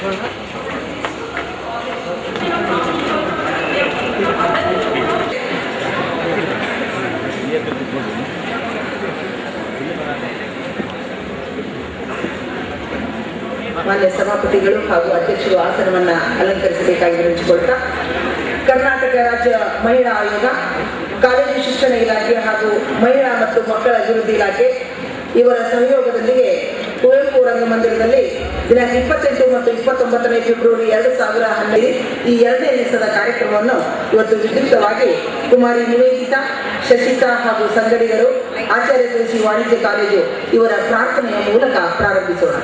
ಮಾನ್ಯ ಸಭಾಪತಿಗಳು ಹಾಗೂ ಅಧ್ಯಕ್ಷರು ಆಸನವನ್ನು ಅಲಂಕರಿಸಬೇಕಾಗಿ ವಿನಂತಿಸಿಕೊಳ್ತಾ, ಕರ್ನಾಟಕ ರಾಜ್ಯ ಮಹಿಳಾ ಆಯೋಗ, ಕಾಲೇಜು ಶಿಕ್ಷಣ ಇಲಾಖೆ ಹಾಗೂ ಮಹಿಳಾ ಮತ್ತು ಮಕ್ಕಳ ಅಭಿವೃದ್ಧಿ ಇಲಾಖೆ ಇವರ ಸಹಯೋಗದೊಂದಿಗೆ ಕುವೆಂಪು ರಂಗಮಂದಿರದಲ್ಲಿ ದಿನಾಂಕ 28 ಮತ್ತು 29ನೇ ಫೆಬ್ರವರಿ 2015 ಈ 2ನೇ ದಿವಸದ ಕಾರ್ಯಕ್ರಮವನ್ನು ಇವತ್ತು ವಿದ್ಯುಕ್ತವಾಗಿ ಕುಮಾರಿ ನಿವೇದಿತಾ, ಶಶಿಕಾ ಹಾಗೂ ಸಂಗಡಿಗರು, ಆಚಾರ್ಯ ತುಳಸಿ ವಾಣಿಜ್ಯ ಕಾಲೇಜು ಇವರ ಪ್ರಾರ್ಥನೆಯ ಮೂಲಕ ಪ್ರಾರಂಭಿಸೋಣ.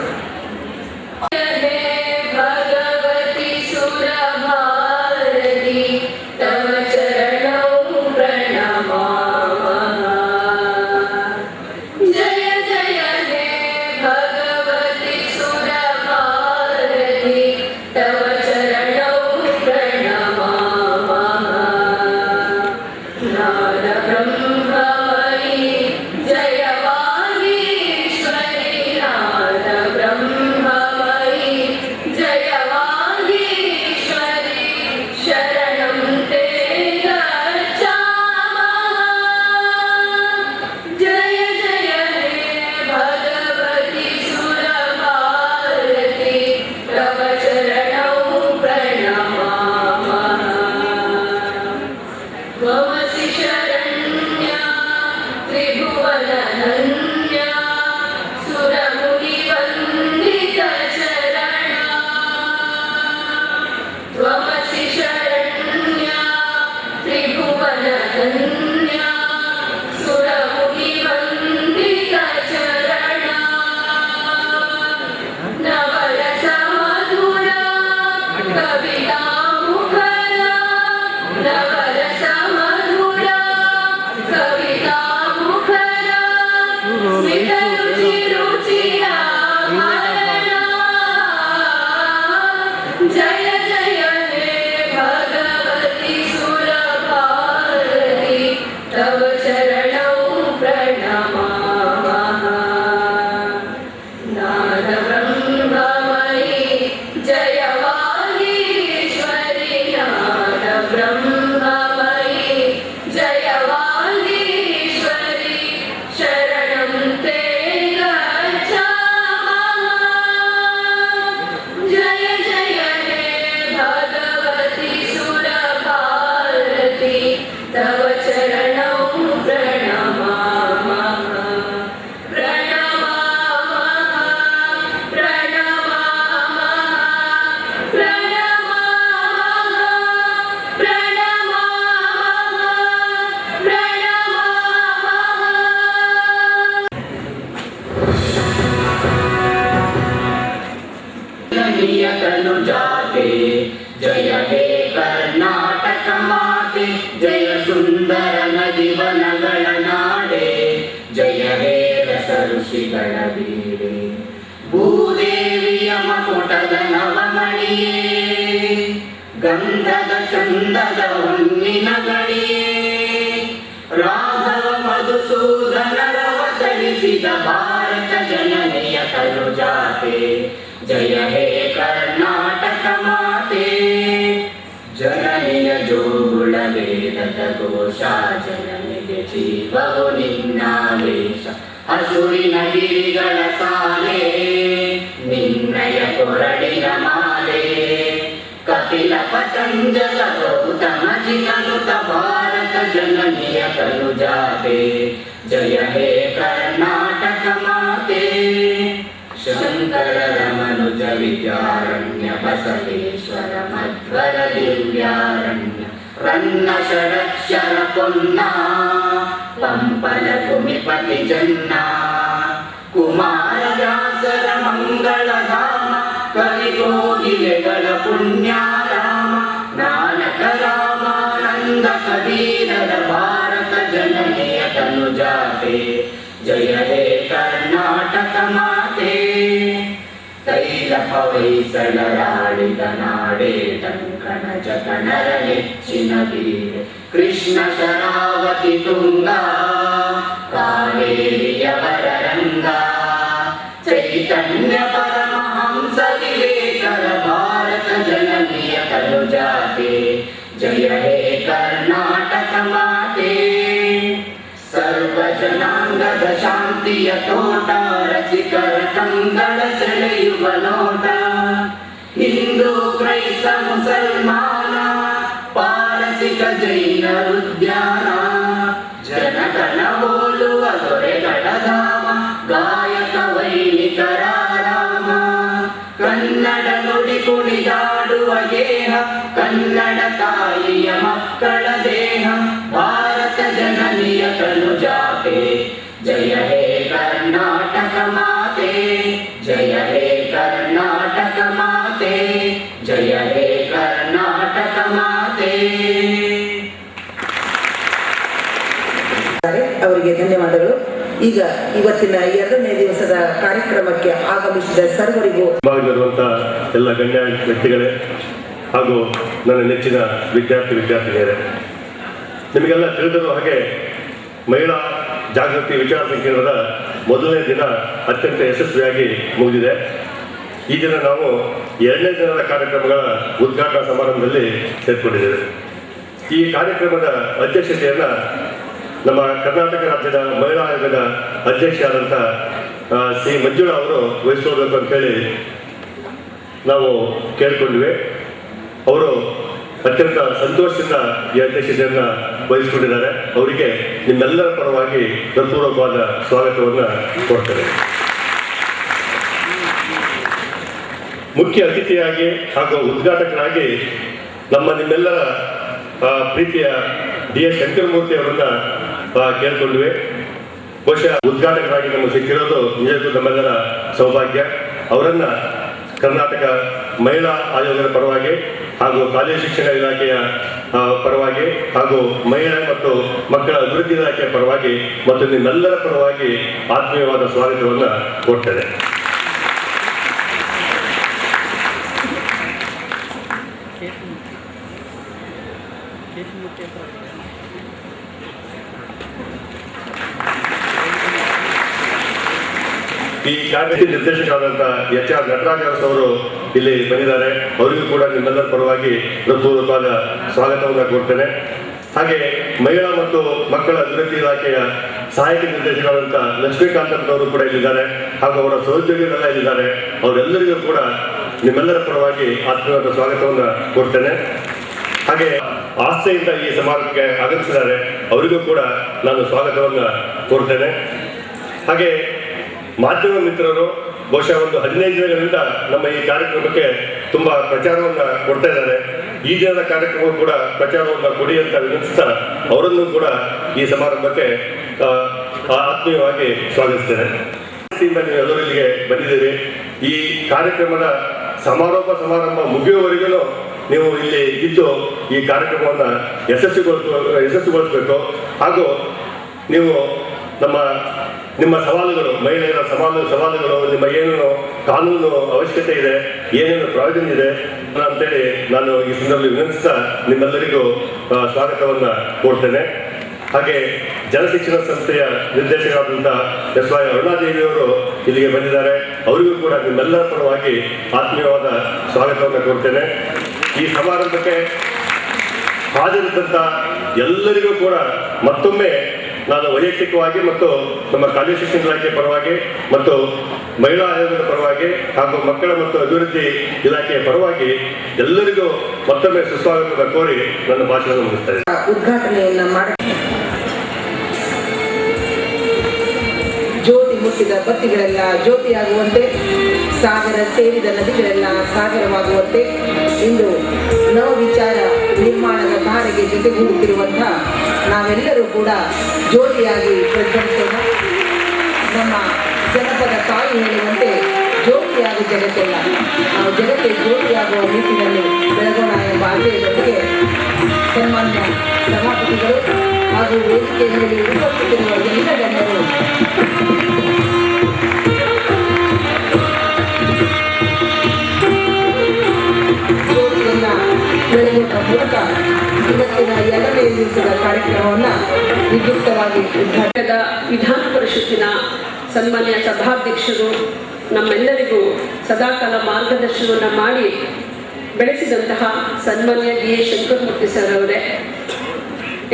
जय हे कर्नाटक माते, जय सुंदर नदी वनಗಳ ನಾಡೆ, जय हे ರಸ ಋಷಿಗಳ ಬೀಡೆ, ಭೂದೇವಿಯ ಮಕುಟದ ನವಮಣಿಯೇ, ಗಂಧದ ಚಂದದ ಹೊನ್ನಿನ ಗಣಿಯೇ, ರಾಘವ ಮಧುಸೂದನರ ಅವತರಿಸಿದ ಭಾರತ ಜನನಿಯ ತನುಜಾತೆ, जय हे कर्नाटक माते, ಜನನಿಯ ಜೋಗುಳ ವೇದದ ಘೋಷ, ಜನನಿಗೆ ಜೀವವು ನಿನ್ನಾವೇಶ, ಹಸುರಿನ ಗಿರಿಗಳ ಸಾಲೆ, ನಿನ್ನಯ ಕೊರಳಿನ ಮಾಲೆ, ಕಪಿಲ ಪತಂಜಲ ಗೌತಮ ಜಿನನುತ ಭಾರತ ಜನನಿಯ ತನುಜಾತೆ, जय हे कर्नाटक माते, ಶಂಕರ ರಮನುಜ ವಿದ್ಯಾರಣ್ಯ ಬಸವೇಶ್ವರ ಮಧ್ವರ ದಿವ್ಯಾರಣ್ಯ ರನ್ನ ಷಡಕ್ಷರ ಪೊನ್ನ ಪಂಪಲ ಭೂಮಿಪತಿ ಜನ್ನ ಕುಮಾರ ವ್ಯಾಸರ ಮಂಗಳಧಾಮ ಕಲಿಗೋಗಿಲೆಗಳ ಪುಣ್ಯಾರಾಮ ನಾನಕ ರಾಮಾನಂದ ಕಬೀರರ ಭಾರತ ಜನನಿಯ ತನುಜಾತೆ, जय हे कर्नाटक माते, ತೈಲ ಪವೈಸಳರಾಡಿದ ನಾಡೆ, ಟಂಕಣ ಜಕಣರ ನೆಚ್ಚಿನ ಬೀಡೆ, ಕೃಷ್ಣ ಶರಾವತಿ ತುಂಗ ಕಾವೇರಿಯವರ ರಂಗ, ಚೈತನ್ಯ ಪರಮಹಂಸ ವಿವೇಕರ जय हे कर्नाटक माते सर्व जनांगದ ಶಾಂತಿಯ ತೋಟ ರಸಿಕರ ಕಂಗಳ ಸೆಳೆಯುವ ನೋಟ ಹಿಂದೂ ಕ್ರೈಸ್ತ ಮುಸಲ್ಮಾನ ಪಾರಸಿಕ ಜೈನ ಉದ್ಯಾನ ಜನಗಣ ಹೋಲುವ ದೊರೆಗಳ ಧಾಮ ಗಾಯಕ ವೈಣಿಕರ ರಾಮ ಕನ್ನಡ ನುಡಿ ಕುಣಿದಾಡುವ ಗೇಹ ಕನ್ನಡ ತಾಯಿಯ ಮಕ್ಕಳ ದೇಹ ಭಾರತ ಜನನಿಯ ತನು ಜಾತೆ ಜಯ ಹೇ ಕರ್ನಾಟಕ ಮಾತೆ ಜಯ ಹೇ ಕರ್ನಾಟಕ ಮಾತೆ ಜಯ ಹೇ ಕರ್ನಾಟಕ ಮಾತೆ. ಅವರಿಗೆ ಧನ್ಯವಾದಗಳು. ಈಗ ಇವತ್ತಿನ 2ನೇ ದಿವಸದ ಕಾರ್ಯಕ್ರಮಕ್ಕೆ ಆಗಮಿಸಿದ ಸರ್ವರಿಗೂ ಭಾಗದಲ್ಲಿರುವಂತಹ ಎಲ್ಲ ಗಣ್ಯ ವ್ಯಕ್ತಿಗಳೇ ಹಾಗೂ ನನ್ನ ನೆಚ್ಚಿನ ವಿದ್ಯಾರ್ಥಿನಿಯರೇ, ನಿಮಗೆಲ್ಲ ತಿಳಿದಿರುವ ಹಾಗೆ ಮಹಿಳಾ ಜಾಗೃತಿ ವಿಚಾರ ಸಂಕಿರಣದ ಮೊದಲನೇ ದಿನ ಅತ್ಯಂತ ಯಶಸ್ವಿಯಾಗಿ ಮುಗಿದಿದೆ. ಈ ದಿನ ನಾವು 2ನೇ ದಿನದ ಕಾರ್ಯಕ್ರಮಗಳ ಉದ್ಘಾಟನಾ ಸಮಾರಂಭದಲ್ಲಿ ಸೇರಿಕೊಂಡಿದ್ದೇವೆ. ಈ ಕಾರ್ಯಕ್ರಮದ ಅಧ್ಯಕ್ಷತೆಯನ್ನು ನಮ್ಮ ಕರ್ನಾಟಕ ರಾಜ್ಯದ ಮಹಿಳಾ ಆಯೋಗದ ಅಧ್ಯಕ್ಷರಾದಂಥ ಶ್ರೀ ಮಂಜುಳಾ ಅವರು ವಹಿಸಿಕೊಳ್ಬೇಕು ಅಂತೇಳಿ ನಾವು ಕೇಳಿಕೊಂಡಿವೆ. ಅವರು ಅತ್ಯಂತ ಸಂತೋಷದಿಂದ ಈ ಅಧ್ಯಕ್ಷತೆಯನ್ನು ವಹಿಸಿಕೊಂಡಿದ್ದಾರೆ. ಅವರಿಗೆ ನಿಮ್ಮೆಲ್ಲರ ಪರವಾಗಿ ಹೃತ್ಪೂರ್ವಕವಾದ ಸ್ವಾಗತವನ್ನು ಕೊಡ್ತಾರೆ. ಮುಖ್ಯ ಅತಿಥಿಯಾಗಿ ಹಾಗೂ ಉದ್ಘಾಟಕರಾಗಿ ನಿಮ್ಮೆಲ್ಲರ ಪ್ರೀತಿಯ DS ಶಂಕರಮೂರ್ತಿ ಅವರನ್ನ ಕೇಳಿಕೊಂಡಿವೆ. ಬಹುಶಃ ಉದ್ಘಾಟಕರಾಗಿ ನಮಗೆ ಸಿಕ್ಕಿರೋದು ನಿಜಕ್ಕೂ ನಮ್ಮೆಲ್ಲರ ಸೌಭಾಗ್ಯ. ಅವರನ್ನ ಕರ್ನಾಟಕ ಮಹಿಳಾ ಆಯೋಗದ ಪರವಾಗಿ ಹಾಗೂ ಕಾಲೇಜು ಶಿಕ್ಷಣ ಇಲಾಖೆಯ ಪರವಾಗಿ ಹಾಗೂ ಮಹಿಳಾ ಮತ್ತು ಮಕ್ಕಳ ಅಭಿವೃದ್ಧಿ ಇಲಾಖೆಯ ಪರವಾಗಿ ಮತ್ತು ನಿಮ್ಮೆಲ್ಲರ ಪರವಾಗಿ ಆತ್ಮೀಯವಾದ ಸ್ವಾಗತವನ್ನು ಕೊಡ್ತೇನೆ. ಈ ಕಾರ್ಯಕ್ರಮದ ನಿರ್ದೇಶಕರಾದಂತಹ HR ನಟರಾಜ್ ಅವರು ಇಲ್ಲಿ ಬಂದಿದ್ದಾರೆ. ಅವರಿಗೂ ಕೂಡ ನಿಮ್ಮೆಲ್ಲರ ಪರವಾಗಿ ಹೃತ್ಪೂರ್ವಕವಾದ ಸ್ವಾಗತವನ್ನು ಕೊಡ್ತೇನೆ. ಹಾಗೆ ಮಹಿಳಾ ಮತ್ತು ಮಕ್ಕಳ ಅಭಿವೃದ್ಧಿ ಇಲಾಖೆಯ ಸಹಾಯಕ ನಿರ್ದೇಶಕರಾದಂತಹ ಲಕ್ಷ್ಮೀಕಾಂತ್ ಅವರು ಕೂಡ ಇಲ್ಲಿದ್ದಾರೆ ಹಾಗೂ ಅವರ ಸಹೋದ್ಯೋಗಿಗಳೆಲ್ಲ ಇಲ್ಲಿದ್ದಾರೆ. ಅವರೆಲ್ಲರಿಗೂ ಕೂಡ ನಿಮ್ಮೆಲ್ಲರ ಪರವಾಗಿ ಆತ್ಮೀಯವಾದ ಸ್ವಾಗತವನ್ನು ಕೊಡ್ತೇನೆ. ಹಾಗೆ ಆಸ್ಥೆಯಿಂದ ಈ ಸಮಾರಂಭಕ್ಕೆ ಆಗಮಿಸಿದ್ದಾರೆ. ಅವರಿಗೂ ಕೂಡ ನಾನು ಸ್ವಾಗತವನ್ನು ಕೊಡ್ತೇನೆ. ಹಾಗೆ ಮಾಧ್ಯಮ ಮಿತ್ರರು ಬಹುಶಃ ಒಂದು 15 ದಿನಗಳಿಂದ ನಮ್ಮ ಈ ಕಾರ್ಯಕ್ರಮಕ್ಕೆ ತುಂಬಾ ಪ್ರಚಾರವನ್ನ ಕೊಡ್ತಾ ಇದ್ದಾರೆ. ಈ ದಿನದ ಕಾರ್ಯಕ್ರಮ ಕೂಡ ಪ್ರಚಾರವನ್ನ ಕೊಡಿ ಅಂತ ವಿನಂತಿಸ್ತಾ ಅವರನ್ನು ಕೂಡ ಈ ಸಮಾರಂಭಕ್ಕೆ ಆತ್ಮೀಯವಾಗಿ ಸ್ವಾಗತಿಸ್ತೇನೆ. ನೀವೆಲ್ಲರೂ ಇಲ್ಲಿಗೆ ಬಂದಿದ್ದೀರಿ. ಈ ಕಾರ್ಯಕ್ರಮದ ಸಮಾರಂಭ ಮುಗಿಯುವವರೆಗೂ ನೀವು ಇಲ್ಲಿ ಇದ್ದು ಈ ಕಾರ್ಯಕ್ರಮವನ್ನು ಯಶಸ್ವಿಗೊಳಿಸಬೇಕು. ಹಾಗೂ ನೀವು ನಿಮ್ಮ ಸವಾಲುಗಳು, ಮಹಿಳೆಯರ ಸವಾಲುಗಳು, ನಿಮ್ಮ ಏನೇನು ಕಾನೂನು ಅವಶ್ಯಕತೆ ಇದೆ, ಏನೇನು ಪ್ರಯೋಜನ ಇದೆ ಅಂತೇಳಿ ನಾನು ಈ ಸಂದರ್ಭದಲ್ಲಿ ವಿನಂತಿಸ್ತಾ ನಿಮ್ಮೆಲ್ಲರಿಗೂ ಸ್ವಾಗತವನ್ನು ಕೊಡ್ತೇನೆ. ಹಾಗೆ ಜನಶಿಕ್ಷಣ ಸಂಸ್ಥೆಯ ನಿರ್ದೇಶಕರಾದಂತಹ SY ಅರುಣಾದೇವಿಯವರು ಇಲ್ಲಿಗೆ ಬಂದಿದ್ದಾರೆ. ಅವರಿಗೂ ಕೂಡ ನಿಮ್ಮೆಲ್ಲರ ಪರವಾಗಿ ಆತ್ಮೀಯವಾದ ಸ್ವಾಗತವನ್ನು ಕೊಡ್ತೇನೆ. ಈ ಸಮಾರಂಭಕ್ಕೆ ಹಾಜರಿದ್ದಂಥ ಎಲ್ಲರಿಗೂ ಕೂಡ ಮತ್ತೊಮ್ಮೆ ನಾನು ವೈಯಕ್ತಿಕವಾಗಿ ಮತ್ತು ನಮ್ಮ ಕಾಲೇಜು ಶಿಕ್ಷಣ ಇಲಾಖೆ ಪರವಾಗಿ ಮತ್ತು ಮಹಿಳಾ ಆಯೋಗದ ಪರವಾಗಿ ಹಾಗೂ ಮಕ್ಕಳ ಮತ್ತು ಅಭಿವೃದ್ಧಿ ಇಲಾಖೆಯ ಪರವಾಗಿ ಎಲ್ಲರಿಗೂ ಮತ್ತೊಮ್ಮೆ ಸುಸ್ವಾಗತವನ್ನು ಕೋರಿ ನನ್ನ ಭಾಷಣ ಮುಗಿಸ್ತಾರೆ. ಉದ್ಘಾಟನೆಯನ್ನ ಮಾಡಿ ಜ್ಯೋತಿ ಮುಟ್ಟಿದ ಬತ್ತಿಗಳೆಲ್ಲ ಜ್ಯೋತಿಯಾಗುವಂತೆ, ಸಾಗರ ಸೇರಿದ ನದಿಗಳೆಲ್ಲ ಸಾಗರವಾಗುವಂತೆ ಇಂದು ನವವಿಚಾರ ನಿರ್ಮಾಣದ ಧಾರೆಗೆ ಜೊತೆಗೂಡುತ್ತಿರುವಂತಹ ನಾವೆಲ್ಲರೂ ಕೂಡ ಜ್ಯೋತಿಯಾಗಿ ಪ್ರಜ್ವಲಿಸೋಣ. ನಮ್ಮ ಜನಪದ ತಾಯಿ ಹೇಳುವಂತೆ ಜ್ಯೋತಿಯಾದ ಜಗತ್ತೆಲ್ಲ, ನಾವು ಜಗತ್ತೇ ಜ್ಯೋತಿಯಾಗುವ ನಿಟ್ಟಿನಲ್ಲಿ ಬೆಳಗೋಣ ಎಂಬ ಆಶಯದೊಂದಿಗೆ ಸನ್ಮಾನ್ಯ ಸಭಾಪತಿಗಳು ಹಾಗೂ ವೇದಿಕೆಯಲ್ಲಿ ಉಪಸ್ಥಿತಿರುವ ಎಲ್ಲ ಗಣ್ಯರು ಜ್ಯೋತಿಯನ್ನು ಬೆಳಗುವ ಮೂಲಕ ಇವತ್ತಿನ 2ನೇ ದಿವಸದ ಕಾರ್ಯಕ್ರಮವನ್ನು ವಿದ್ಯುಕ್ತವಾಗಿ ಉದ್ಘಾಟದ ವಿಧಾನ ಪರಿಷತ್ತಿನ ಸನ್ಮಾನ್ಯ ಸಭಾಧ್ಯಕ್ಷರು ನಮ್ಮೆಲ್ಲರಿಗೂ ಸದಾಕಾಲ ಮಾರ್ಗದರ್ಶನವನ್ನು ಮಾಡಿ ಬೆಳೆಸಿದಂತಹ ಸನ್ಮಾನ್ಯ ಡಿ ಎ ಶಂಕರಮೂರ್ತಿ ಸರ್ ಅವರೇ,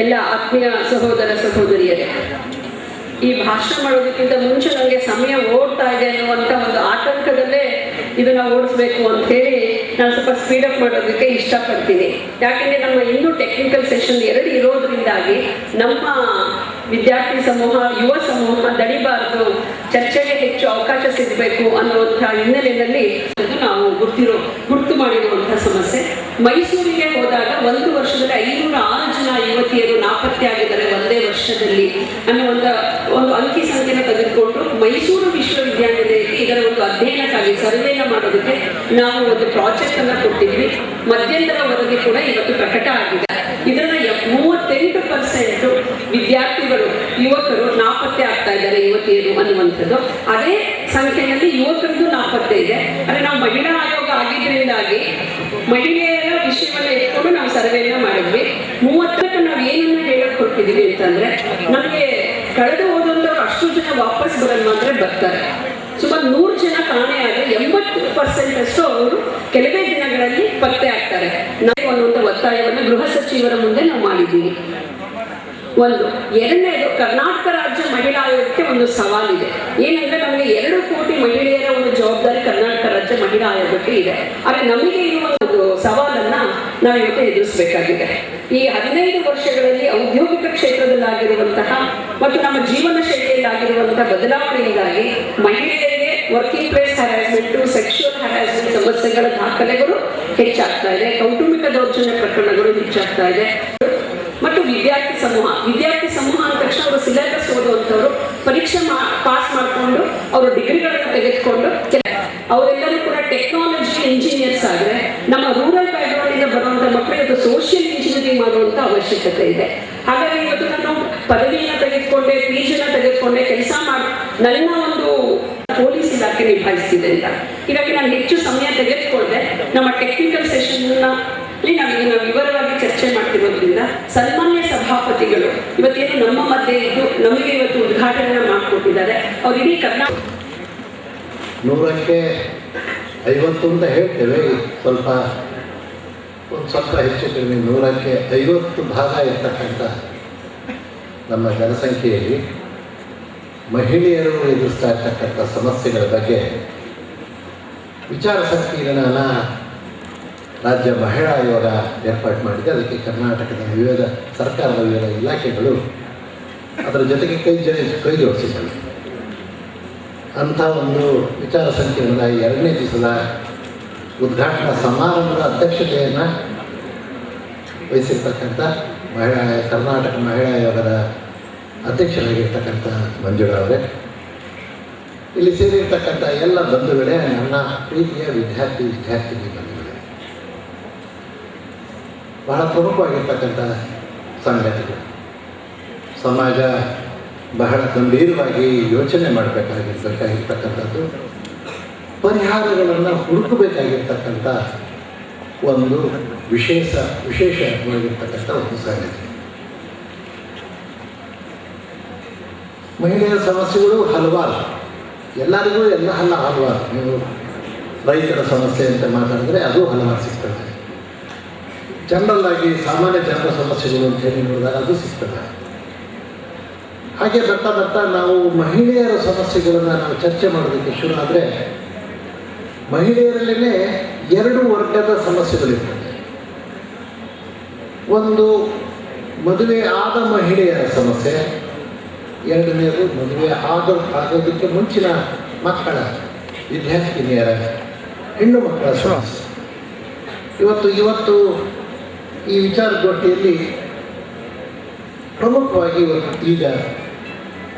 ಎಲ್ಲ ಆತ್ಮೀಯ ಸಹೋದರ ಸಹೋದರಿಯರೇ, ಈ ಭಾಷಣ ಮಾಡೋದಕ್ಕಿಂತ ಮುಂಚೆ ನನಗೆ ಸಮಯ ಓಡ್ತಾ ಇದೆ ಅನ್ನುವಂಥ ಒಂದು ಆತಂಕದಲ್ಲೇ ಇದನ್ನು ಓಡಿಸ್ಬೇಕು ಅಂತ ಹೇಳಿ ನಾನು ಸ್ವಲ್ಪ ಸ್ಪೀಡಪ್ ಮಾಡೋದಕ್ಕೆ ಇಷ್ಟಪಡ್ತೀನಿ. ಯಾಕೆಂದರೆ ನಮ್ಮ ಇನ್ನೂ ಟೆಕ್ನಿಕಲ್ ಸೆಷನ್ 2 ಇರೋದ್ರಿಂದಾಗಿ ನಮ್ಮ ವಿದ್ಯಾರ್ಥಿ ಸಮೂಹ, ಯುವ ಸಮೂಹ ದಡಿಬಾರದು, ಚರ್ಚೆಗೆ ಹೆಚ್ಚು ಅವಕಾಶ ಸಿಗಬೇಕು ಅನ್ನುವಂಥ ಹಿನ್ನೆಲೆಯಲ್ಲಿ ನಾವು ಗುರ್ತು ಮಾಡಿರುವಂಥ ಸಮಸ್ಯೆ. ಮೈಸೂರಿಗೆ ಹೋದಾಗ 1 ವರ್ಷದಲ್ಲಿ 506 ಜನ ಯುವತಿಯರು ನಾಪತ್ತೆಯಾಗಿದ್ದಾರೆ ಒಂದೇ ವರ್ಷದಲ್ಲಿ ಅನ್ನುವಂಥ ಒಂದು ಅಂಕಿ ಸಂಖ್ಯೆನ ತೆಗೆದುಕೊಂಡು ಮೈಸೂರು ವಿಶ್ವವಿದ್ಯಾನಿಲಯಕ್ಕೆ ಇದರ ಒಂದು ಅಧ್ಯಯನಕ್ಕಾಗಿ ಸರ್ವೇನ ಮಾಡೋದಕ್ಕೆ ನಾವು ಒಂದು ಪ್ರಾಜೆಕ್ಟ್ ಅನ್ನ ಕೊಟ್ಟಿದ್ವಿ. ಮಧ್ಯಂತರ ವರದಿ ಕೂಡ ಇವತ್ತು ಪ್ರಕಟ ಆಗಿದೆ. ಇದನ್ನ 38% ವಿದ್ಯಾರ್ಥಿಗಳು, ಯುವಕರು ನಾಪತ್ತೆ ಆಗ್ತಾ ಇದ್ದಾರೆ, ಯುವತಿಯರು ಅನ್ನುವಂಥದ್ದು. ಅದೇ ಸಂಖ್ಯೆಯಲ್ಲಿ ಯುವಕರದ್ದು ನಾಪತ್ತೆ ಇದೆ. ಅಂದ್ರೆ ನಾವು ಮಹಿಳಾ ಆಯೋಗ ಆಗಿದ್ರಿಂದಾಗಿ ಮಹಿಳೆಯರ ವಿಷಯವನ್ನ ಇಟ್ಕೊಂಡು ನಾವು ಸರ್ವೆಯನ್ನ ಮಾಡಿದ್ವಿ. 30ಕ್ಕೆ ನಾವು ಏನನ್ನ ಹೇಳಕ್ ಕೊಟ್ಟಿದೀವಿ ಅಂತಂದ್ರೆ, ನಮಗೆ ಕಳೆದು ಹೋದಂಥವ್ರು ಅಷ್ಟು ಜನ ವಾಪಸ್ ಬರಲ್ಲ ಅಂದ್ರೆ ಬರ್ತಾರೆ. ಸುಮಾರು 100 ಜನ ಕಾಣೆಯಾದರೆ 80% ಅಷ್ಟು ಅವರು ಕೆಲವೇ ದಿನಗಳಲ್ಲಿ ಪತ್ತೆ ಆಗ್ತಾರೆ. ನಾವು ಅನ್ನುವಂಥ ಒತ್ತಾಯವನ್ನು ಗೃಹ ಸಚಿವರ ಮುಂದೆ ನಾವು ಮಾಡಿದ್ದೀವಿ. ಒಂದು. ಎರಡನೇದು, ಕರ್ನಾಟಕ ರಾಜ್ಯ ಮಹಿಳಾ ಆಯೋಗಕ್ಕೆ ಒಂದು ಸವಾಲಿದೆ. ಏನಂದ್ರೆ ನಮಗೆ 2 ಕೋಟಿ ಮಹಿಳೆಯರ ಒಂದು ಜವಾಬ್ದಾರಿ ಕರ್ನಾಟಕ ರಾಜ್ಯ ಮಹಿಳಾ ಆಯೋಗಕ್ಕೆ ಇದೆ. ಆದರೆ ನಮಗೆ ಇರುವ ಒಂದು ಸವಾಲನ್ನ ನಾವು ಇವತ್ತು ಎದುರಿಸಬೇಕಾಗಿದೆ. ಈ 15 ವರ್ಷಗಳಲ್ಲಿ ಔದ್ಯೋಗಿಕ ಕ್ಷೇತ್ರದಲ್ಲಾಗಿರುವಂತಹ ಮತ್ತು ನಮ್ಮ ಜೀವನ ಶೈಲಿಯಲ್ಲಾಗಿರುವಂತಹ ಬದಲಾವಣೆಯಿಂದಾಗಿ ಮಹಿಳೆಯರಿಗೆ working place harassment, sexual harassment ಸಮಸ್ಯೆಗಳ ದಾಖಲೆಗಳು ಹೆಚ್ಚಾಗ್ತಾ ಇದೆ, ಕೌಟುಂಬಿಕ ದೌರ್ಜನ್ಯ ಪ್ರಕರಣಗಳು ಹೆಚ್ಚಾಗ್ತಾ ಇದೆ. ಮತ್ತು ವಿದ್ಯಾರ್ಥಿ ಸಮೂಹ ಅಂದ ತಕ್ಷಣ ಅವರು ಸಿಲೆಬಸ್ ಓದುವಂಥವ್ರು ಪರೀಕ್ಷೆ ಪಾಸ್ ಮಾಡಿಕೊಂಡು ಅವರು ಡಿಗ್ರಿಗಳನ್ನು ತೆಗೆದುಕೊಂಡು ಅವರೆಲ್ಲರೂ ಕೂಡ ಟೆಕ್ನಾಲಜಿ ಇಂಜಿನಿಯರ್ಸ್ ಆದರೆ, ನಮ್ಮ ರೂರಲ್ ಬ್ಯಾಕ್ಗ್ರೌಂಡ್ ಇಂದ ಬರುವಂಥ ಮಕ್ಕಳು ಇವತ್ತು ಸೋಷಿಯಲ್ ಇಂಜಿನಿಯರಿಂಗ್ ಮಾಡುವಂಥ ಅವಶ್ಯಕತೆ ಇದೆ. ಹಾಗಾಗಿ ಇವತ್ತು ನಾನು ಪದವಿಯನ್ನು ತೆಗೆದುಕೊಂಡೆ, PG ತೆಗೆದುಕೊಂಡೆ, ಕೆಲಸ ಮಾಡಿ ನನ್ನ ಒಂದು ಪೊಲೀಸ್ ಇಲಾಖೆ ನಿಭಾಯಿಸ್ತಿದೆ ಅಂತ. ಹೀಗಾಗಿ ನಾನು ಹೆಚ್ಚು ಸಮಯ ತೆಗೆದುಕೊಂಡೆ. ನಮ್ಮ ಟೆಕ್ನಿಕಲ್ ಸೆಷನ್ನ ನಾವು ವಿವರವಾಗಿ ಚರ್ಚೆ ಮಾಡ್ತಿರೋದ್ರಿಂದ ಸನ್ಮಾನ್ಯ ಸಭಾಪತಿಗಳು ಇವತ್ತೇನು ನಮ್ಮ ಮಧ್ಯೆ ಇದ್ದು ನಮಗೆ ಇವತ್ತು ಉದ್ಘಾಟನೆ ಮಾಡಿಕೊಟ್ಟಿದ್ದಾರೆ. ಅವ್ರು ಇಡೀ ಕರ್ನಾಟಕ 100ಕ್ಕೆ 50 ಅಂತ ಹೇಳ್ತೇವೆ, ಒಂದು ಸ್ವಲ್ಪ ಹೆಚ್ಚು ಕಡಿಮೆ 100ಕ್ಕೆ 50 ಭಾಗ ಇರ್ತಕ್ಕಂಥ ನಮ್ಮ ಜನಸಂಖ್ಯೆಯಲ್ಲಿ ಮಹಿಳೆಯರು ಎದುರಿಸ್ತಾ ಇರ್ತಕ್ಕಂಥ ಸಮಸ್ಯೆಗಳ ಬಗ್ಗೆ ವಿಚಾರ ಸಂಕಿರಣ ರಾಜ್ಯ ಮಹಿಳಾ ಆಯೋಗ ಏರ್ಪಾಡು ಮಾಡಿದೆ. ಅದಕ್ಕೆ ಕರ್ನಾಟಕದ ವಿವಿಧ ಸರ್ಕಾರದ ವಿವಿಧ ಇಲಾಖೆಗಳು ಅದರ ಜೊತೆಗೆ ಕೈ ಜೋಡಿಸಿದ್ದವು. ಅಂಥ ಒಂದು ವಿಚಾರ ಸಂಕಿರಣದ 2ನೇ ದಿವಸದ ಉದ್ಘಾಟನಾ ಸಮಾರಂಭದ ಅಧ್ಯಕ್ಷತೆಯನ್ನು ವಹಿಸಿರ್ತಕ್ಕಂಥ ಕರ್ನಾಟಕ ಮಹಿಳಾ ಆಯೋಗದ ಅಧ್ಯಕ್ಷರಾಗಿರ್ತಕ್ಕಂಥ ಮಂಜುಳಾ ಅವರೇ, ಇಲ್ಲಿ ಸೇರಿರ್ತಕ್ಕಂಥ ಎಲ್ಲ ಬಂಧುಗಳೇ, ನನ್ನ ಪ್ರೀತಿಯ ವಿದ್ಯಾರ್ಥಿನಿ ಬಂಧುಗಳೇ, ಬಹಳ ಪ್ರಮುಖವಾಗಿರ್ತಕ್ಕಂಥ ಸಂಗತಿಗಳು. ಸಮಾಜ ಬಹಳ ಗಂಭೀರವಾಗಿ ಯೋಚನೆ ಮಾಡಬೇಕಾಗಿರ್ತಕ್ಕಂಥದ್ದು, ಪರಿಹಾರಗಳನ್ನು ಹುಡುಕಬೇಕಾಗಿರ್ತಕ್ಕಂಥ ಒಂದು ವಿಶೇಷವಾಗಿರ್ತಕ್ಕಂಥ ಒಂದು ಸಂಗತಿ. ಮಹಿಳೆಯರ ಸಮಸ್ಯೆಗಳು ಹಲವಾರು, ಎಲ್ಲರಿಗೂ ಹಲವಾರು. ನೀವು ರೈತರ ಸಮಸ್ಯೆ ಅಂತ ಮಾತಾಡಿದ್ರೆ ಅದು ಹಲವಾರು ಸಿಗ್ತದೆ. ಜನರಲ್ ಆಗಿ ಸಾಮಾನ್ಯ ಜನರ ಸಮಸ್ಯೆಗಳು ಅಂತ ಹೇಳಿ ನೋಡಿದಾಗ ಅದು ಸಿಗ್ತದೆ. ಹಾಗೆ ಬರ್ತಾ ನಾವು ಮಹಿಳೆಯರ ಸಮಸ್ಯೆಗಳನ್ನು ನಾವು ಚರ್ಚೆ ಮಾಡೋದಕ್ಕೆ ಶುರು ಆದರೆ, ಮಹಿಳೆಯರಲ್ಲೇ 2 ವರ್ಗದ ಸಮಸ್ಯೆಗಳಿರ್ತದೆ. ಒಂದು ಮದುವೆ ಆದ ಮಹಿಳೆಯರ ಸಮಸ್ಯೆ, ಎರಡನೇದು ಮದುವೆ ಆಗೋದಕ್ಕೆ ಮುಂಚಿನ ಮಕ್ಕಳ, ವಿದ್ಯಾರ್ಥಿನಿಯರ, ಹೆಣ್ಣು ಮಕ್ಕಳ ಸಮಸ್ಯೆ. ಇವತ್ತು ಈ ವಿಚಾರಗೋಷ್ಠಿಯಲ್ಲಿ ಪ್ರಮುಖವಾಗಿ ಈಗ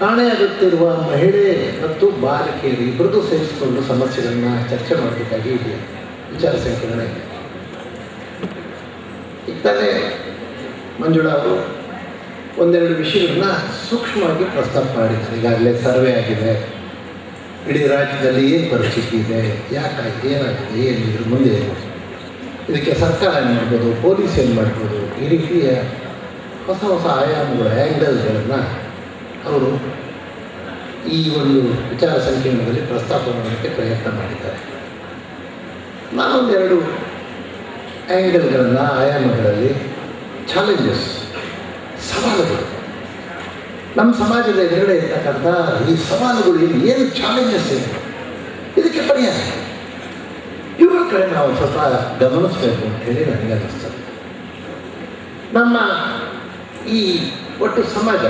ಕಾಣೆಯಾಗುತ್ತಿರುವ ಮಹಿಳೆ ಮತ್ತು ಬಾಲಕಿಯರು ಇಬ್ಬರದ್ದು ಸೇರಿಸಿಕೊಂಡು ಸಮಸ್ಯೆಗಳನ್ನ ಚರ್ಚೆ ಮಾಡಬೇಕಾಗಿ ಇಲ್ಲಿ ವಿಚಾರ ಸಂಕಿರಣ ಇದೆ. ಈಗಲೇ ಮಂಜುಳಾ ಅವರು 1-2 ವಿಷಯಗಳನ್ನ ಸೂಕ್ಷ್ಮವಾಗಿ ಪ್ರಸ್ತಾಪ ಮಾಡಿದ್ದಾರೆ. ಈಗಾಗಲೇ ಸರ್ವೆ ಆಗಿದೆ, ಇಡೀ ರಾಜ್ಯದಲ್ಲಿ ಏನು ಪರಿಸ್ಥಿತಿ ಇದೆ, ಯಾಕಾಗಿದೆ, ಏನಾಗಿದೆ, ಏನಿದ್ರ ಮುಂದೆ ಇದಕ್ಕೆ ಸರ್ಕಾರ ಏನು ಮಾಡ್ಬೋದು, ಪೊಲೀಸ್ ಏನು ಮಾಡ್ಬೋದು, ಈ ರೀತಿಯ ಹೊಸ ಆಯಾಮಗಳು, ಆ್ಯಂಗಲ್ಗಳನ್ನು ಅವರು ಈ ಒಂದು ವಿಚಾರ ಸಂಕಿರಣದಲ್ಲಿ ಪ್ರಸ್ತಾಪ ಮಾಡೋಕ್ಕೆ ಪ್ರಯತ್ನ ಮಾಡಿದ್ದಾರೆ. ನಾನೊಂದೆರಡು ಆ್ಯಂಗಲ್ಗಳನ್ನು, ಆಯಾಮಗಳಲ್ಲಿ ಚಾಲೆಂಜಸ್, ಸವಾಲುಗಳು, ನಮ್ಮ ಸಮಾಜದ ಎದುರುಗಡೆ ಇರ್ತಕ್ಕಂಥ ಈ ಸವಾಲುಗಳು ಏನು ಚಾಲೆಂಜಸ್ ಇದೆ, ಇದಕ್ಕೆ ಪರಿಹಾರ ಇವುಗಳ ಕಡೆ ನಾವು ಸ್ವಲ್ಪ ಗಮನಿಸಬೇಕು ಅಂತ ಹೇಳಿ ನನಗೆ ಅನ್ನಿಸ್ತದೆ. ನಮ್ಮ ಈ ಒಟ್ಟು ಸಮಾಜ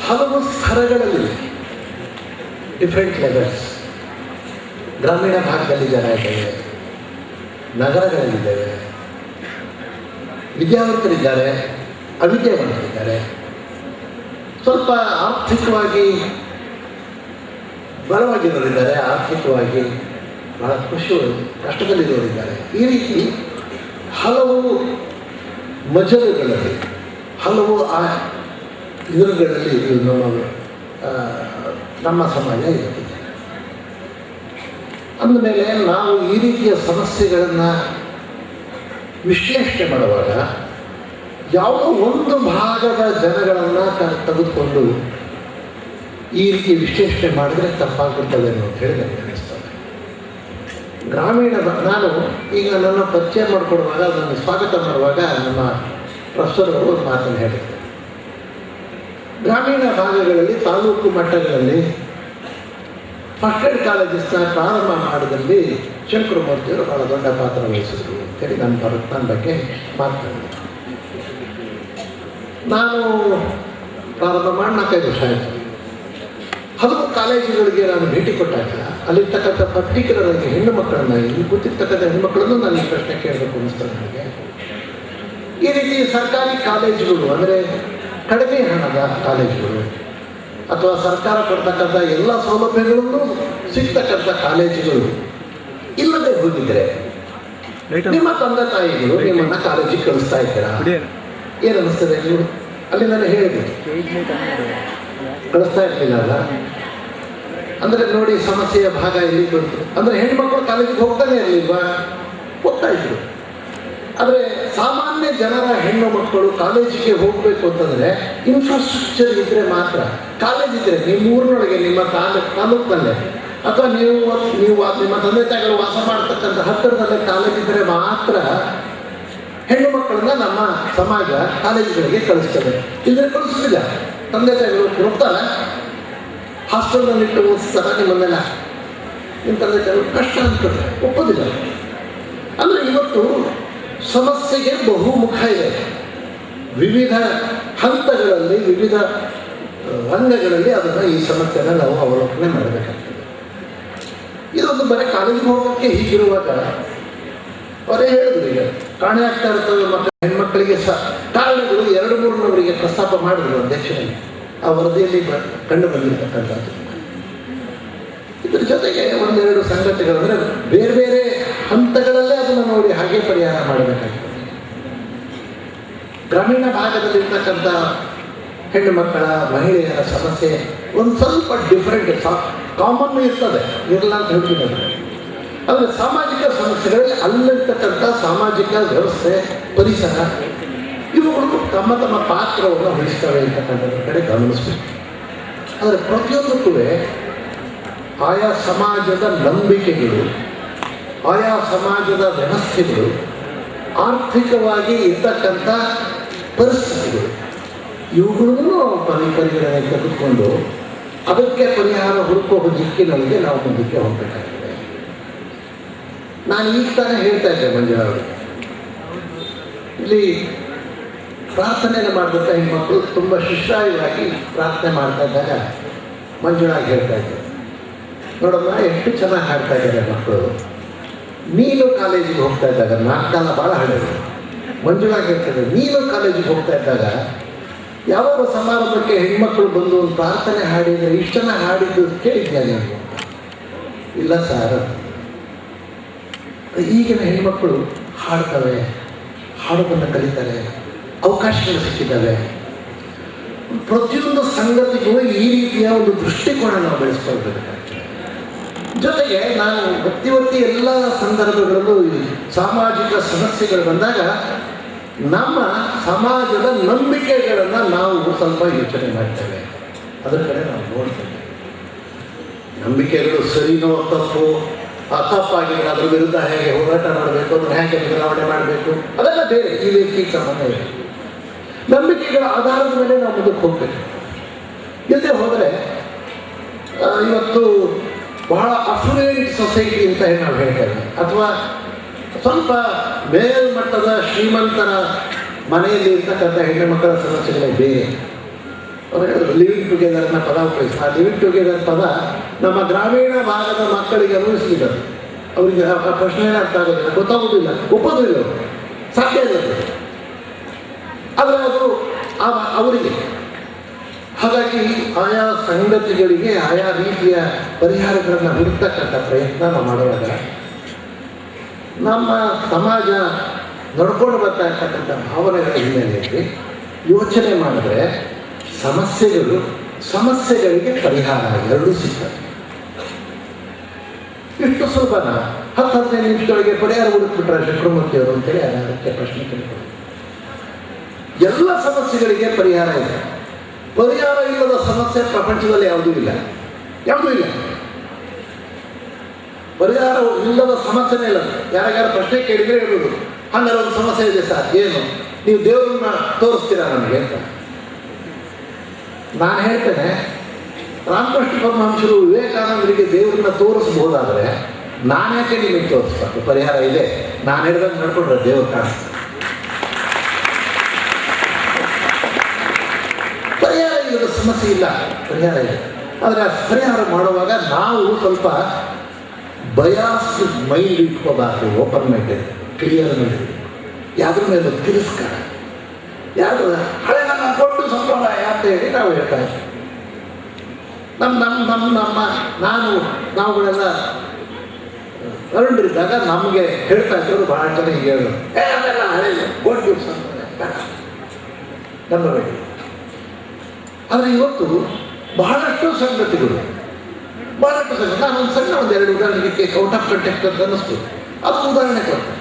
ಹಲವು ಸ್ತರಗಳಲ್ಲಿ, ಡಿಫ್ರೆಂಟ್ ಲೆವೆಲ್ಸ್, ಗ್ರಾಮೀಣ ಭಾಗದಲ್ಲಿ ಜನ ಇದ್ದೇವೆ, ನಗರಗಳಲ್ಲಿದ್ದೇವೆ, ವಿದ್ಯಾವಂತರಿದ್ದಾರೆ, ಅವಿದ್ಯಾವಂತರಿದ್ದಾರೆ, ಸ್ವಲ್ಪ ಆರ್ಥಿಕವಾಗಿ ಬಲವಾಗಿರೋರಿದ್ದಾರೆ, ಆರ್ಥಿಕವಾಗಿ ಬಹಳ ಕಷ್ಟದಲ್ಲಿರೋರಿದ್ದಾರೆ. ಈ ರೀತಿ ಹಲವು ಮಜಲುಗಳಲ್ಲಿ, ಹಲವು ಇದರುಗಳಲ್ಲಿ ನಮ್ಮ ಸಮಾಜ ಇರುತ್ತದೆ. ಅಂದಮೇಲೆ ನಾವು ಈ ರೀತಿಯ ಸಮಸ್ಯೆಗಳನ್ನು ವಿಶ್ಲೇಷಣೆ ಮಾಡುವಾಗ ಯಾವುದೋ ಒಂದು ಭಾಗದ ಜನಗಳನ್ನು ತೆಗೆದುಕೊಂಡು ಈ ರೀತಿ ವಿಶ್ಲೇಷಣೆ ಮಾಡಿದ್ರೆ ತಪ್ಪಾಗುತ್ತದೆ ಅಂತ ಹೇಳಿ ನನಗೆ ಅನ್ನಿಸ್ತದೆ. ಗ್ರಾಮೀಣ ನಾನು ಈಗ ನನ್ನ ಪರಿಚಯ ಮಾಡಿಕೊಡುವಾಗ, ಅದನ್ನು ಸ್ವಾಗತ ಮಾಡುವಾಗ ನಮ್ಮ ಪ್ರೊಫೆಸರ್ ಅವರು ಒಂದು ಮಾತನ್ನು ಹೇಳಿದ್ದಾರೆ. ಗ್ರಾಮೀಣ ಭಾಗಗಳಲ್ಲಿ, ತಾಲೂಕು ಮಟ್ಟಗಳಲ್ಲಿ ಫಸ್ಟ್ ಏಡ್ ಕಾಲೇಜಸ್ನ ಪ್ರಾರಂಭ ಮಾಡೋದಲ್ಲಿ ಶಂಕರಮೂರ್ತಿಯವರು ಬಹಳ ದೊಡ್ಡ ಪಾತ್ರ ವಹಿಸಿದ್ರು ಅಂತೇಳಿ ನನ್ನ ಬಗ್ಗೆ ಮಾತನಾಡಿದೆ. ನಾನು ಪ್ರಾರಂಭ ಮಾಡಿ 4-5 ವರ್ಷ ಆಯಿತು. ಹಲವು ಕಾಲೇಜುಗಳಿಗೆ ನಾನು ಭೇಟಿ ಕೊಟ್ಟಾಗ ಅಲ್ಲಿರ್ತಕ್ಕಂಥ ಪರ್ಟಿಕ್ಯುಲರ್ ಆಗಿ ಹೆಣ್ಣು ಮಕ್ಕಳನ್ನು, ಇಲ್ಲಿ ಕೂತಿರ್ತಕ್ಕಂಥ ಹೆಣ್ಣುಮಕ್ಕಳನ್ನು ನಾನು ಈ ಪ್ರಶ್ನೆ ಕೇಳಬೇಕು ಅನ್ನಿಸ್ತದೆ ನನಗೆ. ಈ ರೀತಿ ಸರ್ಕಾರಿ ಕಾಲೇಜುಗಳು ಅಂದರೆ ಕಡಿಮೆ ಹಣದ ಕಾಲೇಜುಗಳು ಅಥವಾ ಸರ್ಕಾರ ಕೊಡ್ತಕ್ಕಂಥ ಎಲ್ಲ ಸೌಲಭ್ಯಗಳನ್ನು ಸಿಗ್ತಕ್ಕಂಥ ಕಾಲೇಜುಗಳು ಇಲ್ಲದೆ ಹೋಗಿದ್ರೆ ನಿಮ್ಮ ತಂದೆ ತಾಯಿಗಳು ನಿಮ್ಮನ್ನು ಕಾಲೇಜಿಗೆ ಕಳಿಸ್ತಾ ಇದ್ದೀರಾ? ಏನು ಅನ್ನಿಸ್ತದೆ ನೀವು? ಅಲ್ಲಿ ನಾನು ಹೇಳಿದೆ ಕಳಿಸ್ತಾ ಇರಲಿಲ್ಲ ಅಲ್ಲ. ಅಂದರೆ ನೋಡಿ, ಸಮಸ್ಯೆಯ ಭಾಗ ಇಲ್ಲಿ ಬಂತು. ಅಂದರೆ ಹೆಣ್ಮಕ್ಳು ಕಾಲೇಜಿಗೆ ಹೋಗ್ತಾನೆ ಇರಲಿಲ್ವಾ? ಹೋಗ್ತಾ ಇದ್ರು. ಆದರೆ ಸಾಮಾನ್ಯ ಜನರ ಹೆಣ್ಣು ಮಕ್ಕಳು ಕಾಲೇಜಿಗೆ ಹೋಗಬೇಕು ಅಂತಂದರೆ ಇನ್ಫ್ರಾಸ್ಟ್ರಕ್ಚರ್ ಇದ್ದರೆ ಮಾತ್ರ. ಕಾಲೇಜ್ ಇದ್ದರೆ ನಿಮ್ಮ ಊರಿನೊಳಗೆ, ನಿಮ್ಮ ತಾಲೂಕಿನಲ್ಲೇ ಅಥವಾ ನೀವು ನಿಮ್ಮ ತಂದೆ ತಾಯಿಗಳು ವಾಸ ಮಾಡ್ತಕ್ಕಂಥ ಹತ್ತಿರದಲ್ಲೇ ಕಾಲೇಜ್ ಇದ್ದರೆ ಮಾತ್ರ ಹೆಣ್ಣು ಮಕ್ಕಳನ್ನ ನಮ್ಮ ಸಮಾಜ ಕಾಲೇಜುಗಳಿಗೆ ಕಳಿಸ್ತದೆ. ಇದ್ರೆ ಕಳಿಸೋದಿಲ್ಲ. ತಂದೆ ತಾಯಿಗಳು ಹೋಗ್ತಾರೆ, ಹಾಸ್ಟೆಲ್ನಲ್ಲಿಟ್ಟು ಓದಿಸ್ತಾರೆ ನಿಮ್ಮನ್ನೆಲ್ಲ. ನಿಮ್ಮ ತಂದೆ ತಾಯಿಗಳು ಕಷ್ಟ ಅನ್ಕೊಳ್ತಾರೆ, ಒಪ್ಪೋದಿಲ್ಲ. ಅಂದರೆ ಇವತ್ತು ಸಮಸ್ಯೆಗೆ ಬಹುಮುಖ ಇದೆ. ವಿವಿಧ ಹಂತಗಳಲ್ಲಿ, ವಿವಿಧ ರಂಗಗಳಲ್ಲಿ ಅದನ್ನು, ಈ ಸಮಸ್ಯೆನ ನಾವು ಅವಲೋಕನೆ ಮಾಡಬೇಕಾಗ್ತದೆ. ಇದೊಂದು ಬರೀ ಕಾಲೇಜಿಗೆ ಹೋಗೋಕ್ಕೆ ಹೀಗಿರುವಾಗ ಅವರೇ ಹೇಳಿದ್ರು, ಈಗ ಕಾಣೆ ಆಗ್ತಾ ಇರ್ತವೆ ಹೆಣ್ಮಕ್ಕಳಿಗೆ ಕಾರಣಗಳು 2-3 ಪ್ರಸ್ತಾಪ ಮಾಡಿದ್ರು ಅಧ್ಯಕ್ಷರಲ್ಲಿ. ಆ ವರದಿಯಲ್ಲಿ ಕಂಡು ಬಂದಿರತಕ್ಕಂಥದ್ದು. ಇದ್ರ ಜೊತೆಗೆ 1-2 ಸಂಗತಿಗಳು, ಅಂದರೆ ಬೇರೆ ಬೇರೆ ಹಂತಗಳಲ್ಲೇ ಅದನ್ನು ನೋಡಿ ಹಾಗೆ ಪರಿಹಾರ ಮಾಡಬೇಕಾಗ್ತದೆ. ಗ್ರಾಮೀಣ ಭಾಗದಲ್ಲಿರ್ತಕ್ಕಂಥ ಹೆಣ್ಣು ಮಕ್ಕಳ, ಮಹಿಳೆಯರ ಸಮಸ್ಯೆ ಒಂದು ಸ್ವಲ್ಪ ಡಿಫ್ರೆಂಟ್, ಕಾಮನ್ ಇರ್ತದೆ, ಇರಲ್ಲ ಅಂತ ಹೇಳ್ತಿದ್ದಾರೆ. ಆದರೆ ಸಾಮಾಜಿಕ ಸಮಸ್ಯೆಗಳಲ್ಲಿ ಅಲ್ಲಿರ್ತಕ್ಕಂಥ ಸಾಮಾಜಿಕ ವ್ಯವಸ್ಥೆ, ಪರಿಸರ, ಇವುಗಳು ತಮ್ಮ ತಮ್ಮ ಪಾತ್ರವನ್ನು ವಹಿಸ್ತವೆ ಅಂತಕ್ಕಂಥದ್ರ ಕಡೆ ಗಮನಿಸಬೇಕು. ಆದರೆ ಪ್ರತಿಯೊಂದಕ್ಕೂ ಆಯಾ ಸಮಾಜದ ನಂಬಿಕೆಗಳು, ಆಯಾ ಸಮಾಜದ ವ್ಯವಸ್ಥೆಗಳು, ಆರ್ಥಿಕವಾಗಿ ಇರ್ತಕ್ಕಂಥ ಪರಿಸ್ಥಿತಿಗಳು, ಇವುಗಳನ್ನು ಪರಿಗಣನೆ ತೆಗೆದುಕೊಂಡು ಅದಕ್ಕೆ ಪರಿಹಾರ ಹುಡುಕುವ ದಿಕ್ಕಿನೊಳಗೆ ನಾವು ಮುಂದಕ್ಕೆ ಹೋಗಬೇಕಾಗಿದೆ. ನಾನು ಈಗ ತಾನೇ ಹೇಳ್ತಾ ಇದ್ದೆ ಮಂಜುಳಾ ಅವರಿಗೆ, ಇಲ್ಲಿ ಪ್ರಾರ್ಥನೆಯನ್ನು ಮಾಡಬೇಕಾ ಹೆಣ್ಮಕ್ಳು ತುಂಬ ಶಿಷ್ಟಾಯವಾಗಿ ಪ್ರಾರ್ಥನೆ ಮಾಡ್ತಾ ಇದ್ದಾಗ ಮಂಜುಳಾಗಿ ಹೇಳ್ತಾ ಇದ್ದೆ, ನೋಡಮ್ಮ ಎಷ್ಟು ಚೆನ್ನಾಗಿ ಹಾಡ್ತಾ ಇದ್ದಾರೆ ಮಕ್ಕಳು. ನೀನು ಕಾಲೇಜಿಗೆ ಹೋಗ್ತಾ ಇದ್ದಾಗ, 4 ಕಾಲ ಭಾಳ ಹಾಡಿದ್ರು. ಮಂಜುಳಾಗಿ ಹೇಳ್ತಾರೆ, ನೀನು ಕಾಲೇಜಿಗೆ ಹೋಗ್ತಾ ಇದ್ದಾಗ ಯಾವಾಗ ಸಮಾರಂಭಕ್ಕೆ ಹೆಣ್ಮಕ್ಳು ಬಂದು ಒಂದು ಪ್ರಾರ್ಥನೆ ಹಾಡಿದರೆ ಇಷ್ಟು ಚೆನ್ನಾಗಿ ಹಾಡಿದ್ದು ಕೇಳಿದ್ಯಾ ನೀವು? ಇಲ್ಲ ಸರ್. ಈಗಿನ ಹೆಣ್ಮಕ್ಳು ಹಾಡ್ತವೆ, ಹಾಡೋದನ್ನು ಕಲಿತಾರೆ, ಅವಕಾಶಗಳು ಸಿಕ್ಕಿದ್ದಾವೆ. ಪ್ರತಿಯೊಂದು ಸಂಗತಿಗೂ ಈ ರೀತಿಯ ಒಂದು ದೃಷ್ಟಿಕೋನ ನಾವು ಬೆಳೆಸ್ಕೊಳ್ಬೇಕಾಗ್ತದೆ. ಜೊತೆಗೆ ನಾನು ಇವತ್ತಿ ಎಲ್ಲ ಸಂದರ್ಭಗಳಲ್ಲೂ ಸಾಮಾಜಿಕ ಸಮಸ್ಯೆಗಳು ಬಂದಾಗ ನಮ್ಮ ಸಮಾಜದ ನಂಬಿಕೆಗಳನ್ನು ನಾವು ಸ್ವಲ್ಪ ಯೋಚನೆ ಮಾಡ್ತೇವೆ, ಅದರ ಕಡೆ ನಾವು ನೋಡ್ತೇವೆ. ನಂಬಿಕೆಗಳು ಸರಿನೋ ತಪ್ಪು ತಪ್ಪಾಗಿದ್ರೆ ಅದ್ರ ವಿರುದ್ಧ ಹೇಗೆ ಹೋರಾಟ ಮಾಡಬೇಕು, ಅದನ್ನು ಹೇಗೆ ಬದಲಾವಣೆ ಮಾಡಬೇಕು, ಅದೆಲ್ಲ ಬೇರೆ. ಈ ವ್ಯಕ್ತಿಗೆ ಸಂಬಂಧ ಇದೆ. ನಂಬಿಕೆಗಳ ಆಧಾರದ ಮೇಲೆ ನಾವು ಮುಂದಕ್ಕೆ ಹೋಗ್ಬೇಕು. ಇಲ್ಲದೆ ಹೋದರೆ ಇವತ್ತು ಬಹಳ ಅಫ್ಲುಯೆಂಟ್ ಸೊಸೈಟಿ ಅಂತ ಹೇಳಿ ನಾವು ಹೇಳ್ತೇವೆ, ಅಥವಾ ಸ್ವಲ್ಪ ಮೇಲ್ಮಟ್ಟದ ಶ್ರೀಮಂತರ ಮನೆಯಲ್ಲಿ ಇರ್ತಕ್ಕಂಥ ಹೆಣ್ಣು ಮಕ್ಕಳ ಸಮಸ್ಯೆಗಳೇ ಬೇರೆ. ಅವರು ಹೇಳಿದ್ರು ಲಿವಿಂಗ್ ಟುಗೆದರ್ ಅನ್ನೋ ಪದ ಉಪಯೋಗಿಸ. ಆ ಲಿವಿಂಗ್ ಟುಗೆದರ್ ಪದ ನಮ್ಮ ಗ್ರಾಮೀಣ ಭಾಗದ ಮಕ್ಕಳಿಗೆ ಅನುಭವಿಸಲಿಲ್ಲ. ಅವರಿಗೆ ಆ ಪ್ರಶ್ನೆನೇ ಅರ್ಥ ಆಗೋದಿಲ್ಲ, ಗೊತ್ತಾಗೋದಿಲ್ಲ, ಒಪ್ಪೋದು ಇಲ್ಲ, ಅವರು ಸಾಧ್ಯ ಇಲ್ಲ. ಆದರೆ ಅದು ಅವರಿಗೆ. ಹಾಗಾಗಿ ಆಯಾ ಸಂಗತಿಗಳಿಗೆ ಆಯಾ ರೀತಿಯ ಪರಿಹಾರಗಳನ್ನು ಹುಡುಕ್ತಕ್ಕಂಥ ಪ್ರಯತ್ನ ನಾವು ಮಾಡುವಾಗ ನಮ್ಮ ಸಮಾಜ ನಡ್ಕೊಂಡು ಬರ್ತಾ ಇರ್ತಕ್ಕಂಥ ಭಾವನೆಗಳ ಹಿನ್ನೆಲೆಯಲ್ಲಿ ಯೋಚನೆ ಮಾಡಿದ್ರೆ ಸಮಸ್ಯೆಗಳಿಗೆ ಪರಿಹಾರ ಎರಡೂ ಸಿಗ್ತದೆ. ಇಷ್ಟು ಸುಲಭನ 10-15 ನಿಮಿಷದೊಳಗೆ ಪರಿಹಾರ ಹುಡುಕ್ಬಿಟ್ರೆ ಚಕ್ರಮೂರ್ತಿಯವರು ಅಂತೇಳಿ ಅದಕ್ಕೆ ಪ್ರಶ್ನೆ ಕೇಳ್ತಾರೆ. ಎಲ್ಲ ಸಮಸ್ಯೆಗಳಿಗೆ ಪರಿಹಾರ ಇದೆ. ಪರಿಹಾರ ಇಲ್ಲದ ಸಮಸ್ಯೆ ಪ್ರಪಂಚದಲ್ಲಿ ಯಾವುದೂ ಇಲ್ಲ. ಪರಿಹಾರ ಇಲ್ಲದ ಸಮಸ್ಯೆನೇ ಇಲ್ಲ. ಯಾರಿಗಾರ ಪ್ರಶ್ನೆ ಕೇಳಿದರೆ ಹೇಳುವುದು, ಹಂಗಾರೆ ಒಂದು ಸಮಸ್ಯೆ ಇದೆ ಸರ್, ಏನು ನೀವು ದೇವರನ್ನ ತೋರಿಸ್ತೀರಾ ನನಗೆ ಅಂತ. ನಾನು ಹೇಳ್ತೇನೆ, ರಾಮಕೃಷ್ಣ ಪರಮಹಂಸರು ವಿವೇಕಾನಂದರಿಗೆ ದೇವರನ್ನ ತೋರಿಸ್ಬೋದಾದರೆ ನಾನು ಯಾಕೆ ನಿಮಗೆ ತೋರಿಸ್ಬೇಕು? ಪರಿಹಾರ ಇದೆ, ನಾನು ಹೇಳಿದಂಗೆ ನಡ್ಕೊಂಡ್ರೆ ದೇವರು ಕಾಣಿಸ್ತಾರೆ. ಪರಿಹಾರ ಇಲ್ಲದ ಸಮಸ್ಯೆ ಇಲ್ಲ, ಪರಿಹಾರ ಇದೆ. ಆದರೆ ಆ ಪರಿಹಾರ ಮಾಡುವಾಗ ನಾವು ಸ್ವಲ್ಪ ಬಯಾಸ್ ಮೈಂಡ್ ಇಟ್ಕೋಬಾರ್ದು. Open minded, clear mind. ಯಾವ್ದ್ರ ಮೇಲೆ ತಿರಸ್ಕಾರ, ಯಾರು ಹಳೆ ನನ್ನ ಕೊಟ್ಟು ಸಂಪ್ರದಾಯ ಅಂತ ಹೇಳಿ ನಾವು ಹೇಳ್ತಾ ಇದ್ದೀವಿ. ನಾವುಗಳೆಲ್ಲ ಹೊರಡಿದ್ದಾಗ ನಮಗೆ ಹೇಳ್ತಾ ಇದ್ದವರು ಬಹಳ ಜನ ಹೀಗೆ ಹೇಳೋದು, ಅದೆಲ್ಲ ಹಳೆ ಕೊಟ್ಟು ಸಂಪ್ರದಾಯ ನಂಬಬೇಕು. ಆದರೆ ಇವತ್ತು ಬಹಳಷ್ಟು ಸಂಗತಿಗಳು ನಾನೊಂದು ಸಣ್ಣ ಒಂದೆರಡು ಉದಾಹರಣೆಗೆ ಔಟ್ ಆಫ್ ಕಂಟೆಕ್ಟ್ ಅಂತ ಅನ್ನಿಸ್ತು. ಅದು ಉದಾಹರಣೆ ಕೊಡ್ತಾರೆ.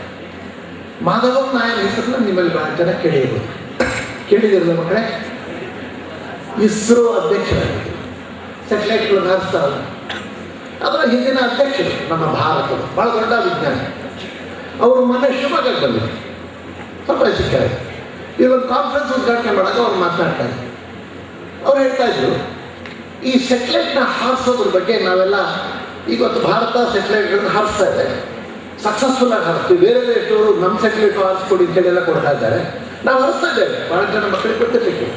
ಮಾಧವನ್ ನಾಯನ್ ಹೆಸರನ್ನ ನಿಮ್ಮಲ್ಲಿ ಬಹಳ ಜನ ಕೇಳಿದಿರಲ್ಲ ಮಕ್ಕಳೇ. ಇಸ್ರೋ ಅಧ್ಯಕ್ಷರಾಗಿದ್ದರು, ಸ್ಯಾಟಲೈಟ್ಗಳನ್ನು ಹಾರಿಸ್ತಾರಲ್ಲ, ಅದರ ಹಿಂದಿನ ಅಧ್ಯಕ್ಷರು ನಮ್ಮ ಭಾರತದ ಬಹಳ ದೊಡ್ಡ ವಿಜ್ಞಾನಿ. ಅವರು ಮೊನ್ನೆ ಶಿವಮೊಗ್ಗಕ್ಕೆ ಬಂದಿದ್ರು, ಸ್ವಲ್ಪ ಸಿಕ್ಕಾರೆ. ಇವತ್ತು ಕಾನ್ಫರೆನ್ಸ್ ಉದ್ಘಾಟನೆ ಮಾಡೋಕೆ ಅವ್ರು ಮಾತನಾಡ್ತಾ ಇದ್ರು. ಅವ್ರು ಹೇಳ್ತಾ ಇದ್ರು, ಈ ಸ್ಯಾಟಲೈಟ್ನ ಹಾರಿಸೋದ್ರ ಬಗ್ಗೆ ನಾವೆಲ್ಲ ಇವತ್ತು ಭಾರತ ಸ್ಯಾಟಲೈಟ್ಗಳನ್ನ ಹಾರಿಸ್ತಾ ಇದೆ, ಸಕ್ಸಸ್ಫುಲ್ ಆಗಿ ಹಾರಿಸ್ತೀವಿ. ಬೇರೆ ದೇಶದವರು ನಮ್ಮ ಸ್ಯಾಟಲೈಟ್ ಹಾರಿಸ್ಕೊಡಿ ಅಂತೇಳೆಲ್ಲ ಕೊಡ್ತಾ ಇದ್ದಾರೆ, ನಾವು ಹಾರಿಸ್ತಾ ಇದ್ದೇವೆ. ಭಾಳ ಜನ ಮಕ್ಕಳಿಗೆ ಗೊತ್ತಿರಲಿಕ್ಕೆ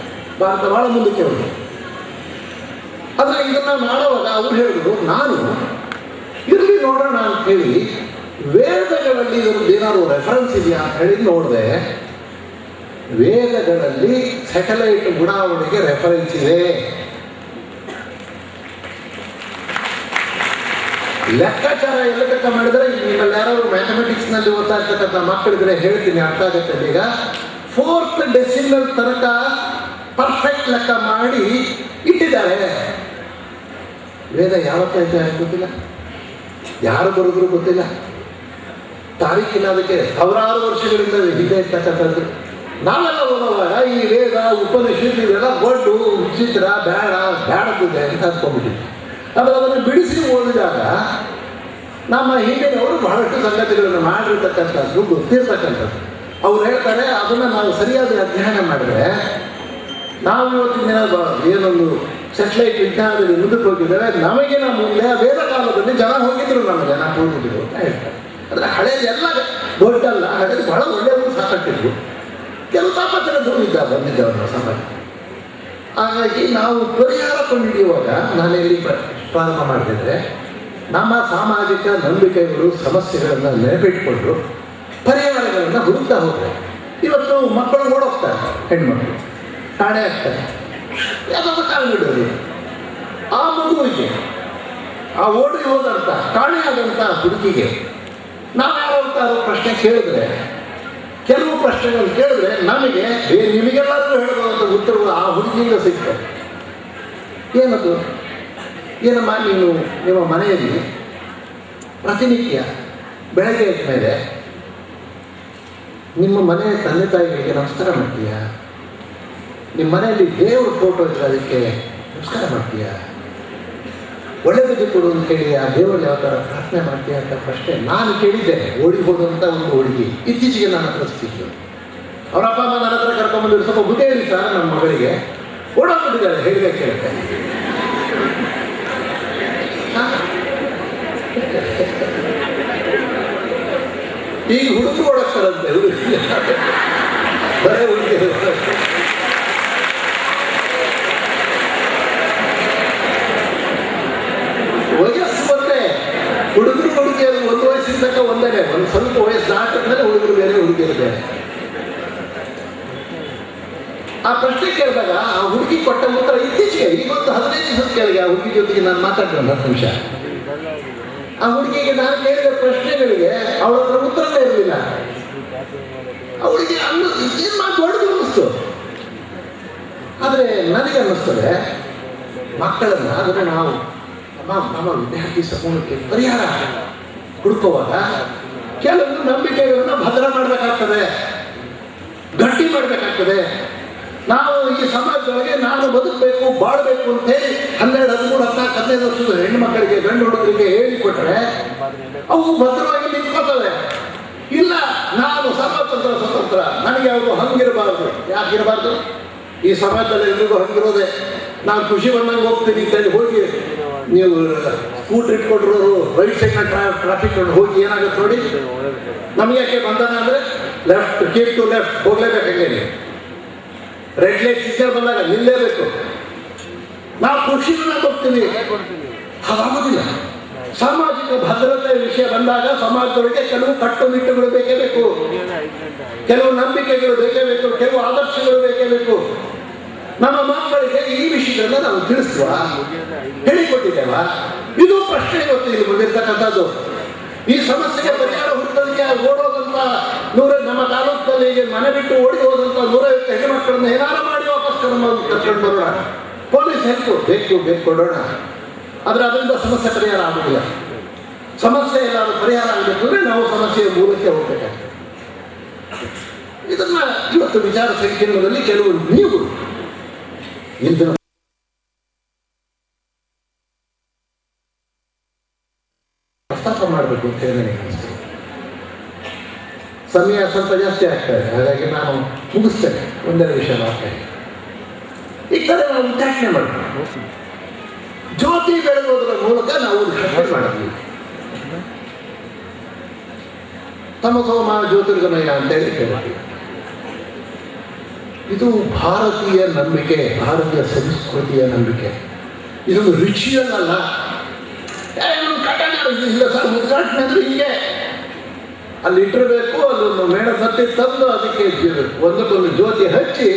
ಭಾರತ ಭಾಳ ಮುಂದಕ್ಕೆ ಹೋಗಿ. ಆದರೆ ಇದನ್ನು ಮಾಡುವಾಗ ಅವ್ರು ಹೇಳಿದ್ರು, ನಾನು ಇರಲಿ ನೋಡೋಣ ಅಂತ ಹೇಳಿ ವೇದಗಳಲ್ಲಿ ಇದರದ್ದು ಏನಾದ್ರು ರೆಫರೆನ್ಸ್ ಇದೆಯಾ ಅಂತ ಹೇಳಿ ನೋಡಿದೆ. ವೇದಗಳಲ್ಲಿ ಸ್ಯಾಟಲೈಟ್ ಉಡಾವಣೆಗೆ ರೆಫರೆನ್ಸ್ ಇದೆ. ಲೆಕ್ಕಾಚಾರ ಎಲ್ಲ ಲೆಕ್ಕ ಮಾಡಿದರೆ, ನಿಮ್ಮಲ್ಲಿ ಯಾರಾದ್ರು ಮ್ಯಾಥಮೆಟಿಕ್ಸ್ನಲ್ಲಿ ಓದ್ತಾ ಇರ್ತಕ್ಕಂಥ ಮಕ್ಕಳಿದ್ರೆ ಹೇಳ್ತೀನಿ, ಅರ್ಥ ಆಗುತ್ತೆ. ಈಗ 4th ಡೆಸಿಮಲ್ ತನಕ ಪರ್ಫೆಕ್ಟ್ ಲೆಕ್ಕ ಮಾಡಿ ಇಟ್ಟಿದ್ದಾರೆ. ವೇದ ಯಾವತ್ತೈತೆ ಗೊತ್ತಿಲ್ಲ, ಯಾರು ಬರೋದ್ರು ಗೊತ್ತಿಲ್ಲ, ತಾರೀಕಿನ ಅದಕ್ಕೆ ಸಾವಿರಾರು ವರ್ಷಗಳಿಂದ ಹಿಂದೆ ಇರ್ತಕ್ಕಂಥದ್ದು. ನಾವೆಲ್ಲ ಓದುವಾಗ ಈ ವೇದ ಉಪನಿಷತ್ ಇವೆಲ್ಲ ದೊಡ್ಡ ವಿಚಿತ್ರ ಬೇಡದಿದೆ ಅಂತ ಅಂದ್ಕೊಂಡ್ಬಿಟ್ಟಿದ್ವಿ. ಆದರೆ ಅದನ್ನು ಬಿಡಿಸಿ ಓದಿದಾಗ ನಮ್ಮ ಹಿಂದಿನವರು ಬಹಳಷ್ಟು ಸಂಗತಿಗಳನ್ನು ಮಾಡಿರ್ತಕ್ಕಂಥದ್ದು ಗೊತ್ತಿರ್ತಕ್ಕಂಥದ್ದು. ಅವ್ರು ಹೇಳ್ತಾರೆ, ಅದನ್ನು ನಾವು ಸರಿಯಾದ ಅಧ್ಯಯನ ಮಾಡಿದ್ರೆ ನಾವು ಇವತ್ತಿನ ದಿನ ಏನೊಂದು ಸ್ಯಾಟಲೈಟ್ ವಿಜ್ಞಾನದಲ್ಲಿ ಮುಂದಕ್ಕೆ ಹೋಗಿದ್ದೇವೆ. ನಮಗೆ ನಮ್ಮ ಮುಂದೆ ವೇದ ಕಾಲದಲ್ಲಿ ಜನ ಹೋಗಿದ್ರು, ನಮ್ಮ ಜನ ಹೋಗಿದ್ರು ಅಂತ ಹೇಳ್ತಾರೆ. ಅಂದರೆ ಹಳೆಯದೆಲ್ಲ ದೊಡ್ಡಲ್ಲ, ಹಳೆಯದು ಬಹಳ ಒಳ್ಳೆಯವರು ಸಾಕಟ್ಟಿದ್ರು, ಕೆಲವು ತಾಪತ್ರ ಬಂದಿದ್ದವರು ಸಮಾಜ. ಹಾಗಾಗಿ ನಾವು ಪರಿಹಾರ ಕಂಡುಹಿಡಿಯುವಾಗ ನಾನೆಲ್ಲಿ ಪ್ರಾರಂಭ ಮಾಡ್ತಿದ್ರೆ, ನಮ್ಮ ಸಾಮಾಜಿಕ ನಂಬಿಕೆಗಳು ಸಮಸ್ಯೆಗಳನ್ನು ನೆನಪಿಟ್ಕೊಂಡು ಪರಿಹಾರಗಳನ್ನು ಹುಡುಕ್ತಾ ಹೋಗ್ತಾರೆ. ಇವತ್ತು ಮಕ್ಕಳು ಓಡೋಗ್ತಾರೆ, ಹೆಣ್ಮಕ್ಳು ಕಾಣೆ ಆಗ್ತಾರೆ, ಯಾವುದಾದ್ರು ಕಾರಣ ಇಡೋದು. ಆ ಮಗುವಿಗೆ, ಆ ಓಡಿ ಹೋದಂಥ ಕಾಣೆ ಆದಂಥ ಹುಡುಗಿಗೆ ನಾವು ಯಾರು ಪ್ರಶ್ನೆ ಕೇಳಿದ್ರೆ, ಕೆಲವು ಪ್ರಶ್ನೆಗಳನ್ನು ಕೇಳಿದ್ರೆ ನಮಗೆ ನಿಮಗೆಲ್ಲರೂ ಹೇಳಬಹುದಂಥ ಉತ್ತರಗಳು ಆ ಹುಡುಗಿಯಿಂದ ಸಿಗ್ತವೆ. ಏನದು? ಏನಮ್ಮ, ನೀನು ನಿಮ್ಮ ಮನೆಯಲ್ಲಿ ಪ್ರತಿನಿತ್ಯ ಬೆಳಗ್ಗೆ ಎದ್ದ ಮೇಲೆ ನಿಮ್ಮ ಮನೆಯ ತಂದೆ ತಾಯಿಗಳಿಗೆ ನಮಸ್ಕಾರ ಮಾಡ್ತೀಯಾ? ನಿಮ್ಮ ಮನೆಯಲ್ಲಿ ದೇವ್ರ ಫೋಟೋ ಇದ್ದರೆ ಅದಕ್ಕೆ ನಮಸ್ಕಾರ ಮಾಡ್ತೀಯಾ? ಒಳ್ಳೆ ಬುದ್ಧಿ ಕೊಡು ಅಂತ ಹೇಳಿ ಆ ದೇವರು ಯಾವ ಥರ ಪ್ರಾರ್ಥನೆ ಮಾಡ್ತೀಯ ಅಂತ ಪ್ರಶ್ನೆ ನಾನು ಕೇಳಿದ್ದೆ. ಓಡಿ ಹೋದಂಥ ಒಂದು ಹುಡುಗಿ ಇತ್ತೀಚೆಗೆ ನನ್ನ ಹತ್ರ ಸಿಕ್ಕಿದ್ದು. ಅವ್ರ ಅಪ್ಪ ಅಮ್ಮ ನನ್ನ ಹತ್ರ ಕರ್ಕೊಂಡ್ಬಂದಿರು, ಸ್ವಲ್ಪ ಬುದ್ಧಿ ಹೇಳಿ ಸರ್ ನಮ್ಮ ಮಗಳಿಗೆ, ಓಡಾಡ್ಬಿಟ್ಟಿದ್ದಾರೆ ಹೇಳಿದೆ ಕೇಳುತ್ತೆ. ಈಗ ಹುಡುಗರು ಓಡಾಡ್ತಾರಂತೆ, ಹುಡುಗಿ ಬರೇ ಹುಡುಗಿ. ವಯಸ್ಸು ಬಂದ್ರೆ ಹುಡುಗರು ಹುಡುಗಿಯರು ಒಂದು ವಯಸ್ಸಿನ ತನಕ ಒಂದೇನೆ, ಒಂದು ಸ್ವಲ್ಪ ವಯಸ್ಸು ದಾಟಿದ್ಮೇಲೆ ಹುಡುಗರು ಬೇರೆ ಹುಡುಗಿಯರು ಬೇರೆ. ಆ ಪ್ರಶ್ನೆ ಕೇಳಿದಾಗ ಆ ಹುಡುಗಿ ಕೊಟ್ಟ ಉತ್ತರ ಇತ್ತೀಚೆಗೆ ಈಗೊಂದು 15 ದಿವಸದ ಕೆಳಗೆ ಆ ಹುಡುಗಿ ಜೊತೆಗೆ ನಾನು ಮಾತಾಡ್ತೀನಿ 10 ನಿಮಿಷ. ಆ ಹುಡುಗಿಗೆ ನಾನು ಕೇಳಿದ ಪ್ರಶ್ನೆಗಳಿಗೆ ಅವಳ ಹತ್ರ ಉತ್ತರನೇ ಇರಲಿಲ್ಲ. ಅವಳಿಗೆ ಏನ್ ಮಾತು ಹೊಡೆದು ಅನ್ನಿಸ್ತು. ಆದರೆ ನನಗೆ ಅನ್ನಿಸ್ತದೆ ಮಕ್ಕಳನ್ನ ಅದನ್ನು ನಾವು ನಮ್ಮ ವಿದ್ಯಾರ್ಥಿ ಸಮೂಹಕ್ಕೆ ಪರಿಹಾರ ಹುಡುಕುವಾಗ ಕೆಲವೊಂದು ನಂಬಿಕೆಗಳನ್ನು ಭದ್ರ ಮಾಡಬೇಕಾಗ್ತದೆ, ಗಟ್ಟಿ ಮಾಡಬೇಕಾಗ್ತದೆ. ನಾವು ಈ ಸಮಾಜದೊಳಗೆ ನಾನು ಬದುಕಬೇಕು, ಬಾಳಬೇಕು ಅಂತ ಹೇಳಿ 12, 13, 14, 15 ವರ್ಷದ ಹೆಣ್ಣು ಮಕ್ಕಳಿಗೆ, ಗಂಡು ಹುಡುಗರಿಗೆ ಹೇಳಿಕೊಟ್ರೆ ಅವು ಭದ್ರವಾಗಿ ನಿಂತ್ಕೋತವೆ. ಇಲ್ಲ ನಾನು ಸ್ವತಂತ್ರ, ನನಗೆ ಅವರು ಹಂಗಿರಬಾರ್ದು. ಯಾಕಿರಬಾರ್ದು? ಈ ಸಮಾಜದಲ್ಲಿ ಎಲ್ರಿಗೂ ಹಂಗಿರೋದೆ. ನಾನು ಖುಷಿ ಬಂದಂಗೆ ಹೋಗ್ತೀನಿ ಅಂತೇಳಿ ಹೋಗಿ ನೀವು ಸ್ಕೂಟ್ರ್ ಇಟ್ಕೊಟ್ರು ರೈಟ್ ಸೈಡ್ನ ಟ್ರಾಫಿಕ್ ಹೋಗಿ ಏನಾಗುತ್ತೆ ನೋಡಿ. ನಮ್ಗೆ ಯಾಕೆ ಬಂಧನ ಅಂದರೆ ಲೆಫ್ಟ್, ಕೀಪ್ ಟು ಲೆಫ್ಟ್ ಹೋಗ್ಲೇಬೇಕು. ಹಂಗೆ ರೆಡ್ ಲೈಟ್ ಸಿಗ್ನಲ್ ಬಂದಾಗ ನಿಲ್ಲೇಬೇಕು. ನಾವು ಖುಷಿನ ಹೋಗ್ತೀವಿ, ಹಾಗಾಗೋದಿಲ್ಲ. ಸಾಮಾಜಿಕ ಭದ್ರತೆ ವಿಷಯ ಬಂದಾಗ ಸಮಾಜದೊಳಗೆ ಕೆಲವು ಕಟ್ಟುನಿಟ್ಟುಗಳು ಬೇಕೇ ಬೇಕು, ಕೆಲವು ನಂಬಿಕೆಗಳು ಬೇಕೇ ಬೇಕು, ಕೆಲವು ಆದರ್ಶಗಳು ಬೇಕೇ ಬೇಕು. ನಮ್ಮ ಮಕ್ಕಳಿಗೆ ಈ ವಿಷಯಗಳನ್ನ ನಾವು ತಿಳಿಸುವ, ಹೇಳಿಕೊಟ್ಟಿದ್ದೇವ? ಇದು ಪ್ರಶ್ನೆ ಇವತ್ತು ಇಲ್ಲಿ ಬಂದಿರ್ತಕ್ಕಂಥದ್ದು. ಈ ಸಮಸ್ಯೆಗೆ ಪರಿಹಾರ ಹುಡುಕೋದಕ್ಕೆ ಓಡೋದಂತ ನಮ್ಮ ತಾಲೂಕಿನಲ್ಲಿ ಮನೆ ಬಿಟ್ಟು ಓಡಿ ಹೋದಂತ 150 ಹೆಣ್ಣು ಮಕ್ಕಳನ್ನ ಏನಾರು ಮಾಡಿ ವಾಪಸ್ ಕರ್ಕೊಂಡು ಬರೋಣ. ಪೊಲೀಸ್ ಹೆಲ್ಪ್ ಬೇಕು ಕೊಡೋಣ. ಆದರೆ ಅದರಿಂದ ಸಮಸ್ಯೆ ಪರಿಹಾರ ಆಗುವುದಿಲ್ಲ. ಸಮಸ್ಯೆ ಎಲ್ಲಾದ್ರೂ ಪರಿಹಾರ ಆಗಬೇಕು ಅಂದರೆ ನಾವು ಸಮಸ್ಯೆಯ ಮೂಲಕ್ಕೆ ಹೋಗ್ಬೇಕಾಗ್ತದೆ. ಇದನ್ನ ಇವತ್ತು ವಿಚಾರ ಸಂಕಿರಣದಲ್ಲಿ ಕೆಲವು ನೀವು ಇದನ್ನು ಪ್ರಸ್ತಾಪ ಮಾಡಬೇಕು ಅಂತ ಹೇಳಿ ನನಗೆ ಅನಿಸ್ತದೆ. ಸಮಯ ಸ್ವಲ್ಪ ಜಾಸ್ತಿ ಆಗ್ತದೆ, ಹಾಗಾಗಿ ನಾನು ಮುಗಿಸ್ತೇನೆ. ಒಂದೆರಡು ವಿಷಯ ಮಾಡ್ತೇನೆ. ಈ ಕಡೆ ನಾವು ಉದ್ಘಾಟನೆ ಮಾಡಬೇಕು. ಜ್ಯೋತಿ ಬೆಳಗೋದ್ರ ಮೂಲಕ ನಾವು ಉದ್ಘಾಟನೆ ಮಾಡಿದ್ವಿ. ತಮಸೋಮ ಜ್ಯೋತಿರ್ಗಮಯ ಅಂತೇಳಿ ಕೇಳ್ತೀವಿ. ಇದು ಭಾರತೀಯ ನಂಬಿಕೆ, ಭಾರತೀಯ ಸಂಸ್ಕೃತಿಯ ನಂಬಿಕೆ. ಇದೊಂದು ರಿಚುವಲ್ ಅಲ್ಲ. ಇಲ್ಲ ಸರ್, ಉದ್ಘಾಟನೆ ಅಂದ್ರೆ ಹೀಗೆ ಅಲ್ಲಿ ಇಟ್ಟಿರಬೇಕು, ಅಲ್ಲೊಂದು ಮೇಣ ಸತ್ತಿ ತಂದು ಅದಕ್ಕೆ ಒಂದಕ್ಕೊಂದು ಜ್ಯೋತಿ ಹಚ್ಚಿ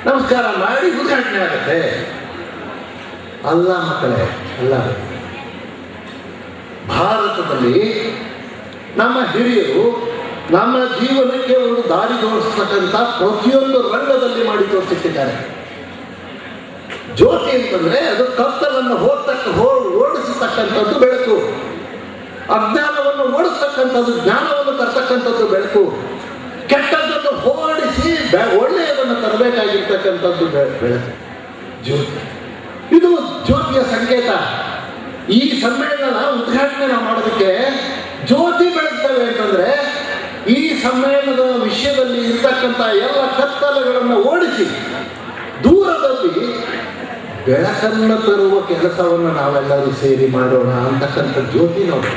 ನಮಸ್ಕಾರ ಮಾಡಿ ಉದ್ಘಾಟನೆ ಆಗುತ್ತೆ. ಅಲ್ಲ ಮಕ್ಕಳೇ, ಅಲ್ಲ. ಭಾರತದಲ್ಲಿ ನಮ್ಮ ಹಿರಿಯರು ನಮ್ಮ ಜೀವನಕ್ಕೆ ಒಂದು ದಾರಿ ತೋರಿಸ್ತಕ್ಕಂಥ ಪ್ರತಿಯೊಂದು ರಂಗದಲ್ಲಿ ಮಾಡಿ ತೋರಿಸಿಟ್ಟಿದ್ದಾರೆ. ಜ್ಯೋತಿ ಅಂತಂದ್ರೆ ಅದು ಕತ್ತಲನ್ನು ಓಡಿಸತಕ್ಕಂಥದ್ದು ಬೆಳಕು, ಅಜ್ಞಾನವನ್ನು ಓಡಿಸ್ತಕ್ಕಂಥದ್ದು, ಜ್ಞಾನವನ್ನು ತರ್ತಕ್ಕಂಥದ್ದು ಬೆಳಕು, ಕೆಟ್ಟದ್ದನ್ನು ಓಡಿಸಿ ಒಳ್ಳೆಯದನ್ನು ತರಬೇಕಾಗಿರ್ತಕ್ಕಂಥದ್ದು ಬೆಳಕು, ಜ್ಯೋತಿ. ಇದು ಜ್ಯೋತಿಯ ಸಂಕೇತ. ಈ ಸಮ್ಮೇಳನ ಉದ್ಘಾಟನೆ ನಾವು ಮಾಡೋದಕ್ಕೆ ಜ್ಯೋತಿ ಬೆಳಗ್ತವೆ ಅಂತಂದ್ರೆ ಈ ಸಮ್ಮೇಳನದ ವಿಷಯದಲ್ಲಿ ಇರ್ತಕ್ಕಂಥ ಎಲ್ಲ ಕತ್ತಲಗಳನ್ನು ಓಡಿಸಿ ದೂರದಲ್ಲಿ ಬೆಳಕನ್ನು ತರುವ ಕೆಲಸವನ್ನು ನಾವೆಲ್ಲರೂ ಸೇರಿ ಮಾಡೋಣ ಅಂತಕ್ಕಂಥ ಜ್ಯೋತಿ ನೋಡಿ.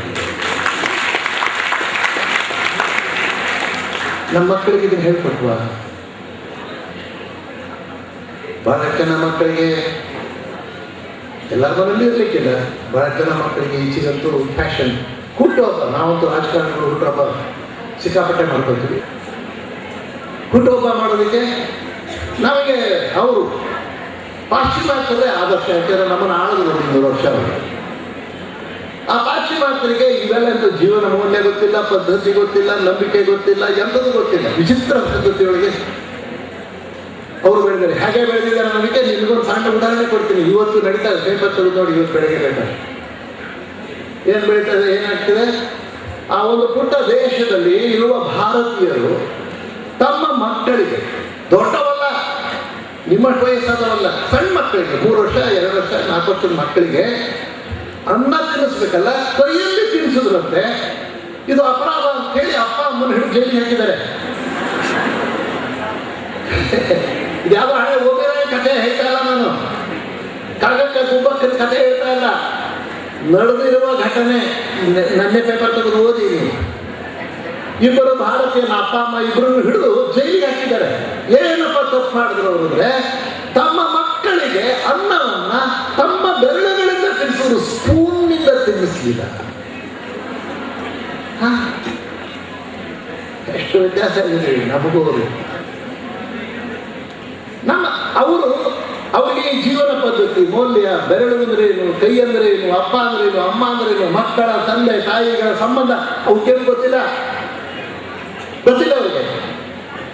ನಮ್ಮ ಮಕ್ಕಳಿಗೆ ಇದನ್ನು ಹೇಳ್ಕೊಟ್ವ? ಬಹಳ ಜನ ಮಕ್ಕಳಿಗೆ, ಎಲ್ಲರ ಮನೇಲಿ ಇರ್ಲಿಕ್ಕಿಲ್ಲ, ಬಹಳ ಜನ ಮಕ್ಕಳಿಗೆ ಈಚೆಗಂತೂ ಫ್ಯಾಷನ್ ಹುಟ್ಟುಹಬ್ಬ. ನಾವಂತೂ ರಾಜಕಾರಣಿಗಳು ಹುಟ್ಟುಹಬ್ಬ ಸಿಕ್ಕಾಪಟ್ಟೆ ಮಾಡ್ಕೊತೀವಿ. ಹುಟ್ಟುಹಬ್ಬ ಮಾಡೋದಕ್ಕೆ ನಮಗೆ ಅವರು ಪಾಶ್ಚಿಮಾತ್ಯರೇ ಆದರ್ಶ. ಯಾಕೆಂದರೆ ನಮ್ಮನ್ನು ಆಳಿದ್ರು 100 ವರ್ಷ ಅವರು. ಆ ಪಾಶ್ಚಿಮಾತ್ಯರಿಗೆ ಇವೆಲ್ಲ ಜೀವನ ಮೌಲ್ಯ ಗೊತ್ತಿಲ್ಲ, ಪದ್ಧತಿ ಗೊತ್ತಿಲ್ಲ, ನಂಬಿಕೆ ಗೊತ್ತಿಲ್ಲ, ಎಂಥದ್ದು ಗೊತ್ತಿಲ್ಲ. ವಿಚಿತ್ರ ಪದ್ಧತಿಯೊಳಗೆ ಅವರು ಬೆಳೆದಿದ್ದಾರೆ. ಹಾಗೆ ಬೆಳೆದಿದ್ದಾರೆ. ನನಗೆ ನಿಮಗೊಂದು ಸಣ್ಣ ಉದಾಹರಣೆ ಕೊಡ್ತೀನಿ. ಇವತ್ತು ನಡೀತಾ ಇದೆ, ಪೇಪರ್ ತೆಗೆದು ನೋಡಿ, ಇವತ್ತು ಬೆಳಗ್ಗೆ ಬೇಕಾದ್ರೆ ಏನು ಬೆಳೀತದೆ, ಏನಾಗ್ತದೆ? ಆ ಒಂದು ಪುಟ್ಟ ದೇಶದಲ್ಲಿ ಇರುವ ಭಾರತೀಯರು ತಮ್ಮ ಮಕ್ಕಳಿಗೆ, ದೊಡ್ಡವಲ್ಲ, ನಿಮ್ಮಷ್ಟು ವಯಸ್ಸಾದವಲ್ಲ, ಸಣ್ಣ ಮಕ್ಕಳಿಗೆ, 3 ವರ್ಷ, 2 ವರ್ಷ, 4 ವರ್ಷದ ಮಕ್ಕಳಿಗೆ ಅನ್ನ ತಿನ್ನಿಸ್ಬೇಕಲ್ಲ, ಕೈಯಲ್ಲಿ ತಿನ್ನಿಸಿದ್ರಂತೆ. ಇದು ಅಪರಾಧ ಅಂತ ಹೇಳಿ ಅಪ್ಪ ಅಮ್ಮನ ಹಿಡಿದು ಜೈಲಿಗೆ ಹಾಕಿದ್ದಾರೆ. ಇದ್ಯಾವುದೋ ಹಳೆ ಓದಿರೋ ಕಥೆ ಹೇಳ್ತಾ ಇಲ್ಲ ನಾನು, ಕಾಗಕ್ಕ ಗುಬ್ಬಕ್ಕನ ಕಥೆ ಹೇಳ್ತಾ ಇಲ್ಲ, ನಡೆದಿರುವ ಘಟನೆ. ನನ್ನೇ ಪೇಪರ್ ತೆಗೆದು ಓದಿ. ಇಬ್ಬರು ಭಾರತೀಯ ಅಪ್ಪ ಅಮ್ಮ ಇಬ್ಬರನ್ನು ಹಿಡಿದು ಜೈಲಿಗೆ ಹಾಕಿದ್ದಾರೆ. ಏನಪ್ಪ ತಪ್ಪು ಮಾಡಿದ್ರು ಅವರು ಅಂದ್ರೆ, ತಮ್ಮ ಮಕ್ಕಳಿಗೆ ಅನ್ನವನ್ನ ತಮ್ಮ ಬೆರಳುಗಳಿಂದ ತಿನ್ನಿಸೋದು, ಸ್ಪೂನ್ನಿಂದ ತಿನ್ನಿಸ್ಲಿಲ್ಲ. ಎಷ್ಟು ವ್ಯತ್ಯಾಸ ಇದೆ ನಮಗೂ ಅವರು. ಅವರಿಗೆ ಈ ಜೀವನ ಪದ್ಧತಿ, ಮೌಲ್ಯ, ಬೆರಳು ಅಂದ್ರೆ ಏನು, ಕೈ ಅಂದ್ರೆ ಏನು, ಅಪ್ಪ ಅಂದ್ರೆ ಏನು, ಅಮ್ಮ ಅಂದ್ರೆ ಏನು, ಮಕ್ಕಳ ತಂದೆ ತಾಯಿಗಳ ಸಂಬಂಧ ಅವಕ್ಕೇನು ಗೊತ್ತಿಲ್ಲ ಅವರಿಗೆ.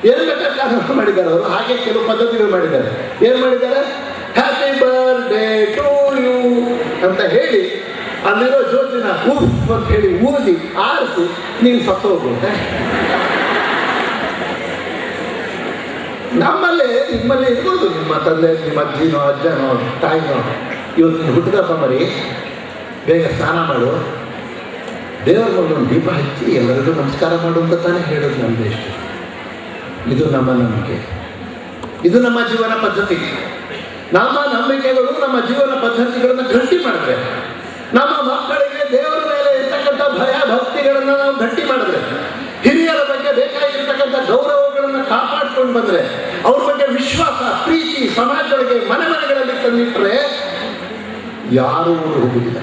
ಏನು ಬೇಕಾದ್ರೆ ಮಾಡಿದ್ದಾರೆ ಅವರು. ಹಾಗೆ ಕೆಲವು ಪದ್ಧತಿಗಳು ಮಾಡಿದ್ದಾರೆ. ಏನು ಮಾಡಿದ್ದಾರೆ? ಹ್ಯಾಪಿ ಬರ್ಡೇ ಟು ಯು ಅಂತ ಹೇಳಿ ಅಲ್ಲಿರೋ ಜ್ಯೋತಿನ ಉಫ್ ಅಂತ ಹೇಳಿ ಊದಿ ಆರಿಸಿ ನೀನು ಸತ್ತು ಹೋಗುತ್ತೆ. ನಿಮ್ಮಲ್ಲಿ ಇರ್ಬೋದು, ನಿಮ್ಮ ತಂದೆ, ನಿಮ್ಮ ಅಜ್ಜಿನೋ ಅಜ್ಜನೋ ತಾಯಿನೋ, ಇವತ್ತು ಹುಟ್ಟಿದಪ್ಪ ಮರಿ, ಬೇಗ ಸ್ನಾನ ಮಾಡು, ದೇವರ ಮುಂದೊಂದು ದೀಪ ಹಚ್ಚಿ ಎಲ್ಲರಿಗೂ ನಮಸ್ಕಾರ ಮಾಡು ಅಂತ ತಾನೇ ಹೇಳೋದು ನಮ್ಮ ದೇಶ. ಇದು ನಮ್ಮ ನಂಬಿಕೆ, ಇದು ನಮ್ಮ ಜೀವನ ಪದ್ಧತಿ. ನಮ್ಮ ನಂಬಿಕೆಗಳು, ನಮ್ಮ ಜೀವನ ಪದ್ಧತಿಗಳನ್ನು ಗಟ್ಟಿ ಮಾಡಿದ್ರೆ, ನಮ್ಮ ಮಕ್ಕಳಿಗೆ ದೇವರ ಮೇಲೆ ಇರ್ತಕ್ಕಂಥ ಭಯ ಭಕ್ತಿಗಳನ್ನು ನಾವು ಗಟ್ಟಿ ಮಾಡಿದ್ರೆ, ಹಿರಿಯರ ಬಗ್ಗೆ ಬೇಕಾಗಿರ್ತಕ್ಕಂಥ ಗೌರವಗಳನ್ನು ಕಾಪಾಡ್ಕೊಂಡು ಬಂದರೆ, ಅವ್ರ ಬಗ್ಗೆ ವಿಶ್ವಾಸ, ಪ್ರೀತಿ ಸಮಾಜಗಳಿಗೆ ಮನೆ ಮನೆಗಳಲ್ಲಿ ತಂದಿಟ್ಟರೆ ಯಾರೂ ಹೋಗುವುದಿಲ್ಲ.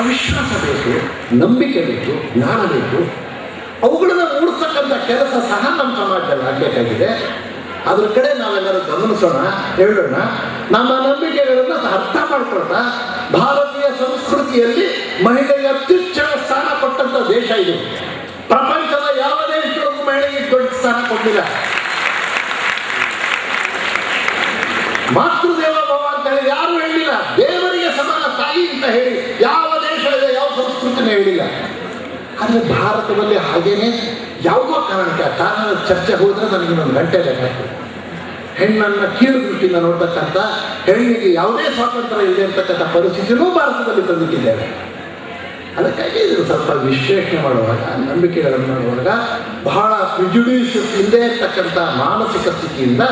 ವಿಶ್ವಾಸ ಬೇಕು, ನಂಬಿಕೆ ಬೇಕು, ಜ್ಞಾನ ಬೇಕು. ಅವುಗಳನ್ನ ಮೂಡಿಸ್ತಕ್ಕಂಥ ಕೆಲಸ ಸಹ ನಮ್ಮ ಸಮಾಜದಲ್ಲಿ ಆಗಬೇಕಾಗಿದೆ. ಅದ್ರ ಕಡೆ ನಾವೆಲ್ಲರೂ ಗಮನಿಸೋಣ, ಹೇಳೋಣ. ನಮ್ಮ ನಂಬಿಕೆಗಳನ್ನು ಅರ್ಥ ಮಾಡ್ಕೊಳ್ತಾ, ಭಾರತೀಯ ಸಂಸ್ಕೃತಿಯಲ್ಲಿ ಮಹಿಳೆಗೆ ಅತ್ಯುಚ್ಚ ಸ್ಥಾನ ಕೊಟ್ಟಂತ ದೇಶ ಇದು. ಪ್ರಪಂಚದ ಯಾವ ದೇಶದೊಳಗೂ ಮಹಿಳೆಗೆ ದೊಡ್ಡ ಸ್ಥಾನ ಕೊಟ್ಟಿಲ್ಲ. ಮಾತೃದೇವ ಭವ ಅಂತ ಹೇಳಿ ಯಾರು ಹೇಳಿಲ್ಲ. ದೇವರಿಗೆ ಸಮಾನ ತಾಯಿ ಅಂತ ಹೇಳಿ ಯಾವ ದೇಶದ ಯಾವ ಸಂಸ್ಕೃತಿನೇ ಹೇಳಿಲ್ಲ. ಆದರೆ ಭಾರತದಲ್ಲಿ ಹಾಗೇನೆ ಯಾವುದೋ ಕಾರಣಕ್ಕೆ ಕಾರಣದ ಚರ್ಚೆ ಹೋದ್ರೆ ನನಗೆ ಇನ್ನೊಂದು ಗಂಟೆ ಬೇಕಾಗ್ತದೆ. ಹೆಣ್ಣನ್ನು ಕೀಳು ದೃಷ್ಟಿಯಿಂದ ನೋಡ್ತಕ್ಕಂಥ, ಹೆಣ್ಣಿಗೆ ಯಾವುದೇ ಸ್ವಾತಂತ್ರ್ಯ ಇದೆ ಅಂತಕ್ಕಂಥ ಪರಿಸ್ಥಿತಿನೂ ಭಾರತದಲ್ಲಿ ತಂದಿಟ್ಟಿದ್ದೇವೆ. ಅದಕ್ಕಾಗಿ ಇದು ಸ್ವಲ್ಪ ವಿಶ್ಲೇಷಣೆ ಮಾಡುವಾಗ, ನಂಬಿಕೆಗಳನ್ನು ಮಾಡುವಾಗ ಬಹಳ ಪ್ರಿಜುಡಿಷಸ್ ಇಲ್ಲದೆ ಇರ್ತಕ್ಕಂಥ ಮಾನಸಿಕ ಸ್ಥಿತಿಯಿಂದ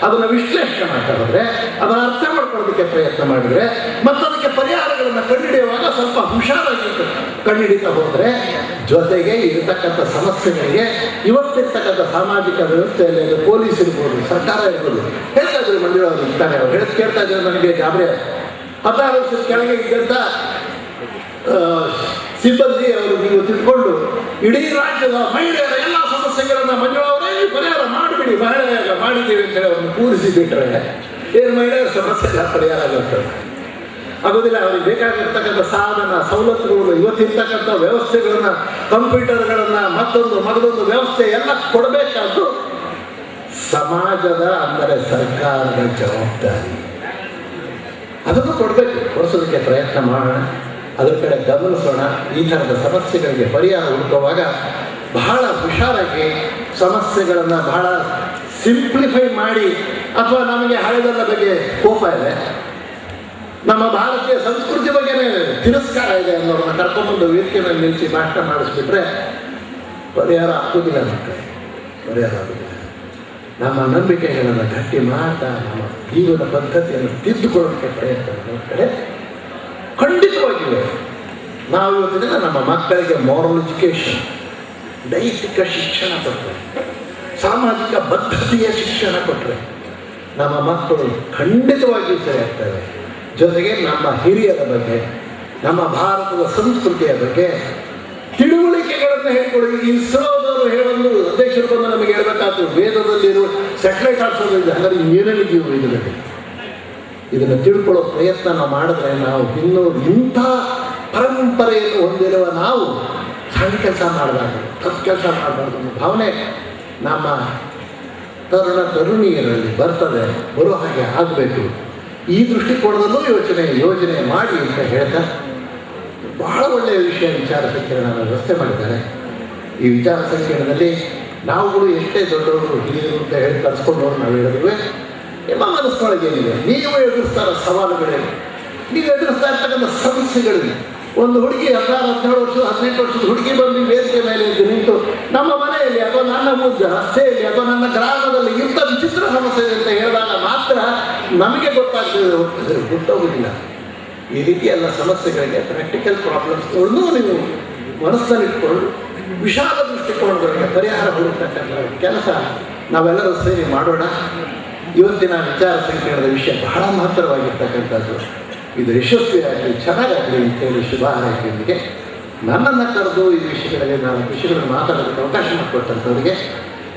ಅದನ್ನು ವಿಶ್ಲೇಷಣೆ ಮಾಡ್ತಾ ಹೋದರೆ, ಅದನ್ನು ಅರ್ಥ ಮಾಡ್ಕೊಳ್ಳೋದಕ್ಕೆ ಪ್ರಯತ್ನ ಮಾಡಿದರೆ, ಮತ್ತು ಅದಕ್ಕೆ ಪರಿಹಾರಗಳನ್ನು ಕಂಡುಹಿಡಿಯುವಾಗ ಸ್ವಲ್ಪ ಹುಷಾರಾಗಿ ಕಂಡುಹಿಡಿತಾ ಹೋದರೆ, ಜೊತೆಗೆ ಇರತಕ್ಕಂಥ ಸಮಸ್ಯೆಗಳಿಗೆ ಇವತ್ತಿರ್ತಕ್ಕಂಥ ಸಾಮಾಜಿಕ ವ್ಯವಸ್ಥೆಯಲ್ಲಿ ಅದು ಪೊಲೀಸ್ ಇರ್ಬೋದು, ಸರ್ಕಾರ ಇರ್ಬೋದು. ಹೇಳ್ತಾ ಇದ್ರು ಮಂಜುಳವರು ಇರ್ತಾರೆ, ಅವ್ರು ಹೇಳಿ ಕೇಳ್ತಾ ಇದ್ರು ನನಗೆ ಗಾಬರಿ. 16 ವರ್ಷದ ಕೆಳಗೆ ಇದ್ದಂಥ ಸಿಬ್ಬಂದಿ ಅವರು ನೀವು ತಿಳ್ಕೊಂಡು ಇಡೀ ರಾಜ್ಯದ ಮಹಿಳೆಯರ ಎಲ್ಲ ಸಮಸ್ಯೆಗಳನ್ನ ಮಂಜುಳವರೇ ಪರಿಹಾರ ಮಾಡಿಬಿಡಿ, ಮಹಿಳೆಯರ ಮಾಡಿದ್ದೀವಿ ಅಂತ ಹೇಳಿ ಅವ್ರನ್ನ ಕೂರಿಸಿ ಬಿಟ್ಟರೆ ಏನು ಮಹಿಳೆಯರ ಸಮಸ್ಯೆಗಳ ಪರಿಹಾರ ಆಗೋದಿಲ್ಲ. ಅವ್ರಿಗೆ ಬೇಕಾಗಿರ್ತಕ್ಕಂಥ ಸಾಧನ ಸವಲತ್ತುಗಳು, ಇವತ್ತಿರ್ತಕ್ಕಂಥ ವ್ಯವಸ್ಥೆಗಳನ್ನ, ಕಂಪ್ಯೂಟರ್ಗಳನ್ನ, ಮತ್ತೊಂದು ವ್ಯವಸ್ಥೆ ಎಲ್ಲ ಕೊಡಬೇಕಾದ್ದು ಸಮಾಜದ, ಅಂದರೆ ಸರ್ಕಾರದ ಜವಾಬ್ದಾರಿ. ಅದನ್ನು ಕೊಡಿಸೋದಕ್ಕೆ ಪ್ರಯತ್ನ ಮಾಡೋಣ, ಅದರ ಕಡೆ ಗಮನಿಸೋಣ. ಈ ಥರದ ಸಮಸ್ಯೆಗಳಿಗೆ ಪರಿಹಾರ ಹುಡುಕುವಾಗ ಬಹಳ ಹುಷಾರಾಗಿ ಸಮಸ್ಯೆಗಳನ್ನು ಬಹಳ ಸಿಂಪ್ಲಿಫೈ ಮಾಡಿ, ಅಥವಾ ನಮಗೆ ಹಳೆದರ ಬಗ್ಗೆ ಕೋಪ ಇದೆ, ನಮ್ಮ ಭಾರತೀಯ ಸಂಸ್ಕೃತಿ ಬಗ್ಗೆನೇ ತಿರಸ್ಕಾರ ಇದೆ ಅನ್ನೋರನ್ನ ಕರ್ಕೊಂಡ್ಬಂದು ವೇದಿಕೆ ಮೇಲೆ ನಿಲ್ಲಿಸಿ ಭಾಷಣ ಮಾಡಿಸ್ಬಿಟ್ರೆ ಪರಿಹಾರ ಆಗೋದಿಲ್ಲ. ಮಕ್ಕಳೇ ಪರಿಹಾರ ಆಗೋದಿಲ್ಲ. ನಮ್ಮ ನಂಬಿಕೆಗಳನ್ನು ಗಟ್ಟಿ ಮಾಡ್ತಾ ನಮ್ಮ ಜೀವನ ಪದ್ಧತಿಯನ್ನು ತಿದ್ದುಕೊಳ್ಳೋಕ್ಕೆ ಪ್ರಯತ್ನ ನಮ್ಮ ಕಡೆ ಖಂಡಿತವಾಗಿವೆ. ನಾವು ಇವತ್ತಿನ ನಮ್ಮ ಮಕ್ಕಳಿಗೆ ಮಾರಲ್ ಎಜುಕೇಷನ್, ನೈತಿಕ ಶಿಕ್ಷಣ ಕೊಟ್ಟರೆ, ಸಾಮಾಜಿಕ ಬದ್ಧತೆಯ ಶಿಕ್ಷಣ ಕೊಟ್ಟರೆ ನಮ್ಮ ಮಕ್ಕಳು ಖಂಡಿತವಾಗಿಯೂ ಸರಿಯಾಗ್ತವೆ. ಜೊತೆಗೆ ನಮ್ಮ ಹಿರಿಯರ ಬಗ್ಗೆ, ನಮ್ಮ ಭಾರತದ ಸಂಸ್ಕೃತಿಯ ಬಗ್ಗೆ ತಿಳುವಳಿಕೆಗಳನ್ನು ಹೇಳ್ಕೊಡಿ. ಇಸ್ರೋದವರು ಹೇಳಲು ಅಧ್ಯಕ್ಷರು ಬಂದು ನಮಗೆ ಹೇಳಬೇಕಾದ್ರು, ವೇದದಲ್ಲಿರುವ ಸ್ಯಾಟಲೈಟ್ ಹಾರಿಸೋದಿದೆ, ಹಾಗಾದ್ರೆ ಏನೇನು ಜೀವ ಇದರಲ್ಲಿ ಇದನ್ನು ತಿಳ್ಕೊಳ್ಳೋ ಪ್ರಯತ್ನ ನಾವು ಮಾಡಿದ್ರೆ, ನಾವು ಇನ್ನೂ ಇಂಥ ಪರಂಪರೆಯನ್ನು ಹೊಂದಿರುವ ನಾವು ಸಣ್ಣ ಕೆಲಸ ಮಾಡಬಾರ್ದು, ತಪ್ಪು ಕೆಲಸ ಮಾಡಬಾರ್ದು ಅನ್ನೋ ಭಾವನೆ ನಮ್ಮ ತರುಣಿಯರಲ್ಲಿ ಬರೋ ಹಾಗೆ ಆಗಬೇಕು. ಈ ದೃಷ್ಟಿಕೋನದಲ್ಲೂ ಯೋಜನೆ ಮಾಡಿ ಅಂತ ಹೇಳ್ತಾ ಬಹಳ ಒಳ್ಳೆಯ ವಿಚಾರ ಸಂಕಿರಣ ವ್ಯವಸ್ಥೆ ಮಾಡಿದ್ದಾರೆ. ಈ ವಿಚಾರ ಸಂಕಿರಣದಲ್ಲಿ ನಾವುಗಳು ಎಷ್ಟೇ ದೊಡ್ಡವರು ಹಿರಿಯರು ಅಂತ ಹೇಳಿ ಕರ್ಸ್ಕೊಂಡವ್ರು ನಾವು ಹೇಳಿದ್ವಿ, ನಿಮ್ಮ ಮನಸ್ಸಿನೊಳಗೆ ಏನಿದೆ, ನೀವು ಎದುರಿಸ್ತಾ ಇರೋ ಸವಾಲುಗಳೇನು, ನೀವು ಎದುರಿಸ್ತಾ ಇರ್ತಕ್ಕಂಥ ಸಮಸ್ಯೆಗಳಿವೆ. ಒಂದು ಹುಡುಗಿ 16-17 ವರ್ಷ 18 ವರ್ಷದ ಹುಡುಗಿ ಬಂದು ವೇದಿಕೆ ಮೇಲೆ ಇದ್ದು ನಿಂತು ನಮ್ಮ ಮನೆಯಲ್ಲಿ ಅಥವಾ ನನ್ನ ರಸ್ತೆಯಲ್ಲಿ ಅಥವಾ ನನ್ನ ಗ್ರಾಮದಲ್ಲಿ ಇಂಥ ವಿಚಿತ್ರ ಸಮಸ್ಯೆ ಇದೆ ಅಂತ ಹೇಳಿದಾಗ ಮಾತ್ರ ನಮಗೆ ಗೊತ್ತಾಗ್ತದೆ, ಗೊತ್ತಾಗೋದಿಲ್ಲ. ಈ ರೀತಿ ಎಲ್ಲ ಸಮಸ್ಯೆಗಳಿಗೆ ಪ್ರಾಕ್ಟಿಕಲ್ ಪ್ರಾಬ್ಲಮ್ಸ್ಗಳನ್ನು ನೀವು ಮನಸ್ಸಲ್ಲಿಟ್ಕೊಂಡು ವಿಶಾಲ ದೃಷ್ಟಿಕೋನಗಳಿಗೆ ಪರಿಹಾರ ಹುಡುಕ್ತಕ್ಕಂಥ ಕೆಲಸ ನಾವೆಲ್ಲರೂ ಸೇರಿ ಮಾಡೋಣ. ಇವತ್ತಿನ ವಿಚಾರ ಸಂಕಿರಣದ ವಿಷಯ ಬಹಳ ಮಹತ್ತರವಾಗಿರ್ತಕ್ಕಂಥದ್ದು. ಇದು ಯಶಸ್ವಿಯಾಗಲಿ, ಚೆನ್ನಾಗಾಗಲಿ ಅಂತೇಳಿ ಶುಭ ಹಾರೈಕೆಯೊಂದಿಗೆ ನನ್ನನ್ನು ಕರೆದು ಈ ವಿಷಯಗಳಲ್ಲಿ ವಿಷಯಗಳನ್ನು ಮಾತಾಡೋದಕ್ಕೆ ಅವಕಾಶ ಮಾಡಿಕೊಟ್ಟಂಥವ್ರಿಗೆ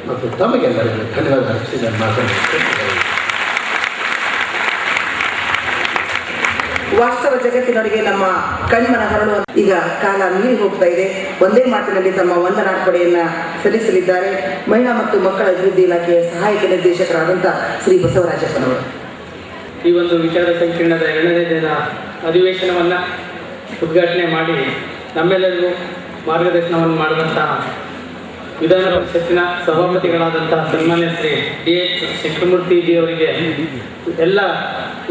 ಮತ್ತು ತಮಗೆಲ್ಲರಿಗೂ ಧನ್ಯವಾದ ಅರ್ಪಿಸಿ ನಾನು ಮಾತಾಡ್ತೀನಿ. ವಾಸ್ತವ ಜಗತ್ತಿನೊಳಗೆ ನಮ್ಮ ಕಣ್ಮನ ಹೊರಳುವ ಈಗ ಕಾಲ ಮೀರಿ ಹೋಗ್ತಾ ಇದೆ. ಒಂದೇ ಮಾತಿನಲ್ಲಿ ತಮ್ಮ ವಂದನಾರ್ಪಣೆಯನ್ನ ಸಲ್ಲಿಸಲಿದ್ದಾರೆ ಮಹಿಳಾ ಮತ್ತು ಮಕ್ಕಳ ಅಭಿವೃದ್ಧಿ ಇಲಾಖೆಯ ಸಹಾಯಕ ನಿರ್ದೇಶಕರಾದಂಥ ಶ್ರೀ ಬಸವರಾಜಪ್ಪನವರು. ಈ ಒಂದು ವಿಚಾರ ಸಂಕಿರಣದ 2ನೇ ದಿನ ಅಧಿವೇಶನವನ್ನು ಉದ್ಘಾಟನೆ ಮಾಡಿ ನಮ್ಮೆಲ್ಲರಿಗೂ ಮಾರ್ಗದರ್ಶನವನ್ನು ಮಾಡಿದಂತಹ ವಿಧಾನ ಪರಿಷತ್ತಿನ ಸಭಾಪತಿಗಳಾದಂತಹ ಸನ್ಮಾನ್ಯ ಶ್ರೀ ಡಿ.ಎಚ್. ಶಂಕರಮೂರ್ತಿಜಿಯವರಿಗೆ ಎಲ್ಲ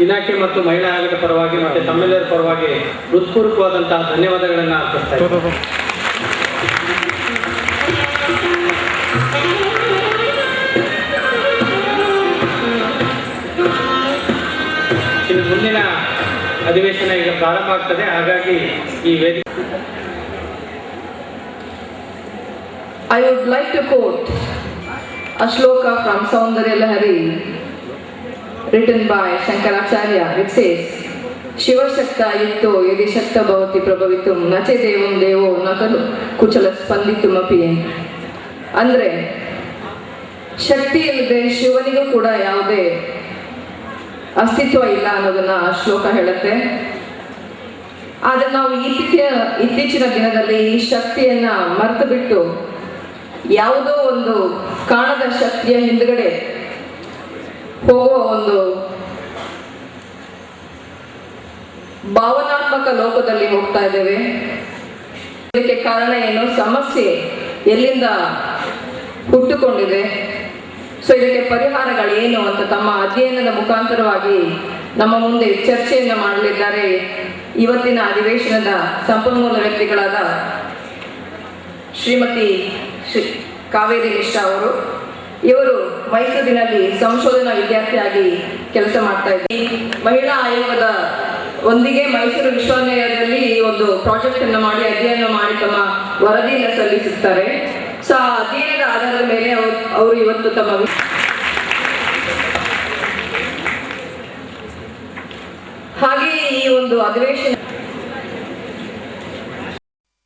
ಇಲಾಖೆ ಮತ್ತು ಮಹಿಳಾ ಆಯೋಗದ ಪರವಾಗಿ ಮತ್ತು ತಮ್ಮೆಲ್ಲರ ಪರವಾಗಿ ಹೃತ್ಪೂರ್ವಕವಾದಂತಹ ಧನ್ಯವಾದಗಳನ್ನು ಅರ್ಪಿಸ್ತಾ ಇದ್ದೇನೆ. ಇನ್ನು ಮುಂದಿನ ಅಧಿವೇಶನ ಈಗ ಪ್ರಾರಂಭ ಆಗ್ತದೆ. ಹಾಗಾಗಿ ಈ ವೇದಿಕೆ I would like to quote a shloka from Saundarya Lahari written by Shankaracharya. It says, Shiva Shakta Yukto Yadi Shakta Bhavati Prabhavitum Nache Devam Devo Nakalu Kuchala Spanditum Api. ಅಂದರೆ ಶಕ್ತಿ ಇಲ್ಲದೆ ಶಿವನಿಗೂ ಕೂಡ ಯಾವುದೇ ಅಸ್ತಿತ್ವ ಇಲ್ಲ ಅನ್ನೋದನ್ನ ಆ ಶ್ಲೋಕ ಹೇಳುತ್ತೆ. ಆದರೆ ನಾವು ಇತ್ತೀಚಿನ ದಿನದಲ್ಲಿ ಈ ಶಕ್ತಿಯನ್ನ ಮರೆತು ಬಿಟ್ಟು ಯಾವುದೋ ಒಂದು ಕಾಣದ ಶಕ್ತಿಯ ಹಿಂದ್ಗಡೆ ಹೋಗೋ ಒಂದು ಭಾವನಾತ್ಮಕ ಲೋಕದಲ್ಲಿ ಹೋಗ್ತಾ ಇದ್ದೇವೆ. ಇದಕ್ಕೆ ಕಾರಣ ಏನು, ಸಮಸ್ಯೆ ಎಲ್ಲಿಂದ ಹುಟ್ಟುಕೊಂಡಿದೆ, ಸೊ ಇದಕ್ಕೆ ಪರಿಹಾರಗಳೇನು ಅಂತ ತಮ್ಮ ಅಧ್ಯಯನದ ಮುಖಾಂತರವಾಗಿ ನಮ್ಮ ಮುಂದೆ ಚರ್ಚೆಯನ್ನು ಮಾಡಲಿದ್ದಾರೆ ಇವತ್ತಿನ ಅಧಿವೇಶನದ ಸಂಪನ್ಮೂಲ ವ್ಯಕ್ತಿಗಳಾದ ಶ್ರೀಮತಿ ಕಾವೇರಿ ಮಿಶ್ರಾ ಅವರು. ಇವರು ಮೈಸೂರಿನಲ್ಲಿ ಸಂಶೋಧನಾ ವಿದ್ಯಾರ್ಥಿಯಾಗಿ ಕೆಲಸ ಮಾಡ್ತಾ ಇದ್ದಾರೆ. ಮಹಿಳಾ ಆಯೋಗದ ಒಂದಿಗೆ ಮೈಸೂರು ವಿಶ್ವವಿದ್ಯಾಲಯದಲ್ಲಿ ಈ ಒಂದು ಪ್ರಾಜೆಕ್ಟ್ ಅನ್ನು ಮಾಡಿ ಅಧ್ಯಯನ ಮಾಡಿ ತಮ್ಮ ವರದಿಯನ್ನು ಸಲ್ಲಿಸುತ್ತಾರೆ. ಸೊ ಆ ಅಧ್ಯಯನದ ಆಧಾರದ ಮೇಲೆ ಅವರು ಇವತ್ತು ತಮ್ಮ ಹಾಗೆ ಈ ಒಂದು ಅಧಿವೇಶನ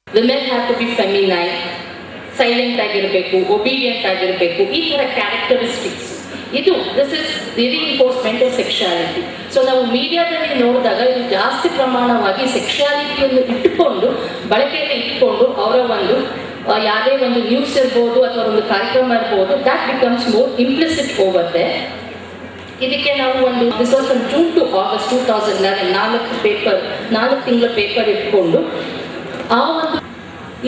women have to be feminine, silent ಆಗಿರಬೇಕು, ಒಬೀಡಿಯಂಟ್ ಆಗಿರಬೇಕು, ಈ ಥರ characteristics. This is the reinforcement of sexuality. So ನಾವು ಮೀಡಿಯಾದಲ್ಲಿ ನೋಡಿದಾಗ ಇದು ಜಾಸ್ತಿ ಪ್ರಮಾಣವಾಗಿ ಸೆಕ್ಷುಯಾಲಿಟಿಯನ್ನು ಇಟ್ಟುಕೊಂಡು ಬಳಕೆಯಲ್ಲಿ ಇಟ್ಕೊಂಡು ಅವರ ಒಂದು ಯಾವುದೇ ಒಂದು ನ್ಯೂಸ್ ಇರ್ಬೋದು ಅಥವಾ ಒಂದು ಕಾರ್ಯಕ್ರಮ ಇರ್ಬೋದು, that becomes more implicit over there. ಇದಕ್ಕೆ ನಾವು ಒಂದು this was from June to August 2011 4 ತಿಂಗಳ ಪೇಪರ್ ಇಟ್ಕೊಂಡು ಆ ಒಂದು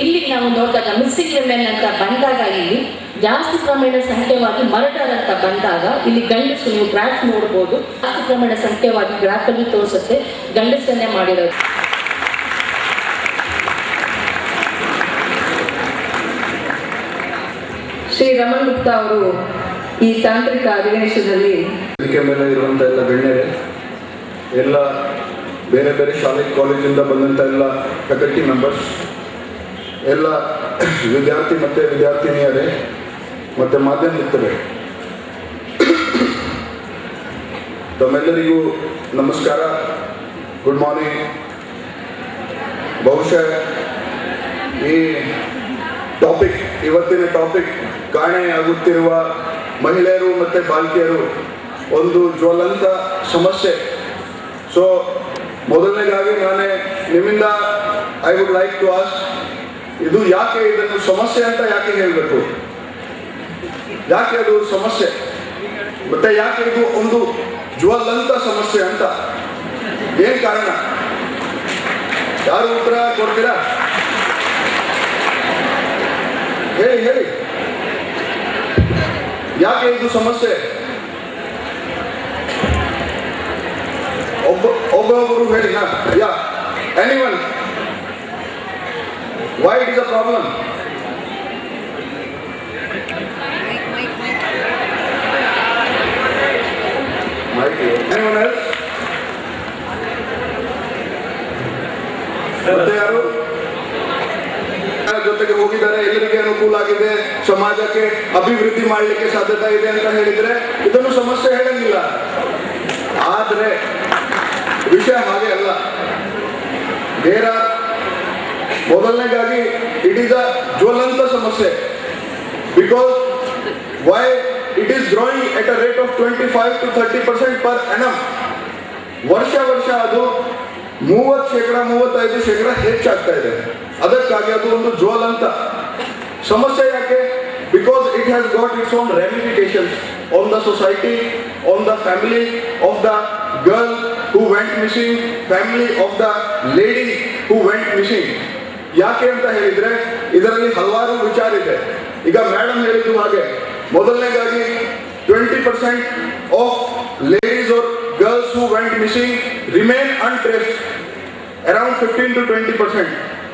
ಇಲ್ಲಿ ನಾವು ನೋಡಿದಾಗ ಮಿಸ್ಸಿಂಗ್ ವಿಮೆನ್ ಅಂತ ಬಂದಾಗ ಇಲ್ಲಿ ಜಾಸ್ತಿ ಪ್ರಮಾಣ ಸಂಖ್ಯೆವಾಗಿ ಮರ್ಡರ್ ಅಂತ ಬಂದಾಗ ಇಲ್ಲಿ ಗಂಡಸು ನೀವು ಗ್ರಾಫ್ ನೋಡ್ಬೋದು, ಜಾಸ್ತಿ ಪ್ರಮಾಣ ಸಂಖ್ಯೆವಾಗಿ ಗ್ರಾಫಲ್ಲಿ ತೋರಿಸುತ್ತೆ ಗಂಡಸನ್ನೇ ಮಾಡಿರೋದು. ಶ್ರೀ ರಮಣ್ ಗುಪ್ತಾ ಅವರು ಈ ತಾಂತ್ರಿಕ ಅಧಿವೇಶನದಲ್ಲಿ ಮೇಲೆ ಇರುವಂಥ ಎಲ್ಲ ಗಣ್ಯರೇ, ಎಲ್ಲ ಬೇರೆ ಬೇರೆ ಶಾಲೆ ಕಾಲೇಜಿಂದ ಬಂದಂಥ ಎಲ್ಲ ಫ್ಯಾಕಲ್ಟಿ ಮೆಂಬರ್ಸ್, ಎಲ್ಲ ವಿದ್ಯಾರ್ಥಿ ಮತ್ತು ವಿದ್ಯಾರ್ಥಿನಿಯರೇ ಮತ್ತು ಮಾಧ್ಯಮ ಮಿತ್ರರೇ, ತಮ್ಮೆಲ್ಲರಿಗೂ ನಮಸ್ಕಾರ, ಗುಡ್ ಮಾರ್ನಿಂಗ್. ಬಹುಶಃ ಈ ಟಾಪಿಕ್, ಇವತ್ತಿನ ಟಾಪಿಕ್ ಕಾಣೆಯಾಗುತ್ತಿರುವ ಮಹಿಳೆಯರು ಮತ್ತು ಬಾಲಕಿಯರು ಒಂದು ಜ್ವಲಂತ ಸಮಸ್ಯೆ. ಸೊ ಮೊದಲನೇದಾಗಿ ನಾನೇ ನಿಮ್ಮಿಂದ I would like to ask, ಇದು ಯಾಕೆ ಇದನ್ನು ಸಮಸ್ಯೆ ಅಂತ ಯಾಕೆ ಹೇಳಬೇಕು, ಯಾಕೆ ಅದು ಸಮಸ್ಯೆ ಮತ್ತೆ ಯಾಕೆ ಇದು ಒಂದು ಜ್ವಲಂತ ಸಮಸ್ಯೆ ಅಂತ ಏನ್ ಕಾರಣ? ಯಾರು ಉತ್ತರ ಕೊಡ್ತೀರಾ? ಹೇಳಿ ಯಾಕೆ ಇದು ಸಮಸ್ಯೆ? ಒಬ್ಬೊಬ್ಬರು ಹೇಳಿ yeah anyone why it is a problem? Anyone else? ಮತ್ತೆ ಯಾರು ಜೊತೆಗೆ ಹೋಗಿದ್ದಾರೆ, ಎಲ್ಲರಿಗೆ ಅನುಕೂಲ ಆಗಿದೆ, ಸಮಾಜಕ್ಕೆ ಅಭಿವೃದ್ಧಿ ಮಾಡಲಿಕ್ಕೆ ಸಾಧ್ಯತೆ ಇದೆ ಅಂತ ಹೇಳಿದ್ರೆ ಇದನ್ನು ಸಮಸ್ಯೆ ಹೇಳಂಗಿಲ್ಲ. ಆದ್ರೆ ವಿಷಯ ಹಾಗೆ ಅಲ್ಲ. ಬೇರೆ ಮೊದಲನೇದಾಗಿ ಇಟ್ ಈಸ್ ಅ ಜ್ವಲಂತ ಸಮಸ್ಯೆ. Because Y it is growing at a rate of 25 to 30% per annum. ವರ್ಷ ಅದು 30% ಹೆಚ್ಚಾಗ್ತಾ ಇದೆ. ಅದಕ್ಕಾಗಿ ಅದು ಒಂದು ಜ್ವಲಂತ ಸಮಸ್ಯೆ. ಯಾಕೆ? Because it has got its own ramifications on the society, on the family of the girl who went missing, family of the lady who went missing. ಯಾಕೆ ಅಂತ ಹೇಳಿದ್ರೆ ಇದರಲ್ಲಿ ಹಲವಾರು ವಿಚಾರ ಇದೆ. ಈಗ ಮೇಡಮ್ ಹೇಳಿದ್ದು ಹಾಗೆ, ಮೊದಲನೇದಾಗಿ 20% of ladies or girls who went missing remain untraced. Around 15 to 20%.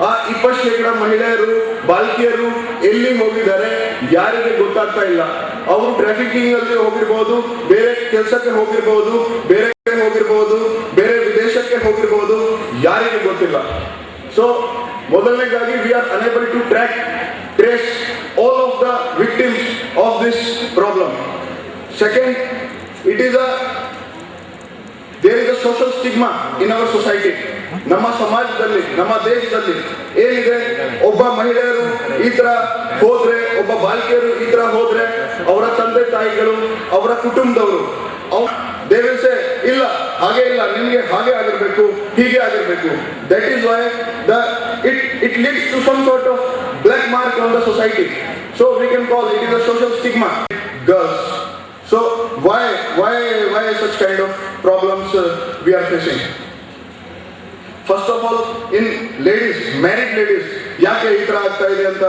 ಆ 20% ಮಹಿಳೆಯರು, ಬಾಲಕಿಯರು ಎಲ್ಲಿ ಹೋಗಿದ್ದಾರೆ ಯಾರಿಗೆ ಗೊತ್ತಾಗ್ತಾ ಇಲ್ಲ. ಅವರು ಟ್ರಾಫಿಕಿಂಗ್ ಅಲ್ಲಿ ಹೋಗಿರ್ಬೋದು, ಬೇರೆ ಕೆಲಸಕ್ಕೆ ಹೋಗಿರ್ಬೋದು, ಬೇರೆ ಹೋಗಿರ್ಬೋದು, ಬೇರೆ ವಿದೇಶಕ್ಕೆ ಹೋಗಿರ್ಬೋದು, ಯಾರಿಗೆ ಗೊತ್ತಿಲ್ಲ. ಸೊ ಮೊದಲನೇದಾಗಿ we are unable to trace all of the victims of this problem. Second, there is a social stigma in our society. ನಮ್ಮ ಸಮಾಜದಲ್ಲಿ, ನಮ್ಮ ದೇಶದಲ್ಲಿ ಏನಿದೆ, ಒಬ್ಬ ಮಹಿಳೆಯರು ಈ ತರ ಹೋದ್ರೆ, ಒಬ್ಬ ಬಾಲಕಿಯರು ಈ ತರ ಹೋದ್ರೆ ಅವರ ತಂದೆ ತಾಯಿಗಳು, ಅವರ ಕುಟುಂಬದವರು they will say ಇಲ್ಲ, ಹಾಗೆ ಇಲ್ಲ, ನಿಮಗೆ ಹಾಗೆ ಆಗಿರ್ಬೇಕು, ಹೀಗೆ ಆಗಿರ್ಬೇಕು. That is why it leads to some sort of black mark on the society. So we can call it is a social stigma. Girls. So why such kind of problems we are facing? First of all, in ladies, married ladies, ಯಾಕೆ ಈ ತರ ಆಗ್ತಾ ಇದೆ ಅಂತ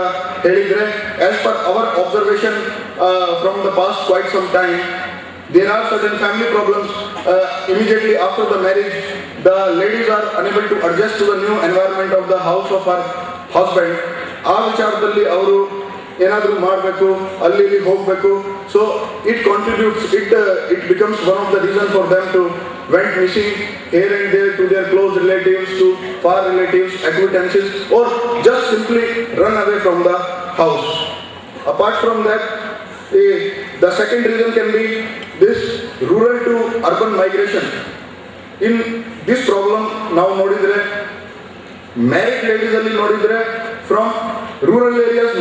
ಹೇಳಿದ್ರೆ, as per our observation from the past quite some time, there are certain family problems immediately after the marriage. The ladies are unable to adjust to the new environment of the house of her husband. ಆ ವಿಚಾರದಲ್ಲಿ ಅವರು ಏನಾದರೂ ಮಾಡಬೇಕು, ಅಲ್ಲಿ ಹೋಗಬೇಕು. So it contributes, it becomes one of the reason for them to went missing here and there to their close relatives, to far relatives, acquaintances, or just simply run away from the house. Apart from that, the second reason can be this rural to urban migration. In this problem ನಾವು ನೋಡಿದ್ರೆ, married ladies ಅಲ್ಲಿ ನೋಡಿದ್ರೆ from rural areas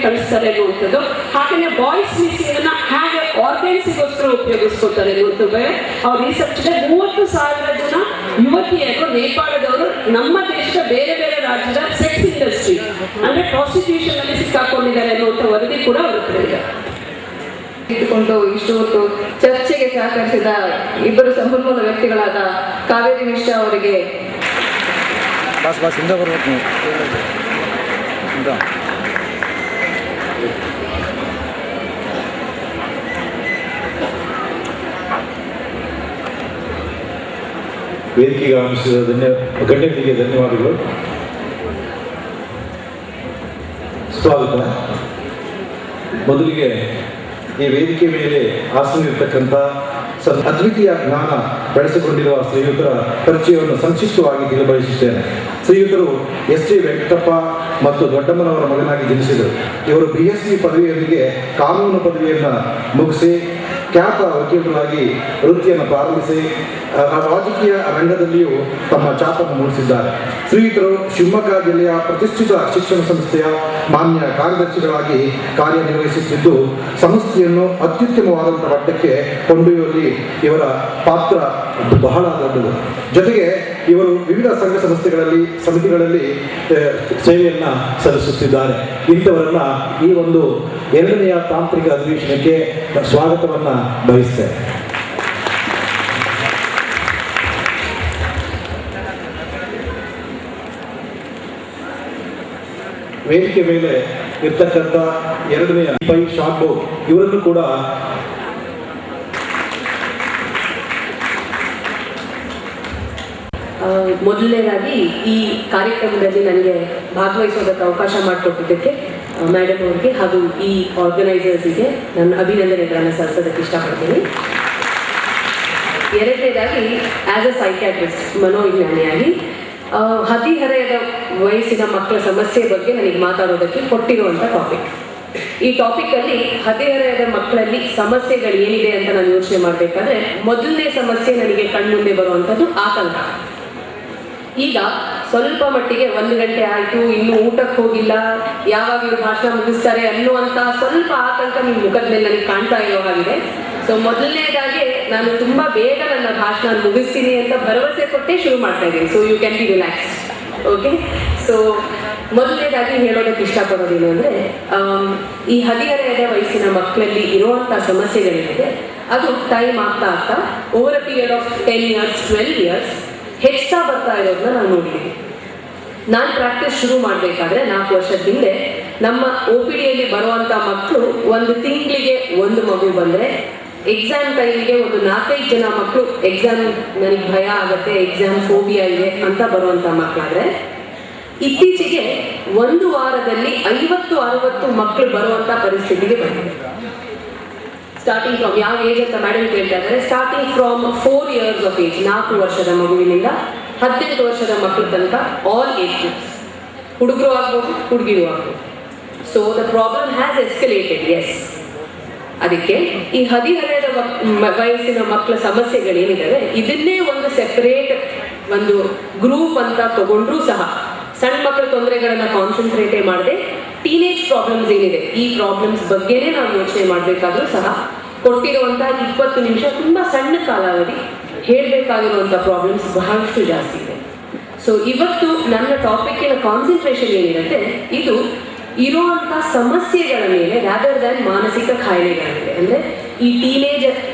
ಕಳಿಸ್ತಾರೆ ಅನ್ನುವಂಥದ್ದು. ಹಾಗೆಯೇ boys missing ಅನ್ನ ಹೇಗೆ ಆರ್ಗನ್ಸಿಗೋಸ್ಕರ ಉಪಯೋಗಿಸ್ಕೊತಾರೆ ಅನ್ನುವಂಥದ್ದು ಅವ್ರ ರಿಸರ್ಚ್ 30,000 ಜನ ಯುವತಿಯರು ನೇಪಾಳದವರು ನಮ್ಮ ದೇಶದ ಬೇರೆ ಬೇರೆ ರಾಜ್ಯದ ಸೆಕ್ಸ್ ಇಂಡಸ್ಟ್ರಿ ಅಂದ್ರೆ ಪ್ರಾಸ್ಟಿಟ್ಯೂಷನ್ ಅಲ್ಲಿ ಸಿಕ್ಕಾಕೊಂಡಿದ್ದಾರೆ ಅನ್ನುವಂಥ ವರದಿ ಕೂಡ ಅವ್ರ ಕಡೆ ಇದೆ. ಇಟ್ಟುಕೊಂಡು ಇಷ್ಟು ಹೊತ್ತು ಚರ್ಚೆಗೆ ಸಹಕರಿಸಿದ ಇಬ್ಬರು ಸಂಪನ್ಮೂಲ ವ್ಯಕ್ತಿಗಳಾದ ಕಾವೇರಿ ಮಿಶ್ರಾ ಅವರಿಗೆ ವೇದಿಕೆಗೆ ಆಗಮಿಸಿದ ಗಣ್ಯರಿಗೆ ಧನ್ಯವಾದಗಳು. ಸ್ವಾಗತ. ಮೊದಲಿಗೆ ಈ ವೇದಿಕೆ ಮೇಲೆ ಆಸನವಿರ್ತಕ್ಕಂಥ ಅದ್ವಿತೀಯ ಜ್ಞಾನ ಬೆಳೆಸಿಕೊಂಡಿರುವ ಶ್ರೀಯುತರ ಪರಿಚಯವನ್ನು ಸಂಕ್ಷಿಪ್ತವಾಗಿ ತಿಳಿಬಯಸುತ್ತೇನೆ. ಶ್ರೀಯುತರು ಎಸ್.ಟಿ. ವೆಂಕಟಪ್ಪ ಮತ್ತು ದೊಡ್ಡಮ್ಮನವರ ಮಗನಾಗಿ ಜನಿಸಿದರು. ಇವರು BSc ಪದವಿಯೊಂದಿಗೆ ಕಾನೂನು ಪದವಿಯನ್ನು ಮುಗಿಸಿ ಖ್ಯಾತ ವಕೀಲರಾಗಿ ವೃತ್ತಿಯನ್ನು ಪ್ರಾರಂಭಿಸಿ ರಾಜಕೀಯ ರಂಗದಲ್ಲಿಯೂ ತಮ್ಮ ಛಾಪನ್ನು ಮೂಡಿಸಿದ್ದಾರೆ. ಶ್ರೀಯುತರು ಶಿವಮೊಗ್ಗ ಜಿಲ್ಲೆಯ ಪ್ರತಿಷ್ಠಿತ ಶಿಕ್ಷಣ ಸಂಸ್ಥೆಯ ಮಾನ್ಯ ಕಾರ್ಯದರ್ಶಿಗಳಾಗಿ ಕಾರ್ಯನಿರ್ವಹಿಸುತ್ತಿದ್ದು, ಸಂಸ್ಥೆಯನ್ನು ಅತ್ಯುತ್ತಮವಾದಂಥ ಮಟ್ಟಕ್ಕೆ ಕೊಂಡೊಯ್ಯುವಲ್ಲಿ ಇವರ ಪಾತ್ರ ಬಹಳ ದೊಡ್ಡದು. ಜೊತೆಗೆ ಇವರು ವಿವಿಧ ಸಂಘ ಸಂಸ್ಥೆಗಳಲ್ಲಿ, ಸಮಿತಿಗಳಲ್ಲಿ ಸೇವೆಯನ್ನು ಸಲ್ಲಿಸುತ್ತಿದ್ದಾರೆ. ಇಂಥವರನ್ನ ಈ ಒಂದು 2ನೇ ತಾಂತ್ರಿಕ ಅಧಿವೇಶನಕ್ಕೆ ಸ್ವಾಗತವನ್ನು ಬಯಸ್ತೇನೆ. ವೇದಿಕೆ ಮೇಲೆ ಇರ್ತಕ್ಕಂಥ 2ನೇ ಪೈ ಶಾಂಬು ಇವರನ್ನು ಕೂಡ ಮೊದಲನೇದಾಗಿ ಈ ಕಾರ್ಯಕ್ರಮದಲ್ಲಿ ನನಗೆ ಭಾಗವಹಿಸೋದಕ್ಕೆ ಅವಕಾಶ ಮಾಡಿಕೊಟ್ಟಿದ್ದಕ್ಕೆ ಮೇಡಮ್ ಅವ್ರಿಗೆ ಹಾಗೂ ಈ ಆರ್ಗನೈಸರ್ಸಿಗೆ ನನ್ನ ಅಭಿನಂದನೆಗಳನ್ನು ಸಲ್ಲಿಸೋದಕ್ಕೆ ಇಷ್ಟಪಡ್ತೀನಿ. ಎರಡನೇದಾಗಿ ಆ್ಯಸ್ ಅ ಸೈಕ್ಯಾಟ್ರಿಸ್ಟ್, ಮನೋವಿಜ್ಞಾನಿಯಾಗಿ ಹದಿಹರೆಯದ ವಯಸ್ಸಿನ ಮಕ್ಕಳ ಸಮಸ್ಯೆ ಬಗ್ಗೆ ನನಗೆ ಮಾತಾಡೋದಕ್ಕೆ ಕೊಟ್ಟಿರುವಂಥ ಟಾಪಿಕ್. ಈ ಟಾಪಿಕಲ್ಲಿ ಹದಿಹರೆಯದ ಮಕ್ಕಳಲ್ಲಿ ಸಮಸ್ಯೆಗಳು ಏನಿದೆ ಅಂತ ನಾನು ಯೋಚನೆ ಮಾಡಬೇಕಾದ್ರೆ ಮೊದಲನೇ ಸಮಸ್ಯೆ ನನಗೆ ಕಣ್ಮುಂದೆ ಬರುವಂಥದ್ದು ಆತಂಕ. ಈಗ ಸ್ವಲ್ಪ ಮಟ್ಟಿಗೆ 1 ಗಂಟೆ ಆಯಿತು, ಇನ್ನೂ ಊಟಕ್ಕೆ ಹೋಗಿಲ್ಲ, ಯಾವಾಗ ಇವರು ಭಾಷಣ ಮುಗಿಸ್ತಾರೆ ಅನ್ನುವಂಥ ಸ್ವಲ್ಪ ಆತಂಕ ನಿಮ್ಮ ಮುಖದ ಮೇಲೆ ನನಗೆ ಕಾಣ್ತಾ ಇರೋ ಹಾಗಿದೆ. ಸೊ ಮೊದಲನೇದಾಗಿ ನಾನು ತುಂಬ ಬೇಗ ನನ್ನ ಭಾಷಣ ಮುಗಿಸ್ತೀನಿ ಅಂತ ಭರವಸೆ ಕೊಟ್ಟೇ ಶುರು ಮಾಡ್ತಾ ಇದ್ದೀನಿ. So you can be relax. Okay. So ಮೊದಲನೇದಾಗಿ ಹೇಳೋದಕ್ಕೆ ಇಷ್ಟಪಡೋದೇನು ಅಂದರೆ, ಈ ಹದಿಹರೆಯದ ವಯಸ್ಸಿನ ಮಕ್ಕಳಲ್ಲಿ ಇರುವಂಥ ಸಮಸ್ಯೆಗಳಿದೆ, ಅದು ಟೈಮ್ ಆಗ್ತಾ ಆಗ್ತಾ over a period of 10 years 12 years ಹೆಚ್ಚುತ್ತಾ ಬರ್ತಾ ಇರೋದನ್ನ ನಾವು ನೋಡಿದ್ದೀವಿ. ನಾನು ಪ್ರಾಕ್ಟೀಸ್ ಶುರು ಮಾಡಬೇಕಾದ್ರೆ 4 ವರ್ಷದ ಹಿಂದೆ ನಮ್ಮ OPDಯಲ್ಲಿ ಬರುವಂಥ ಮಕ್ಕಳು 1 ತಿಂಗಳಿಗೆ 1 ಮಗು ಬಂದರೆ, ಎಕ್ಸಾಮ್ ಟೈಮಿಗೆ ಒಂದು 4-5 ಜನ ಮಕ್ಕಳು ಎಕ್ಸಾಮ್ ನನಗೆ ಭಯ ಆಗುತ್ತೆ, ಎಕ್ಸಾಮ್ ಫೋಬಿಯಾ ಇದೆ ಅಂತ ಬರುವಂಥ ಮಕ್ಕಳಾದರೆ, ಇತ್ತೀಚೆಗೆ 1 ವಾರದಲ್ಲಿ 50-60 ಮಕ್ಕಳು ಬರುವಂಥ ಪರಿಸ್ಥಿತಿಗೆ ಬಂದಿದೆ. ಸ್ಟಾರ್ಟಿಂಗ್ ಫ್ರಮ್ ಯಾವ ಏಜ್ ಅಂತ ಮೇಡಮ್ ಕೇಳ್ತಾ ಇದ್ದಾರೆ, starting from 4 years of age, 4 ವರ್ಷದ ಮಗುವಿನಿಂದ 18 ವರ್ಷದ ಮಕ್ಕಳ ತನಕ ಆಲ್ ಏಜ್ ಗ್ರೂಪ್ಸ್, ಹುಡುಗರು ಆಗ್ಬೋದು, ಹುಡುಗಿರು ಆಗ್ಬೋದು. So the problem has escalated. Yes, ಅದಕ್ಕೆ ಈ ಹದಿಹರೆಯದ ವಯಸ್ಸಿನ ಮಕ್ಕಳ ಸಮಸ್ಯೆಗಳೇನಿದ್ದಾವೆ ಇದನ್ನೇ ಒಂದು ಸೆಪರೇಟ್ ಒಂದು ಗ್ರೂಪ್ ಅಂತ ತಗೊಂಡ್ರೂ ಸಹ ಸಣ್ಣ ಮಕ್ಕಳ ತೊಂದರೆಗಳನ್ನ ಕಾನ್ಸಂಟ್ರೇಟೇ ಮಾಡದೆ ಟೀನೇಜ್ ಪ್ರಾಬ್ಲಮ್ಸ್ ಏನಿದೆ ಈ ಪ್ರಾಬ್ಲಮ್ಸ್ ಬಗ್ಗೆನೇ ನಾವು ಯೋಚನೆ ಮಾಡಬೇಕಾದ್ರೂ ಸಹ ಕೊಟ್ಟಿರುವಂಥ 20 ನಿಮಿಷ ತುಂಬ ಸಣ್ಣ ಕಾಲಾವಧಿ ಹೇಳಬೇಕಾಗಿರುವಂಥ ಪ್ರಾಬ್ಲಮ್ಸ್ ಬಹಳಷ್ಟು ಜಾಸ್ತಿ ಇದೆ. ಸೊ ಇವತ್ತು ನನ್ನ ಟಾಪಿಕ್ಕಿನ ಕಾನ್ಸಂಟ್ರೇಷನ್ ಏನಿರುತ್ತೆ ಇದು ಇರುವಂಥ ಸಮಸ್ಯೆಗಳ ಮೇಲೆ ರಾದರ್ ದ್ಯಾನ್ ಮಾನಸಿಕ ಕಾಯಿಲೆಗಳ ಮೇಲೆ. ಅಂದರೆ ಈ ಟೀನೇಜ್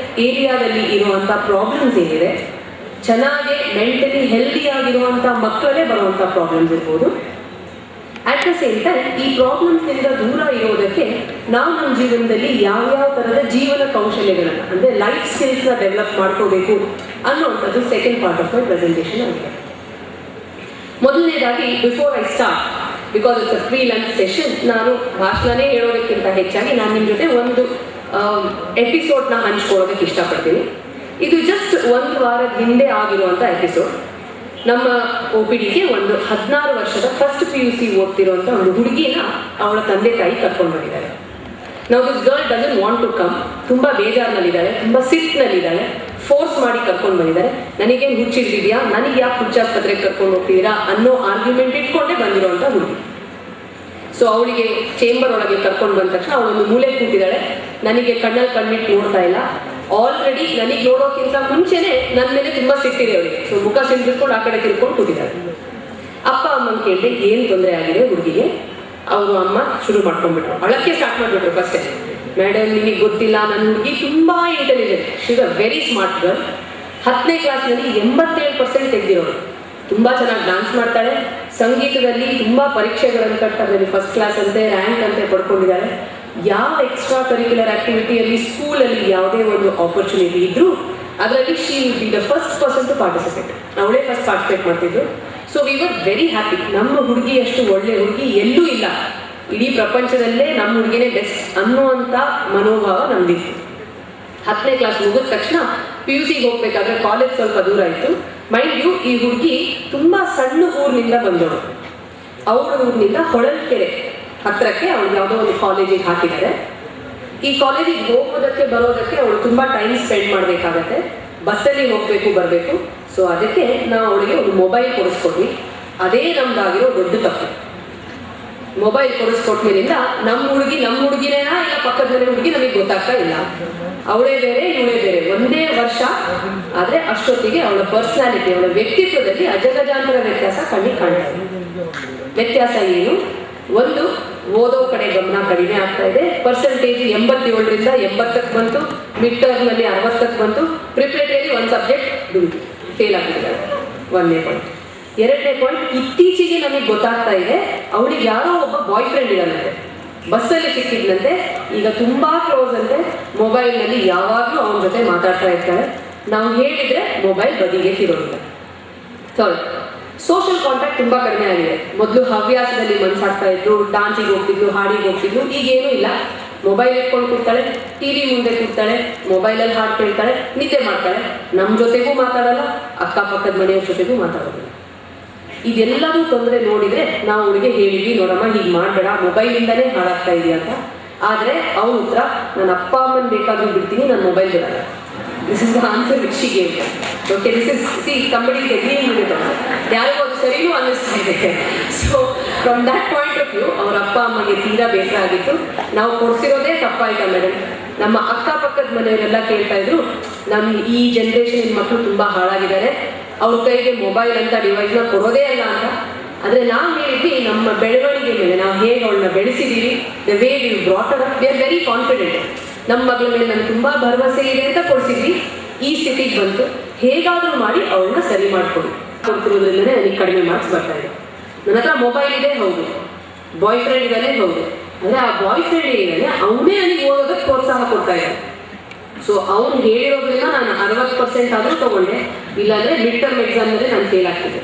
ಏರಿಯಾದಲ್ಲಿ ಇರುವಂಥ ಪ್ರಾಬ್ಲಮ್ಸ್ ಏನಿದೆ, ಚೆನ್ನಾಗಿ ಮೆಂಟಲಿ ಹೆಲ್ದಿ ಆಗಿರುವಂಥ ಮಕ್ಕಳೇ ಬರುವಂಥ ಪ್ರಾಬ್ಲಮ್ಸ್ ಇರ್ಬೋದು. ಅಟ್ ದ ಸೇಮ್ ಟೈಮ್ ಈ ಪ್ರಾಬ್ಲಮ್ಸ್ನಿಂದ ದೂರ ಇರೋದಕ್ಕೆ ನಾವು ನಮ್ಮ ಜೀವನದಲ್ಲಿ ಯಾವ್ಯಾವ ಥರದ ಜೀವನ ಕೌಶಲ್ಯಗಳನ್ನು ಅಂದರೆ ಲೈಫ್ ಸ್ಕಿಲ್ಸ್ನ ಡೆವಲಪ್ ಮಾಡ್ಕೋಬೇಕು ಅನ್ನೋವಂಥದ್ದು second part of my presentation ಆಗಿದೆ. ಮೊದಲನೇದಾಗಿ before I start, because it's a free lunch session, ನಾನು ಭಾಷಣನೇ ಹೇಳೋದಕ್ಕಿಂತ ಹೆಚ್ಚಾಗಿ ನಾನು ನಿಮ್ಮ ಜೊತೆ ಒಂದು ಎಪಿಸೋಡ್ನ ಹಂಚ್ಕೊಳ್ಳೋದಕ್ಕೆ ಇಷ್ಟಪಡ್ತೀನಿ. ಇದು ಜಸ್ಟ್ 1 ವಾರದ ಹಿಂದೆ ಆಗಿರುವಂಥ ಎಪಿಸೋಡ್. ನಮ್ಮ OPDಗೆ ಒಂದು 16 ವರ್ಷದ ಫಸ್ಟ್ PUC ಓದ್ತಿರುವಂಥ ಒಂದು ಹುಡುಗಿನ ಅವಳ ತಂದೆ ತಾಯಿ ಕರ್ಕೊಂಡು ಬಂದಿದ್ದಾರೆ. ನಾವು this girl doesn't want to come, ತುಂಬ ಬೇಜಾರಿನಲ್ಲಿದ್ದಾಳೆ, ತುಂಬ ಸಿಟ್ನಲ್ಲಿದ್ದಾಳೆ, ಫೋರ್ಸ್ ಮಾಡಿ ಕರ್ಕೊಂಡು ಬಂದಿದ್ದಾರೆ. ನನಗೇನು ಹುಚ್ಚಿಡ್ತಿದ್ಯಾ, ನನಗೆ ಯಾಕೆ ಹುಚ್ಚಾಸ್ಪತ್ರೆಗೆ ಕರ್ಕೊಂಡು ಹೋಗ್ತೀರಾ ಅನ್ನೋ ಆರ್ಗ್ಯುಮೆಂಟ್ ಇಟ್ಕೊಂಡೇ ಬಂದಿರುವಂಥ ಹುಡುಗಿ. ಸೊ ಅವಳಿಗೆ ಚೇಂಬರ್ ಒಳಗೆ ಕರ್ಕೊಂಡು ಬಂದ ತಕ್ಷಣ ಅವಳೊಂದು ಮೂಲೆ ಕೂತಿದ್ದಾಳೆ, ನನಗೆ ಕಣ್ಣಲ್ಲಿ ಕಣ್ಣಿಟ್ಟು ನೋಡ್ತಾ ಇಲ್ಲ. ಆಲ್ರೆಡಿ ನನಗೆ ನೋಡೋಕ್ಕಿಂತ ಮುಂಚೆನೆ ನನ್ನ ಮೇಲೆ ತುಂಬ ಸಿಟ್ಟಿದೆ ಅವಳಿಗೆ. ಸೊ ಮುಖ ಸಿಂಧಿಸ್ಕೊಂಡು ಆ ಕಡೆ ತಿರ್ಕೊಂಡು ಕೂತಿದ್ದಾಳೆ. ಅಪ್ಪ ಅಮ್ಮನ ಕೇಳಿದೆ ಏನು ತೊಂದರೆ ಆಗಿದೆ ಹುಡುಗಿಗೆ. ಅವರು ಅಮ್ಮ ಶುರು ಮಾಡ್ಕೊಂಡ್ಬಿಟ್ರು, ಅಳಕ್ಕೆ ಸ್ಟಾರ್ಟ್ ಮಾಡಿಬಿಟ್ರು. ಫಸ್ಟೇ, ಮೇಡಮ್ ನಿಮಗೆ ಗೊತ್ತಿಲ್ಲ, ನನ್ನ ಹುಡುಗಿ ತುಂಬ intelligent, she is a very smart girl. 10ನೇ ಕ್ಲಾಸ್ನಲ್ಲಿ 87% ತೆಗೆದಿರೋಳು, ತುಂಬ ಚೆನ್ನಾಗಿ ಡ್ಯಾನ್ಸ್ ಮಾಡ್ತಾಳೆ, ಸಂಗೀತದಲ್ಲಿ ತುಂಬ ಪರೀಕ್ಷೆಗಳನ್ನು ಕಟ್ಟದಲ್ಲಿ ಫಸ್ಟ್ ಕ್ಲಾಸ್ ಅಂತೆ, ರ್ಯಾಂಕ್ ಅಂತೆ ಪಡ್ಕೊಂಡಿದ್ದಾಳೆ. ಯಾವ ಎಕ್ಸ್ಟ್ರಾ ಕರಿಕ್ಯುಲರ್ ಆಕ್ಟಿವಿಟಿಯಲ್ಲಿ ಸ್ಕೂಲಲ್ಲಿ ಯಾವುದೇ ಒಂದು ಆಪರ್ಚುನಿಟಿ ಇದ್ದರೂ ಅದರಲ್ಲಿ she will be the first person to participate. ಅವಳೇ ಫಸ್ಟ್ ಪಾರ್ಟಿಸಿಪೇಟ್ ಮಾಡ್ತಿದ್ರು. So we were very happy. ನಮ್ಮ ಹುಡುಗಿ ಅಷ್ಟು ಒಳ್ಳೆ ಹುಡುಗಿ ಎಲ್ಲೂ ಇಲ್ಲ, ಇಡೀ ಪ್ರಪಂಚದಲ್ಲೇ ನಮ್ಮ ಹುಡುಗಿನೇ ಬೆಸ್ಟ್ ಅನ್ನುವಂಥ ಮನೋಭಾವ ನಮ್ದಿತ್ತು. 10ನೇ ಕ್ಲಾಸ್ ಮುಗಿದ ತಕ್ಷಣ PUCಗೆ ಹೋಗ್ಬೇಕಾದ್ರೆ ಕಾಲೇಜ್ ಸ್ವಲ್ಪ ದೂರ ಇತ್ತು. ಮೈಂಡ್ ಯು, ಈ ಹುಡುಗಿ ತುಂಬ ಸಣ್ಣ ಊರಿನಿಂದ ಬಂದವಳು. ಅವಳ ಊರಿನಿಂದ ಹೊಳಲ್ಕೆರೆ ಹತ್ತಿರಕ್ಕೆ ಅವಳು ಯಾವುದೋ ಒಂದು ಕಾಲೇಜಿಗೆ ಹಾಕಿದ್ದಾರೆ. ಈ ಕಾಲೇಜಿಗೆ ಹೋಗೋದಕ್ಕೆ ಬರೋದಕ್ಕೆ ಅವಳು ತುಂಬ ಟೈಮ್ ಸ್ಪೆಂಡ್ ಮಾಡಬೇಕಾಗತ್ತೆ, ಬಸ್ಸಲ್ಲಿ ಹೋಗಬೇಕು ಬರಬೇಕು. ಸೊ ಅದಕ್ಕೆ ನಾವು ಅವಳಿಗೆ ಒಂದು ಮೊಬೈಲ್ ಕೊಡಿಸ್ಕೊಟ್ವಿ. ಅದೇ ನಮ್ದಾಗಿರೋ ದೊಡ್ಡ ತಪ್ಪು. ಮೊಬೈಲ್ ಕೊಡಿಸ್ಕೊಟ್ಮೇಲಿಂದ ನಮ್ಮ ಹುಡುಗಿನೇನಾ ಇಲ್ಲ ಪಕ್ಕದ ಮನೆ ಹುಡುಗಿ ನಮಗೆ ಗೊತ್ತಾಗ್ತಾ ಇಲ್ಲ. ಅವಳೇ ಬೇರೆ ಇವಳೇ ಬೇರೆ, ಒಂದೇ ವರ್ಷ ಆದರೆ ಅಷ್ಟೊತ್ತಿಗೆ ಅವಳ ಪರ್ಸ್ನಾಲಿಟಿ, ಅವಳ ವ್ಯಕ್ತಿತ್ವದಲ್ಲಿ ಅಜಗಜಾಂತರ ವ್ಯತ್ಯಾಸ ಕಣ್ಣಿಗೆ ಕಾಣ್ತಾ ಇದೆ. ವ್ಯತ್ಯಾಸ ಏನು? ಒಂದು, ಓದೋ ಕಡೆ ಗಮನ ಕಡಿಮೆ ಆಗ್ತಾ ಇದೆ. ಪರ್ಸೆಂಟೇಜ್ 87ರಿಂದ 80ಕ್ಕೆ ಬಂತು, ಮಿಡ್ ಟರ್ಮ್ನಲ್ಲಿ 60ಕ್ಕೆ ಬಂತು, ಪ್ರಿಪ್ರೇಟರಿ ಒಂದು ಸಬ್ಜೆಕ್ಟ್ ದುಡ್ಡು ಫೇಲ್ ಆಗಿದ್ದಾರೆ. 1ನೇ ಪಾಯಿಂಟ್. 2ನೇ ಪಾಯಿಂಟ್, ಇತ್ತೀಚೆಗೆ ನಮಗೆ ಗೊತ್ತಾಗ್ತಾ ಇದೆ ಅವಳಿಗೆ ಯಾರೋ ಒಬ್ಬ ಬಾಯ್ ಫ್ರೆಂಡ್ ಇದ್ದಾನಂತೆ, ಬಸ್ಸಲ್ಲಿ ಸಿಕ್ಕಿದ್ನಂತೆ, ಈಗ ತುಂಬ ಕ್ಲೋಸ್ ಅಂತೆ, ಮೊಬೈಲ್ನಲ್ಲಿ ಯಾವಾಗಲೂ ಅವನ ಜೊತೆ ಮಾತಾಡ್ತಾ ಇರ್ತಾಳೆ. ನಾವು ಹೇಳಿದರೆ ಮೊಬೈಲ್ ಬದಿಗೆ ತಿರೋದಿಲ್ಲ. ಥರ್ಡ್, ಸೋಷಿಯಲ್ ಕಾಂಟ್ಯಾಕ್ಟ್ ತುಂಬ ಕಡಿಮೆ ಆಗಿದೆ. ಮೊದಲು ಹವ್ಯಾಸದಲ್ಲಿ ಮನಸ್ಸಾಗ್ತಾ ಇದ್ರು, ಡಾನ್ಸಿಗೆ ಹೋಗ್ತಿದ್ರು, ಹಾಡಿಗೆ ಹೋಗ್ತಿದ್ರು. ಈಗೇನೂ ಇಲ್ಲ. ಮೊಬೈಲ್ ಇಟ್ಕೊಂಡು ಕೂರ್ತಾಳೆ, ಟಿವಿ ಮುಂದೆ ಕೂರ್ತಾಳೆ, ಮೊಬೈಲಲ್ಲಿ ಹಾಡು ಕೇಳ್ತಾಳೆ, ನಿದ್ದೆ ಮಾಡ್ತಾಳೆ. ನಮ್ಮ ಜೊತೆಗೂ ಮಾತಾಡಲ್ಲ, ಅಕ್ಕಪಕ್ಕದ ಮನೆಯವ್ರ ಜೊತೆಗೂ ಮಾತಾಡೋದಿಲ್ಲ. ಇದೆಲ್ಲದೂ ತೊಂದರೆ ನೋಡಿದರೆ ನಾವು ಅವಳಿಗೆ ಹೇಳಿದ್ವಿ, ನೋಡಮ್ಮ ಹೀಗೆ ಮಾಡಬೇಡ, ಮೊಬೈಲಿಂದನೇ ಹಾಳಾಗ್ತಾ ಇದೆಯಾ ಅಂತ. ಆದರೆ ಅವ್ರ ಉತ್ತರ, ನನ್ನ ಅಪ್ಪ ಅಮ್ಮನ ಬೇಕಾದ್ರೂ ಬಿಡ್ತೀನಿ, ನಾನು ಮೊಬೈಲ್ ಬಿಡಲ್ಲ. This is the answer which she gave. Okay, this is ಸಿ ಕಂಬಡಿ ಯಾರಿಗೂ ಅದು ಸರಿನೂ ಅನ್ನಿಸ್ತಾ ಇದೆ. So from that point of view ಅವ್ರ ಅಪ್ಪ ಅಮ್ಮಗೆ ತೀರಾ ಬೇಸರ ಆಗಿತ್ತು. ನಾವು ಕೊಡಿಸಿರೋದೇ ತಪ್ಪಾಯ್ತಾ ಮೇಡಮ್? ನಮ್ಮ ಅಕ್ಕಪಕ್ಕದ ಮನೆಯವರೆಲ್ಲ ಕೇಳ್ತಾ ಇದ್ರು, ನಮ್ಮ ಈ ಜನ್ರೇಷನ್ ಮಕ್ಕಳು ತುಂಬ ಹಾಳಾಗಿದ್ದಾರೆ, ಅವ್ರ ಕೈಗೆ ಮೊಬೈಲ್ ಅಂತ ಡಿವೈಸ್ನ ಕೊಡೋದೇ ಅಲ್ಲ ಅಂತ. ಆದರೆ ನಾವು ಹೇಳಿದ್ವಿ, ನಮ್ಮ ಬೆಳವಣಿಗೆ ಮೇಲೆ ನಾವು ಹೇಗೆ ಅವಳನ್ನ ಬೆಳೆಸಿದ್ದೀವಿ, the way we brought up, we are very confident. ನಮ್ಮ ಮಗಳ ಮೇಲೆ ನಮ್ಗೆ ತುಂಬ ಭರವಸೆ ಇದೆ ಅಂತ ಕೊಡಿಸಿದ್ವಿ. ಈ ಸ್ಥಿತಿಗೆ ಬಂತು, ಹೇಗಾದರೂ ಮಾಡಿ ಅವಳನ್ನ ಸರಿ ಮಾಡಿಕೊಡಿ. ಕೊಡ್ತಿರೋದ್ರಿಂದಲೇ ನನಗೆ ಕಡಿಮೆ ಮಾರ್ಕ್ಸ್ ಬರ್ತಾ ಇದೆ. ನನ್ನ ಹತ್ರ ಮೊಬೈಲ್ ಇದೆ, ಹೌದು, ಬಾಯ್ ಫ್ರೆಂಡ್ ಇದ್ದಾನೆ, ಹೌದು. ಅಂದರೆ ಆ ಬಾಯ್ ಫ್ರೆಂಡ್ ಏನಿದ್ದಾನೆ ಅವನೇ ನನಗೆ ಓದೋದಕ್ಕೆ ಪ್ರೋತ್ಸಾಹ ಕೊಡ್ತಾ ಇದ್ದಾನೆ. ಸೊ ಅವ್ನು ಹೇಳಿರೋದ್ರಿಂದ ನಾನು 60% ಆದರೂ ತೊಗೊಂಡೆ, ಇಲ್ಲಾಂದರೆ ಮಿಡ್ ಟರ್ಮ್ ಎಕ್ಸಾಮ್ನಲ್ಲಿ ನಾನು ಫೇಲ್ ಆಗ್ತಿದ್ದೆ.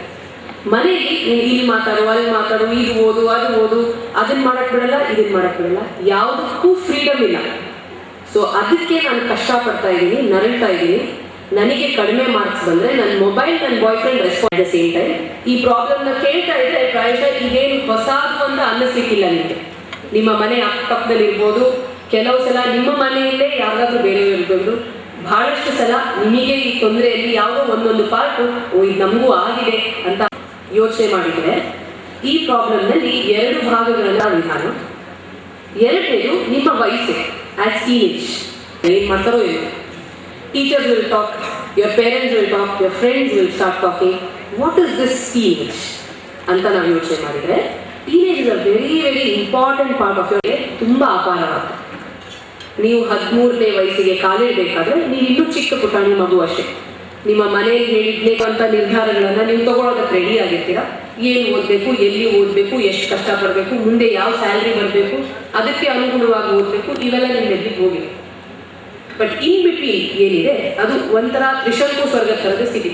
ಮನೆಯಲ್ಲಿ ಇಲ್ಲಿ ಮಾತಾಡು, ಅಲ್ಲಿ ಮಾತಾಡು, ಇದು ಓದು, ಅದು ಓದು, ಅದನ್ನ ಮಾಡಕ್ಕೆ ಬಿಡಲ್ಲ, ಇದನ್ನ ಮಾಡಕ್ಕೆ ಬಿಡಲ್ಲ, ಯಾವುದಕ್ಕೂ ಫ್ರೀಡಮ್ ಇಲ್ಲ. ಸೊ ಅದಕ್ಕೆ ನಾನು ಕಷ್ಟಪಡ್ತಾ ಇದ್ದೀನಿ, ನರಳ್ತಾ ಇದ್ದೀನಿ. ನನಗೆ ಕಡಿಮೆ ಮಾರ್ಕ್ಸ್ ಬಂದರೆ ನನ್ನ ಮೊಬೈಲ್, ನನ್ನ boyfriend response the same time. ಈ ಪ್ರಾಬ್ಲಮ್ನ ಕೇಳ್ತಾ ಇದ್ದರೆ ಪ್ರಾಯಶಃ ಇದೇನು ಹೊಸದು ಅಂತ ಅನ್ನಿಸ್ಲಿಕ್ಕಿಲ್ಲ ನಿಮಗೆ. ನಿಮ್ಮ ಮನೆ ಅಕ್ಕಪಕ್ಕದಲ್ಲಿ ಇರ್ಬೋದು, ಕೆಲವು ಸಲ ನಿಮ್ಮ ಮನೆಯಲ್ಲೇ ಯಾವ್ದಾದ್ರು ಬೇರೆಯವರು ಇರ್ಬೋದು, ಬಹಳಷ್ಟು ಸಲ ನಿಮಗೆ ಈ ತೊಂದರೆಯಲ್ಲಿ ಯಾವುದೋ ಒಂದೊಂದು ಪಾರ್ಟು ಇದು ನಮಗೂ ಆಗಿದೆ ಅಂತ ಯೋಚನೆ ಮಾಡಿದರೆ, ಈ ಪ್ರಾಬ್ಲಮ್ನಲ್ಲಿ 2 ಭಾಗಗಳ ವಿಧಾನ. ಎರಡನೇದು ನಿಮ್ಮ ವಯಸ್ಸು, ಆಸ್ ಟೀನೇಜ್ ಏನು ಮಾಡ್ತಾರೋ ಏನು. Teachers will talk, your parents will talk, your friends will start talking, what is this teenage ಅಂತ ನಾವು ಯೋಚನೆ ಮಾಡಿದರೆ, teenage is a very very important part of your life. ತುಂಬ ಅಪಾರವಾಗುತ್ತೆ. ನೀವು 13ನೇ ವಯಸ್ಸಿಗೆ ಕಾಲಿಡಬೇಕಾದ್ರೆ ನೀವು ಇನ್ನೂ ಚಿಕ್ಕ ಪುಟಾಣಿ ಮಗು ಅಷ್ಟೇ. ನಿಮ್ಮ ಮನೆಯಲ್ಲಿ ಹೇಳಿದ್ನೇಕಂತ ನಿರ್ಧಾರಗಳನ್ನು ನೀವು ತಗೊಳ್ಳೋದಕ್ಕೆ ರೆಡಿ ಆಗಿರ್ತೀರಾ. ಏನು ಓದಬೇಕು, ಎಲ್ಲಿ ಓದಬೇಕು, ಎಷ್ಟು ಕಷ್ಟಪಡಬೇಕು, ಮುಂದೆ ಯಾವ ಸ್ಯಾಲ್ರಿ ಬರಬೇಕು, ಅದಕ್ಕೆ ಅನುಗುಣವಾಗಿ ಓದಬೇಕು, ಇವೆಲ್ಲ ನಿಮ್ಮ ಎಲ್ಲಿಗೆ ಹೋಗಿದೆ. ಬಟ್ ಇನ್ ಬಿಟ್ವೀನ್ ಏನಿದೆ ಅದು ಒಂಥರ ತ್ರಿಶಂಕು ಸ್ವರ್ಗ ಥರದ ಸ್ಥಿತಿ.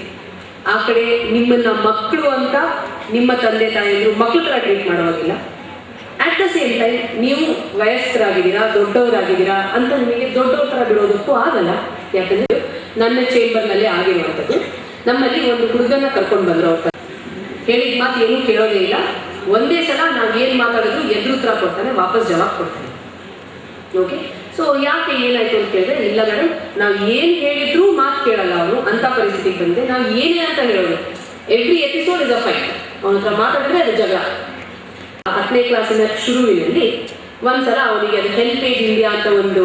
ಆ ಕಡೆ ನಿಮ್ಮನ್ನ ಮಕ್ಕಳು ಅಂತ ನಿಮ್ಮ ತಂದೆ ತಾಯಿಯರು ಮಕ್ಕಳ ಥರ ಟ್ರೀಟ್ ಮಾಡೋವಾಗಿಲ್ಲ. ಅಟ್ ದ ಸೇಮ್ ಟೈಮ್ ನೀವು ವಯಸ್ಕರಾಗಿದ್ದೀರಾ, ದೊಡ್ಡವರಾಗಿದ್ದೀರಾ ಅಂತ ನಿಮಗೆ ದೊಡ್ಡವ್ರ ಥರ ಬಿಡೋದಕ್ಕೂ ಆಗಲ್ಲ. ಯಾಕಂದರೆ ನನ್ನ ಚೇಂಬರ್ನಲ್ಲೇ ಆಗಿರುವಂಥದ್ದು, ನಮ್ಮಲ್ಲಿ ಒಂದು ಹುಡುಗನ ಕರ್ಕೊಂಡು ಬಂದರು. ಅವ್ರ ಹೇಳಿದ ಮಾತು ಏನೂ ಕೇಳೋದೇ ಇಲ್ಲ. ಒಂದೇ ಸಲ ನಾವು ಏನು ಮಾತಾಡೋದು ಎದುರು ಉತ್ತರ ಕೊಡ್ತಾನೆ, ವಾಪಸ್ ಜವಾಬ್ ಕೊಡ್ತಾನೆ. ಓಕೆ, ಸೊ ಯಾಕೆ ಏನಾಯ್ತು ಅಂತ ಕೇಳಿದ್ರೆ, ಇಲ್ಲ ಮೇಡಮ್ ನಾವು ಏನು ಹೇಳಿದ್ರೂ ಮಾತು ಕೇಳಲ್ಲ ಅವನು ಅಂತ ಪರಿಸ್ಥಿತಿಗೆ ಬಂದೆ. ನಾವು ಏನೇ ಅಂತ ಹೇಳೋದು, every episode is a fight. ಅವನ ಹತ್ರ ಮಾತಾಡಿದ್ರೆ ಅದು ಜಗಳ. 10ನೇ ಕ್ಲಾಸಿನ ಶುರುವಿನಲ್ಲಿ ಒಂದ್ಸಲ ಅವನಿಗೆ ಅದು ಹೆಲ್ಪೇಜ್ ಇಂಡಿಯಾ ಅಂತ ಒಂದು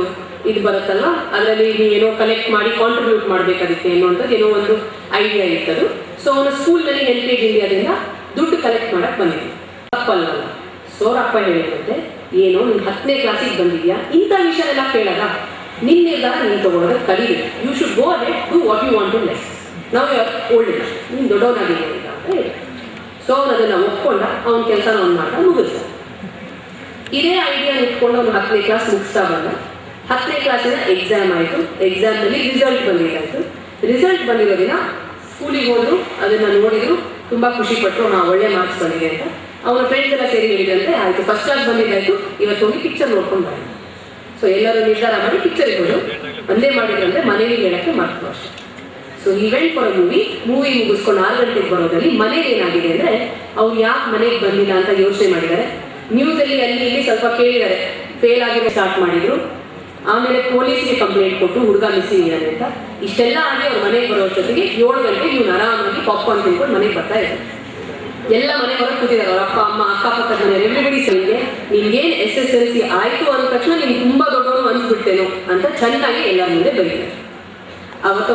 ಇದು ಬರುತ್ತಲ್ವ, ಅದರಲ್ಲಿ ನೀವೇನೋ ಕಲೆಕ್ಟ್ ಮಾಡಿ ಕಾಂಟ್ರಿಬ್ಯೂಟ್ ಮಾಡಬೇಕಾಗುತ್ತೆ ಅನ್ನೋಂಥದ್ದು ಏನೋ ಒಂದು ಐಡಿಯಾ ಇರ್ತದು. ಸೊ ಅವನ ಸ್ಕೂಲ್ನಲ್ಲಿ ಹೆಲ್ಪೇಜ್ ಇಂಡಿಯಾದಿಂದ ದುಡ್ಡು ಕಲೆಕ್ಟ್ ಮಾಡಕ್ಕೆ ಬಂದಿದ್ದೆ, ತಪ್ಪಲ್ವಲ್ಲ. ಸೊ ಅವ್ರ ಅಪ್ಪ ಹೇಳಿದಂತೆ, ಏನೋ ನೀನು 10ನೇ ಕ್ಲಾಸಿಗೆ ಬಂದಿದ್ಯಾ, ಇಂಥ ವಿಷಯ ಎಲ್ಲ ಕೇಳಲ್ಲ, ನಿನ್ನ ನಿರ್ಧಾರ ನೀನು ತೊಗೊಳೋದಕ್ಕೆ ಕಲಿಬೇಕು. You should go ahead, do what you want to life. ನಾವು ಓಲ್ಡ್ ಇಟ್, ನೀನು ದೊಡ್ಡವನಾಗಿದೆ ಅಂತ ಹೇಳಿ. ಸೊ ಅವನು ಅದನ್ನು ಒಪ್ಕೊಂಡ, ಅವನ ಕೆಲಸನ ಅವ್ನು ಮಾಡ್ತಾ ಮುಗಿಸ್ದ. ಇದೇ ಐಡಿಯಾ ಇಟ್ಕೊಂಡು ಅವನು 10ನೇ ಕ್ಲಾಸ್ ಮುಗಿಸ್ತಾ ಬಂದ. 10ನೇ ಕ್ಲಾಸಿನ ಎಕ್ಸಾಮ್ ಆಯಿತು. ಎಕ್ಸಾಮ್ನಲ್ಲಿ ರಿಸಲ್ಟ್ ಬಂದಿದ್ದಾಯಿತು. ರಿಸಲ್ಟ್ ಬಂದಿರೋ ದಿನ ಸ್ಕೂಲಿಗೆ ಹೋದ್ರು, ಅದನ್ನು ನೋಡಿದ್ರು, ತುಂಬ ಖುಷಿಪಟ್ಟರು, ನಾವು ಒಳ್ಳೆ ಮಾರ್ಕ್ಸ್ ಬಂದಿದೆ ಅಂತ. ಅವನ ಫ್ರೆಂಡ್ಸ್ ಎಲ್ಲ ಸೇರಿ ಹೇಳಿದಂತೆ, ಆಯಿತು ಫಸ್ಟ್ ಕ್ಲಾಸ್ ಬಂದಿದ್ದಾಯಿತು, ಇವತ್ತು ಹೋಗಿ ಪಿಕ್ಚರ್ ನೋಡ್ಕೊಂಡು ಬರೋಣ. ಸೊ ಎಲ್ಲರೂ ನಿರ್ಧಾರ ಮಾಡಿ ಪಿಕ್ಚರಿಗೆ ಹೋದ್ರು. ಒಂದೇ ಮಾಡಿದ್ರಂದ್ರೆ ಮನೇಲಿ ಹೇಳೋಕ್ಕೆ ಮಾಡ್ತು ಅಷ್ಟೇ. ಸೊ ಈವೆಂಟ್ ಫಾರ್ ಮೂವಿ ಮುಗಿಸ್ಕೊಂಡು 6 ಗಂಟೆಗೆ ಬರೋದ್ರಲ್ಲಿ ಮನೇಲಿ ಏನಾಗಿದೆ ಅಂದರೆ, ಅವ್ರು ಯಾಕೆ ಮನೆಗೆ ಬಂದಿಲ್ಲ ಅಂತ ಯೋಚನೆ ಮಾಡಿದ್ದಾರೆ. ನ್ಯೂಸಲ್ಲಿ ಅಲ್ಲಿ ಇಲ್ಲಿ ಸ್ವಲ್ಪ ಕೇಳಿದ್ದಾರೆ, ಫೇಲ್ ಆಗಿರೋ ಸ್ಟಾರ್ಟ್ ಮಾಡಿದ್ರು. ಆಮೇಲೆ ಪೊಲೀಸ್ಗೆ ಕಂಪ್ಲೇಂಟ್ ಕೊಟ್ಟು ಹುಡುಗ ಮಿಸ್ಸಿಂಗ್ ಇದ್ದಾನೆ ಅಂತ. ಇಷ್ಟೆಲ್ಲ ಆಗಿ ಅವ್ರ ಮನೆಗೆ ಬರೋ ಜೊತೆಗೆ 7 ಗಂಟೆಗೆ ಇವ್ನು ಆರಾಮಾಗಿ ಪಾಪ್ಕಾರ್ನ್ ತಿನ್ಕೊಂಡು ಮನೆಗೆ ಬರ್ತಾ ಇದ್ದಾರೆ. ಎಲ್ಲ ಮನೆ ಹೊರಗೆ ಕೂತಿದ್ದಾರೆ, ಅವ್ರ ಅಪ್ಪ ಅಮ್ಮ, ಅಕ್ಕಪಕ್ಕದ ಮನೆಯವರು, ಎವ್ರಿಬಡಿ ಸರಿಗೆ ನಿಮ್ಗೇನು SSLC ಆಯಿತು ಅಂದ ತಕ್ಷಣ ನಿಮ್ಗೆ ತುಂಬ ದೊಡ್ಡವನು ಅನ್ಸ್ಬಿಡ್ತೇನೋ ಅಂತ ಚೆನ್ನಾಗಿ ಎಲ್ಲರ ಮುಂದೆ ಬರೀತಾರೆ. ಅವತ್ತು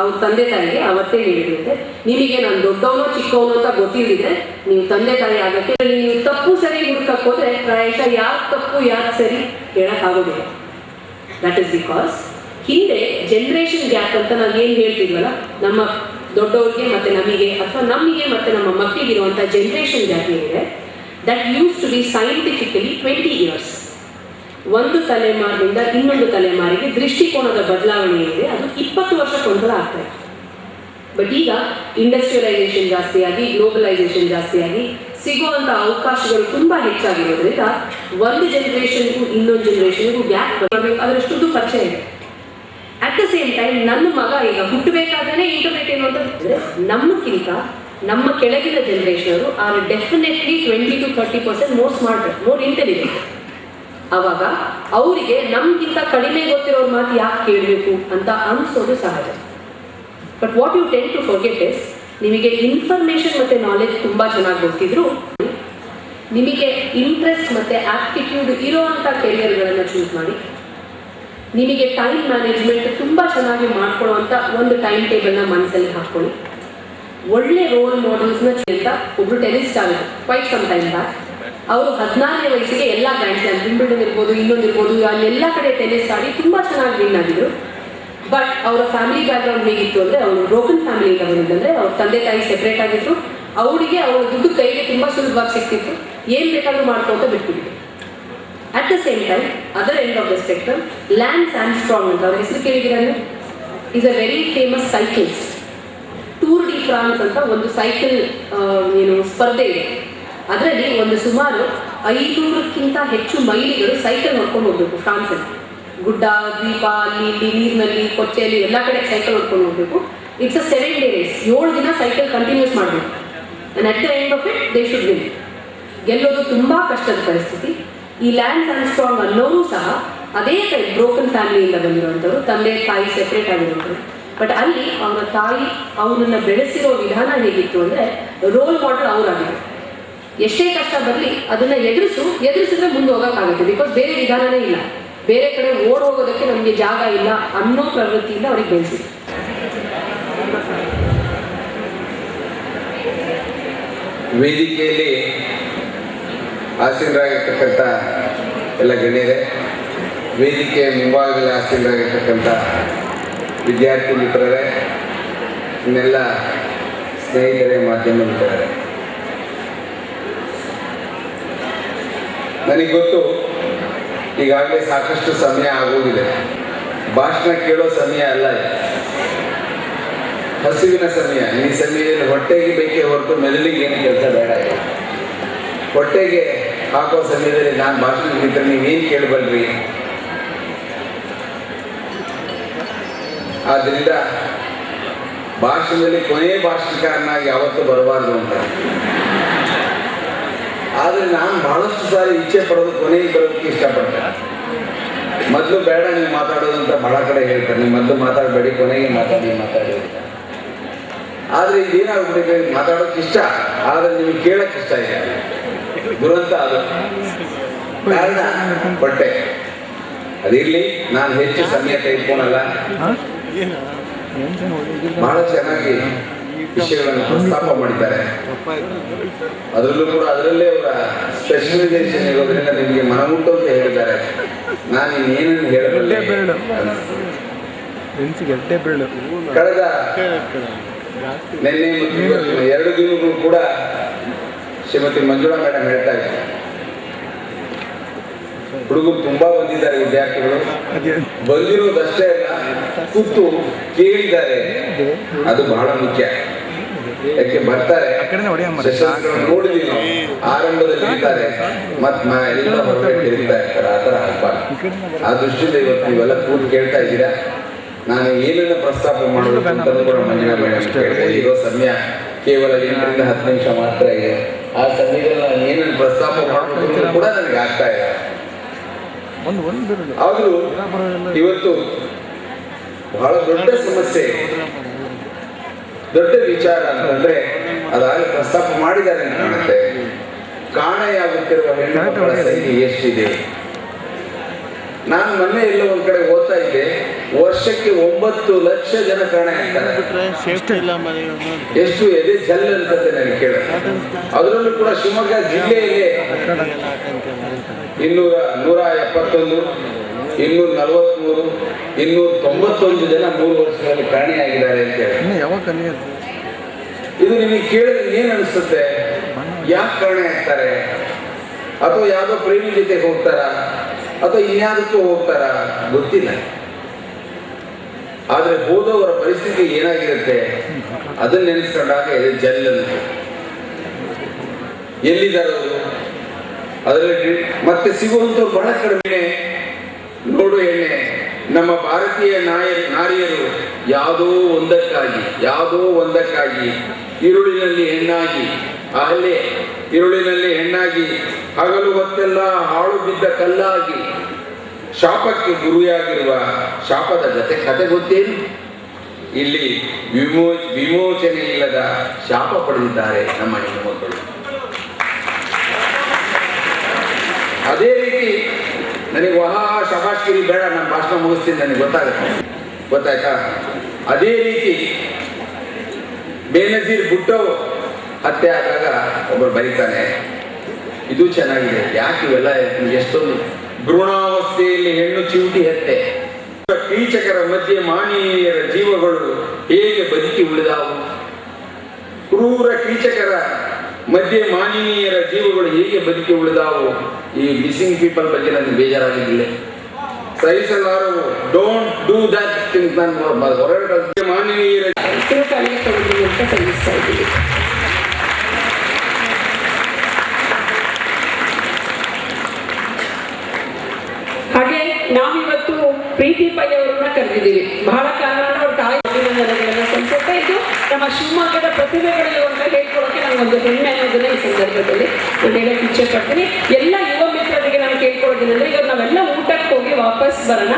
ಅವ್ರ ತಂದೆ ತಾಯಿಗೆ ಅವತ್ತೇ ಹೇಳಿದ್ರಂತೆ, ನಿಮಗೆ ನಾನು ದೊಡ್ಡವನೋ ಚಿಕ್ಕವನೋ ಅಂತ ಗೊತ್ತಿಲ್ಲದಿದ್ರೆ ನೀವು ತಂದೆ ತಾಯಿ ಆಗೋಕ್ಕೆ ನೀವು ತಪ್ಪು ಸರಿ ಹುಡುಕಕ್ಕೆ ಹೋದರೆ ಪ್ರಾಯಶಃ ಯಾರು ತಪ್ಪು ಯಾರು ಸರಿ ಹೇಳೋಕ್ಕಾಗೋದಿಲ್ಲ. ದಟ್ ಇಸ್ ಬಿಕಾಸ್ ಹಿಂದೆ ಜನ್ರೇಷನ್ ಗ್ಯಾಪ್ ಅಂತ ನಾವು ಏನು ಹೇಳ್ತಿದ್ವಲ್ಲ, ನಮ್ಮ ದೊಡ್ಡವ್ರಿಗೆ ಮತ್ತು ನಮಗೆ, ಅಥವಾ ನಮಗೆ ಮತ್ತು ನಮ್ಮ ಮಕ್ಕಳಿಗಿರುವಂಥ ಜನ್ರೇಷನ್ ಗ್ಯಾಪ್ ಏನಿದೆ, that use to be scientifically 20 years. ಒಂದು ತಲೆಮಾರಿನಿಂದ ಇನ್ನೊಂದು ತಲೆಮಾರಿಗೆ ದೃಷ್ಟಿಕೋನದ ಬದಲಾವಣೆ ಏನಿದೆ ಅದು 20 ವರ್ಷಕ್ಕೊಂದ್ಸಲ ಆಗ್ತಾ ಇದೆ. ಬಟ್ ಈಗ ಇಂಡಸ್ಟ್ರಿಯಲೈಸೇಷನ್ ಜಾಸ್ತಿಯಾಗಿ, ಗ್ಲೋಬಲೈಸೇಷನ್ ಜಾಸ್ತಿಯಾಗಿ ಸಿಗುವಂಥ ಅವಕಾಶಗಳು ತುಂಬ ಹೆಚ್ಚಾಗಿರೋದ್ರಿಂದ ಒಂದು ಜನರೇಷನ್ಗೂ ಇನ್ನೊಂದು ಜನರೇಷನ್ಗೂ ಗ್ಯಾಪ್ ಬರಬೇಕು, ಅದರಷ್ಟು ಪರಿಚಯ ಇದೆ. ಅಟ್ ದ ಸೇಮ್ ಟೈಮ್ ನನ್ನ ಮಗ ಈಗ ಹುಟ್ಟಬೇಕಾದ್ರೆ ಇಂಟರ್ನೆಟ್ ಏನು ಅಂತಂದ್ರೆ ನಮ್ಮಕ್ಕಿಂತ ನಮ್ಮ ಕೆಳಗಿನ ಜನರೇಷನರು are definitely 20 to 30% more smart, more intelligent. ಆವಾಗ ಅವರಿಗೆ ನಮ್ಗಿಂತ ಕಡಿಮೆ ಗೊತ್ತಿರೋರ ಮಾತು ಯಾಕೆ ಕೇಳಬೇಕು ಅಂತ ಅನಿಸೋದು ಸಹಜ. But what you tend to forget is, ನಿಮಗೆ ಇನ್ಫಾರ್ಮೇಷನ್ ಮತ್ತು ನಾಲೆಜ್ ತುಂಬ ಚೆನ್ನಾಗಿ ಗೊತ್ತಿದ್ರು ನಿಮಗೆ ಇಂಟ್ರೆಸ್ಟ್ ಮತ್ತು ಆಪ್ಟಿಟ್ಯೂಡ್ ಇರೋವಂಥ ಕೆರಿಯರ್ಗಳನ್ನು ಚೂಸ್ ಮಾಡಿ, ನಿಮಗೆ ಟೈಮ್ ಮ್ಯಾನೇಜ್ಮೆಂಟ್ ತುಂಬ ಚೆನ್ನಾಗಿ ಮಾಡ್ಕೊಳ್ಳುವಂಥ ಒಂದು ಟೈಮ್ ಟೇಬಲ್ನ ಮನಸ್ಸಲ್ಲಿ ಹಾಕ್ಕೊಳ್ಳಿ. ಒಳ್ಳೆ ರೋಲ್ ಮಾಡೆಲ್ಸ್ನ ಅಂತ ಒಬ್ಬರು ಟೆನಿಸ್ಟ್ ಆಗುತ್ತೆ ಕ್ವೈಟ್ ಸಮ್ ಟೈಮ್ ಬ್ಯಾಕ್. ಅವರು 16ನೇ ವಯಸ್ಸಿಗೆ ಎಲ್ಲ ಗ್ರ್ಯಾಂಡ್ ಸ್ಲಾಮ್, ವಿಂಬಲ್ಡನ್ ಇರ್ಬೋದು, ಇನ್ನೊಂದಿರ್ಬೋದು, ಅಲ್ಲೆಲ್ಲ ಕಡೆ ಟೆನಿಸ್ ಆಡಿ ತುಂಬ ಚೆನ್ನಾಗಿ ವಿನ್ ಆಗಿದ್ರು. ಬಟ್ ಅವರ ಫ್ಯಾಮಿಲಿ ಬ್ಯಾಕ್ಗ್ರೌಂಡ್ ಹೇಗಿತ್ತು ಅಂದರೆ, ಅವರು ಬ್ರೋಕನ್ ಫ್ಯಾಮಿಲಿಯಿಂದ ಬಂದಿದ್ದಂದರೆ ಅವ್ರ ತಂದೆ ತಾಯಿ ಸೆಪ್ರೇಟ್ ಆಗಿದ್ರು. ಅವರಿಗೆ ಅವರ ದುಡ್ಡು ಕೈಗೆ ತುಂಬ ಸುಲಭವಾಗಿ ಸಿಗ್ತಿತ್ತು, ಏನು ಬೇಕಾದರೂ ಮಾಡ್ಕೊಂತ ಬಿಟ್ಬಿಟ್ಟಿದ್ರು. At the same time other end of the spectrum Lance Armstrong ಅಂತ ಅವ್ರ ಹೆಸರು ಕೇಳಿದಿರಲ್ಲ, is a very famous cyclist. Tour de France ಅಂತ ಒಂದು ಸೈಕಲ್ ಸ್ಪರ್ಧೆ ಇದೆ. ಅದರಲ್ಲಿ ಒಂದು ಸುಮಾರು 500ಕ್ಕಿಂತ ಹೆಚ್ಚು ಮೈಲಿಗಳು ಸೈಕಲ್ ಹೊಡ್ಕೊಂಡು ಹೋಗ್ಬೇಕು ಫ್ರಾನ್ಸಲ್ಲಿ. ಗುಡ್ಡ, ದ್ವೀಪ, ಅಲ್ಲಿ ನೀರಿನಲ್ಲಿ, ಕೊಚ್ಚೆಯಲ್ಲಿ ಎಲ್ಲ ಕಡೆ ಸೈಕಲ್ ಹೊಡ್ಕೊಂಡು ಹೋಗ್ಬೇಕು. It's a 7 day race. 7 ದಿನ ಸೈಕಲ್ ಕಂಟಿನ್ಯೂಸ್ ಮಾಡಬೇಕು. And at the end of it they should win. ಗೆಲ್ಲೋದು ತುಂಬ ಕಷ್ಟದ ಪರಿಸ್ಥಿತಿ. ಈ ಲ್ಯಾನ್ಸ್ ಆರ್ಮ್ಸ್ಟ್ರಾಂಗ್ ಅನ್ನೋರು ಸಹ ಅದೇ ಟೈಪ್ ಬ್ರೋಕನ್ ಫ್ಯಾಮಿಲಿಯಿಂದ ಬಂದಿರುವಂಥವ್ರು, ತಂದೆ ತಾಯಿ ಸೆಪ್ರೇಟ್ ಆಗಿರೋರು. ಬಟ್ ಅಲ್ಲಿ ಅವರ ತಾಯಿ ಅವನನ್ನು ಬೆಳೆಸಿರೋ ವಿಧಾನ ಹೇಗಿತ್ತು ಅಂದರೆ, ರೋಲ್ ಮಾಡೆಲ್ ಅವರಾಗಿದ್ರು. ಎಷ್ಟೇ ಕಷ್ಟ ಬರಲಿ ಅದನ್ನು ಎದುರಿಸಿದ್ರೆ ಮುಂದೆ ಹೋಗೋಕ್ಕಾಗುತ್ತೆ. ಬಿಕಾಸ್ ಬೇರೆ ವಿಧಾನನೇ ಇಲ್ಲ, ಬೇರೆ ಕಡೆ ಓಡ್ ಹೋಗೋದಕ್ಕೆ ನಮಗೆ ಜಾಗ ಇಲ್ಲ ಅನ್ನೋ ಪ್ರವೃತ್ತಿಯಿಂದ ಅವ್ರಿಗೆ ಬೆಳೆಸಿದ್ರು. ವೇದಿಕೆಯಲ್ಲಿ ಆಸೀನರಾಗಿರ್ತಕ್ಕಂಥ ಎಲ್ಲ ಗಣ್ಯರೇ, ವೇದಿಕೆಯ ಮುಂಭಾಗದಲ್ಲಿ ಆಸೀನರಾಗಿರ್ತಕ್ಕಂಥ ವಿದ್ಯಾರ್ಥಿ ಮಿತ್ರರೇ, ಇನ್ನೆಲ್ಲ ಸ್ನೇಹಿತರೇ, ಮಾಧ್ಯಮ ಮಿತ್ರರೇ, ನನಗೆ ಗೊತ್ತು ಈಗಾಗಲೇ ಸಾಕಷ್ಟು ಸಮಯ ಆಗೋಗಿದೆ. ಭಾಷಣ ಕೇಳೋ ಸಮಯ ಅಲ್ಲ, ಹಸಿವಿನ ಸಮಯ. ಈ ಸಮಯದಲ್ಲಿ ಹೊಟ್ಟೆಗೆ ಬೇಕೇ ಹೊರತು ಮೆದುಳಿಗೆ ಏನು ಕೆಲಸ ಬೇಡ. ಹೊಟ್ಟೆಗೆ ಹಾಕೋ ಸಮಯದಲ್ಲಿ ನಾನು ಭಾಷಣ ಕೇಳಿದ್ರೆ ನೀವೇನು ಕೇಳಬಲ್ರಿ. ಆದ್ದರಿಂದ ಭಾಷಣದಲ್ಲಿ ಕೊನೆಯ ಭಾಷಣಕಾರನಾಗಿ ಯಾವತ್ತೂ ಬರಬಾರ್ದು ಅಂತ. ಆದರೆ ನಾನು ಬಹಳಷ್ಟು ಸಾರಿ ಇಚ್ಛೆ ಪಡೋದು ಕೊನೆಗೆ ಬರೋದಕ್ಕೆ ಇಷ್ಟಪಡ್ತೇನೆ. ಮೊದಲು ಬೇಡ ನೀವು ಮಾತಾಡೋದು ಅಂತ ಬಹಳ ಕಡೆ ಹೇಳ್ತಾರೆ, ನೀವು ಮೊದಲು ಮಾತಾಡಬೇಡಿ, ಕೊನೆಗೆ ಮಾತಾಡಿ ಅಂತ. ಆದರೆ ಇದೇನಾಗ್ಬಿಟ್ಟಿದೆ, ಮಾತಾಡೋಕೆ ಇಷ್ಟ, ಆದರೆ ನಿಮಗೆ ಕೇಳೋಕ್ಕೆ ಇಷ್ಟ ಇಲ್ಲ. ದುರಂತ ಅದು. ಕಾರಣ ಹೊಟ್ಟೆ. ಅದಿರಲಿ, ನಾನು ಹೆಚ್ಚು ಸಮಯ ತೆಗೆದುಕೊಳಲ್ಲ. ಬಹಳ ಚೆನ್ನಾಗಿ ವಿಷಯಗಳನ್ನು ಪ್ರಸ್ತಾಪ ಮಾಡಿದ್ದಾರೆ. ಅದರಲ್ಲೂ ಕೂಡ ಅದರಲ್ಲೇ ಅವರ ಸ್ಪೆಷಲೈಸೇಷನ್ ಇರೋದ್ರಿಂದ ನಿಮಗೆ ಮನಮುಟ್ಟು ಅಂತ ಹೇಳಿದ್ದಾರೆ. ನಾನು ಇನ್ನೇನನ್ನು ಹೇಳಬಲ್ಲೆ. ಕಳೆದ ನಿನ್ನೆ ಮತ್ತು 2 ದಿನಗಳು ಕೂಡ ಶ್ರೀಮತಿ ಮಂಜುಳಾ ಮೇಡಮ್ ಹೇಳ್ತಾ ಇದ್ದಾರೆ, ಹುಡುಗರು ತುಂಬಾ ಬಂದಿದ್ದಾರೆ, ವಿದ್ಯಾರ್ಥಿಗಳು ಬಂದಿರೋದಷ್ಟೇ ಅಲ್ಲ, ಕೂತು ಕೇಳಿದ್ದಾರೆ. ಅದು ಬಹಳ ಮುಖ್ಯ. ಯಾಕೆ ಬರ್ತಾರೆ, ನೋಡಿದೀವಿ ನಾವು, ಆರಂಭದಲ್ಲಿ ಇರ್ತಾರೆ, ಮತ್ತೆ ಎಲ್ಲ ಹೊರಗಡೆ ತಿರುಗ್ತಾ ಇರ್ತಾರೆ. ಆ ಥರ ಆಗ್ಬಾರ್ದು. ಆ ದೃಷ್ಟಿಯಿಂದ ಇವತ್ತು ನೀವೆಲ್ಲ ಕೂತು ಕೇಳ್ತಾ ಇದ್ದೀರಾ. ನಾನು ಏನನ್ನು ಪ್ರಸ್ತಾಪ ಮಾಡಬೇಕು ಅಂತ ಕೂಡ ಮಂಜುಳಾ ಮೇಡಮ್ ಕೇಳಿದೆ. ಇರೋ ಸಮಯ ಕೇವಲ 8 ರಿಂದ 10 ನಿಮಿಷ ಮಾತ್ರ ಇದೆ. ಆ ಸಮಯದಲ್ಲಿ ನಾನು ಏನನ್ನು ಪ್ರಸ್ತಾಪ ಮಾಡಬೇಕು ಕೂಡ ನನಗೆ ಆಗ್ತಾ ಇದೆ. ಆದರೂ ಇವತ್ತು ಬಹಳ ದೊಡ್ಡ ಸಮಸ್ಯೆ, ದೊಡ್ಡ ವಿಚಾರ ಅಂತಂದ್ರೆ, ಅದಾಗಲೇ ಪ್ರಸ್ತಾಪ ಮಾಡಿದ್ದಾರೆ ಅಂತ ಕಾಣುತ್ತೆ. ಕಾಣೆಯಾಗುತ್ತಿರುವ ಹೆಣ್ಣು ಮಕ್ಕಳ ಸಂಖ್ಯೆ ಎಷ್ಟಿದೆ? ನಾನು ಮೊನ್ನೆ ಎಲ್ಲೋ ಒಂದ್ ಕಡೆ ಓದ್ತಾ ಇದ್ದೆ, ವರ್ಷಕ್ಕೆ 9 ಲಕ್ಷ ಜನ ಕಾಣೆ ಆಗ್ತಾರೆ. ಎಷ್ಟು ಎದೆ ಜಲ್ ಅನ್ಸುತ್ತೆ ನನಗೆ ಕೇಳ. ಅದರಲ್ಲೂ ಕೂಡ ಶಿವಮೊಗ್ಗ ಜಿಲ್ಲೆಯಲ್ಲಿ 171, 243, 291 ಜನ 3 ವರ್ಷಗಳಲ್ಲಿ ಕಾಣೆಯಾಗಿದ್ದಾರೆ ಅಂತ ಹೇಳಿ. ಇದು ನಿಮಗೆ ಕೇಳಿದ್ರೆ ಏನ್ ಅನಿಸುತ್ತೆ? ಯಾಕೆ ಕಾಣೆ ಆಗ್ತಾರೆ? ಅಥವಾ ಯಾವುದೋ ಪ್ರೇಮಿ ಜೊತೆಗೆ ಹೋಗ್ತಾರ, ಅಥವಾ ಇನ್ಯಾವುದಕ್ಕೂ ಹೋಗ್ತಾರ, ಗೊತ್ತಿಲ್ಲ. ಆದರೆ ಹೋದವರ ಪರಿಸ್ಥಿತಿ ಏನಾಗಿರುತ್ತೆ ಅದನ್ನ ನೆನೆಸ್ಕೊಂಡಾಗ ಇದು ಜಲ್ ಅಂತ. ಎಲ್ಲಿದ್ದಾರೆ ಅವರು? ಅದರಲ್ಲಿ ಮತ್ತೆ ಸಿಗುವಂಥವ್ರು ಬಹಳ ಕಡಿಮೆ. ನೋಡು ಎಣ್ಣೆ, ನಮ್ಮ ಭಾರತೀಯ ನಾರಿಯರು ಯಾವುದೋ ಒಂದಕ್ಕಾಗಿ ಈರುಳಿನಲ್ಲಿ ಹೆಣ್ಣಾಗಿ ಹಗಲು ಹೊತ್ತೆಲ್ಲ ಹಾಳು ಬಿದ್ದ ಕಲ್ಲಾಗಿ ಶಾಪಕ್ಕೆ ಗುರಿಯಾಗಿರುವ ಶಾಪದ ಕತೆ ಗೊತ್ತೇನು? ಇಲ್ಲಿ ವಿಮೋಚನೆ ಇಲ್ಲದ ಶಾಪ ಪಡೆದಿದ್ದಾರೆ ನಮ್ಮ ಹೆಣ್ಣುಮಕ್ಕಳು. ಅದೇ ರೀತಿ ನನಗೆ ಶಬಾಷ್ಗಿರಿ ಬೇಡ, ನಾನು ಭಾಷಣ ಮುಗಿಸ್ತೀನಿ, ನನಗೆ ಗೊತ್ತಾಯ್ತಾ? ಅದೇ ರೀತಿ ಬೇನಜೀರ್ ಭುಟ್ಟೋ ಹತ್ಯೆ ಆದಾಗ ಒಬ್ಬರು ಬರೀತಾನೆ, ಇದು ಚೆನ್ನಾಗಿದೆ, ಯಾಕೆ ಇವೆಲ್ಲ ಎಷ್ಟೊಂದು ಭ್ರೂಣಾವಸ್ಥೆಯಲ್ಲಿ ಹೆಣ್ಣು ಚಿವುಟಿ ಹತ್ಯೆ, ಕೀಚಕರ ಮಧ್ಯೆ ಮಾನವೀಯರ ಜೀವಗಳು ಹೇಗೆ ಬದುಕಿ ಉಳಿದಾವು, ಕ್ರೂರ ಕೀಚಕರ ಮಧ್ಯೆ ಮಾನವೀಯರ ಜೀವಗಳು ಹೇಗೆ ಬದುಕಿ ಉಳಿದಾವು. ಈ ಮಿಸ್ಸಿಂಗ್ ಪೀಪಲ್ ಬಗ್ಗೆ ನನಗೆ ಬೇಜಾರಾಗಿಲ್ಲ, ಸಹಿಸಲಾರವು. Don't do that thing. ನಾನು ಹೊರಗಡೆ ಮಾನವೀಯರ ಸಲ್ಲಿಸ್ತಾ ಇದ್ದೀವಿ. ಹಾಗೆ ನಾವಿವತ್ತು ಪ್ರೀತಿ ಪೈ ಅವರನ್ನ ಕರೆದಿದ್ದೀವಿ. ಬಹಳ ಕಾರಣ ಅವ್ರ ತಾಯಿ ಅಭಿನಂದನೆಗಳನ್ನ ಸಲ್ಲಿಸುತ್ತೆ. ಇದು ನಮ್ಮ ಶಿವಮೊಗ್ಗದ ಪ್ರತಿಭೆಗಳು ಅಂತ ಹೇಳ್ಕೊಳ್ಳೋಕೆ ನನಗೊಂದು ಹೆಮ್ಮೆ ಅನ್ನೋದನ್ನ ಈ ಸಂದರ್ಭದಲ್ಲಿ ನಾನು ಹೇಳಕ್ಕೆ ಇಚ್ಛೆ ಪಡ್ತೀನಿ. ಎಲ್ಲ ಯುವ ಮಿತ್ರರಿಗೆ ನಾನು ಕೇಳ್ಕೊಳ್ಳೋದೇನೆಂದ್ರೆ, ಈಗ ನಾವೆಲ್ಲ ಊಟಕ್ಕೆ ಹೋಗಿ ವಾಪಸ್ ಬರೋಣ,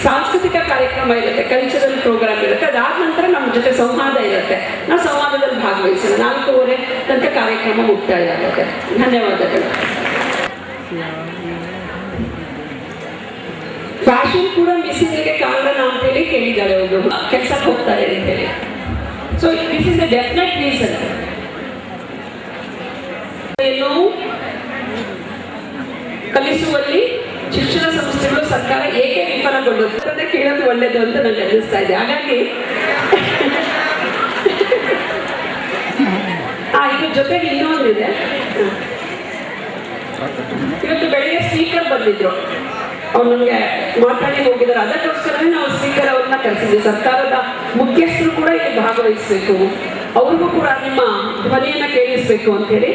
ಸಾಂಸ್ಕೃತಿಕ ಕಾರ್ಯಕ್ರಮ ಇರುತ್ತೆ, ಕಲ್ಚರಲ್ ಪ್ರೋಗ್ರಾಮ್ ಇರುತ್ತೆ. ಅದಾದ ನಂತರ ನಮ್ಮ ಜೊತೆ ಸಂವಾದ ಇರುತ್ತೆ, ನಾವು ಸಂವಾದದಲ್ಲಿ ಭಾಗವಹಿಸೋಣ. 4:30 ತನಕ ಕಾರ್ಯಕ್ರಮ ಮುಕ್ತಾಯ ಆಗುತ್ತೆ. ಧನ್ಯವಾದಗಳು. ಫ್ಯಾಷನ್ ಕೂಡ ಮಿಸ್ಸಿಂಗ್ಗೆ ಕಾರಣ ಅಂತೇಳಿ ಕೇಳಿದ್ದಾರೆ, ಒಬ್ಬರು ಕೆಲಸಕ್ಕೆ ಹೋಗ್ತಾರೆ ಅಂತೇಳಿ. So this is the definite reason. ಕಲಿಸುವಲ್ಲಿ ಶಿಕ್ಷಣ ಸಂಸ್ಥೆಗಳು, ಸರ್ಕಾರ ಏಕೆ ವಿಫಲಗೊಳ್ಳುತ್ತದೆ ಕೇಳೋದು ಒಳ್ಳೇದು ಅಂತ ನನಗೆ ಅನ್ನಿಸ್ತಾ ಇದೆ. ಹಾಗಾಗಿ ಇದ್ರ ಜೊತೆಗೆ ಇನ್ನೊಂದಿದೆ. ಇವತ್ತು ಬೆಳಿಗ್ಗೆ ಸ್ಪೀಕರ್ ಬಂದಿದ್ರು, ಅವ್ರು ನಮ್ಗೆ ಮಾತಾಡಿ ಹೋಗಿದ್ದಾರೆ. ಅದಕ್ಕೋಸ್ಕರನೇ ನಾವು ಸ್ಪೀಕರ್ ಅವ್ರನ್ನ ಕರೆಸಿದ್ವಿ. ಸರ್ಕಾರದ ಮುಖ್ಯಸ್ಥರು ಕೂಡ ಇಲ್ಲಿ ಭಾಗವಹಿಸಬೇಕು, ಅವ್ರಿಗೂ ಕೂಡ ನಿಮ್ಮ ಧ್ವನಿಯನ್ನ ಕೇಳಿಸ್ಬೇಕು ಅಂತ ಹೇಳಿ.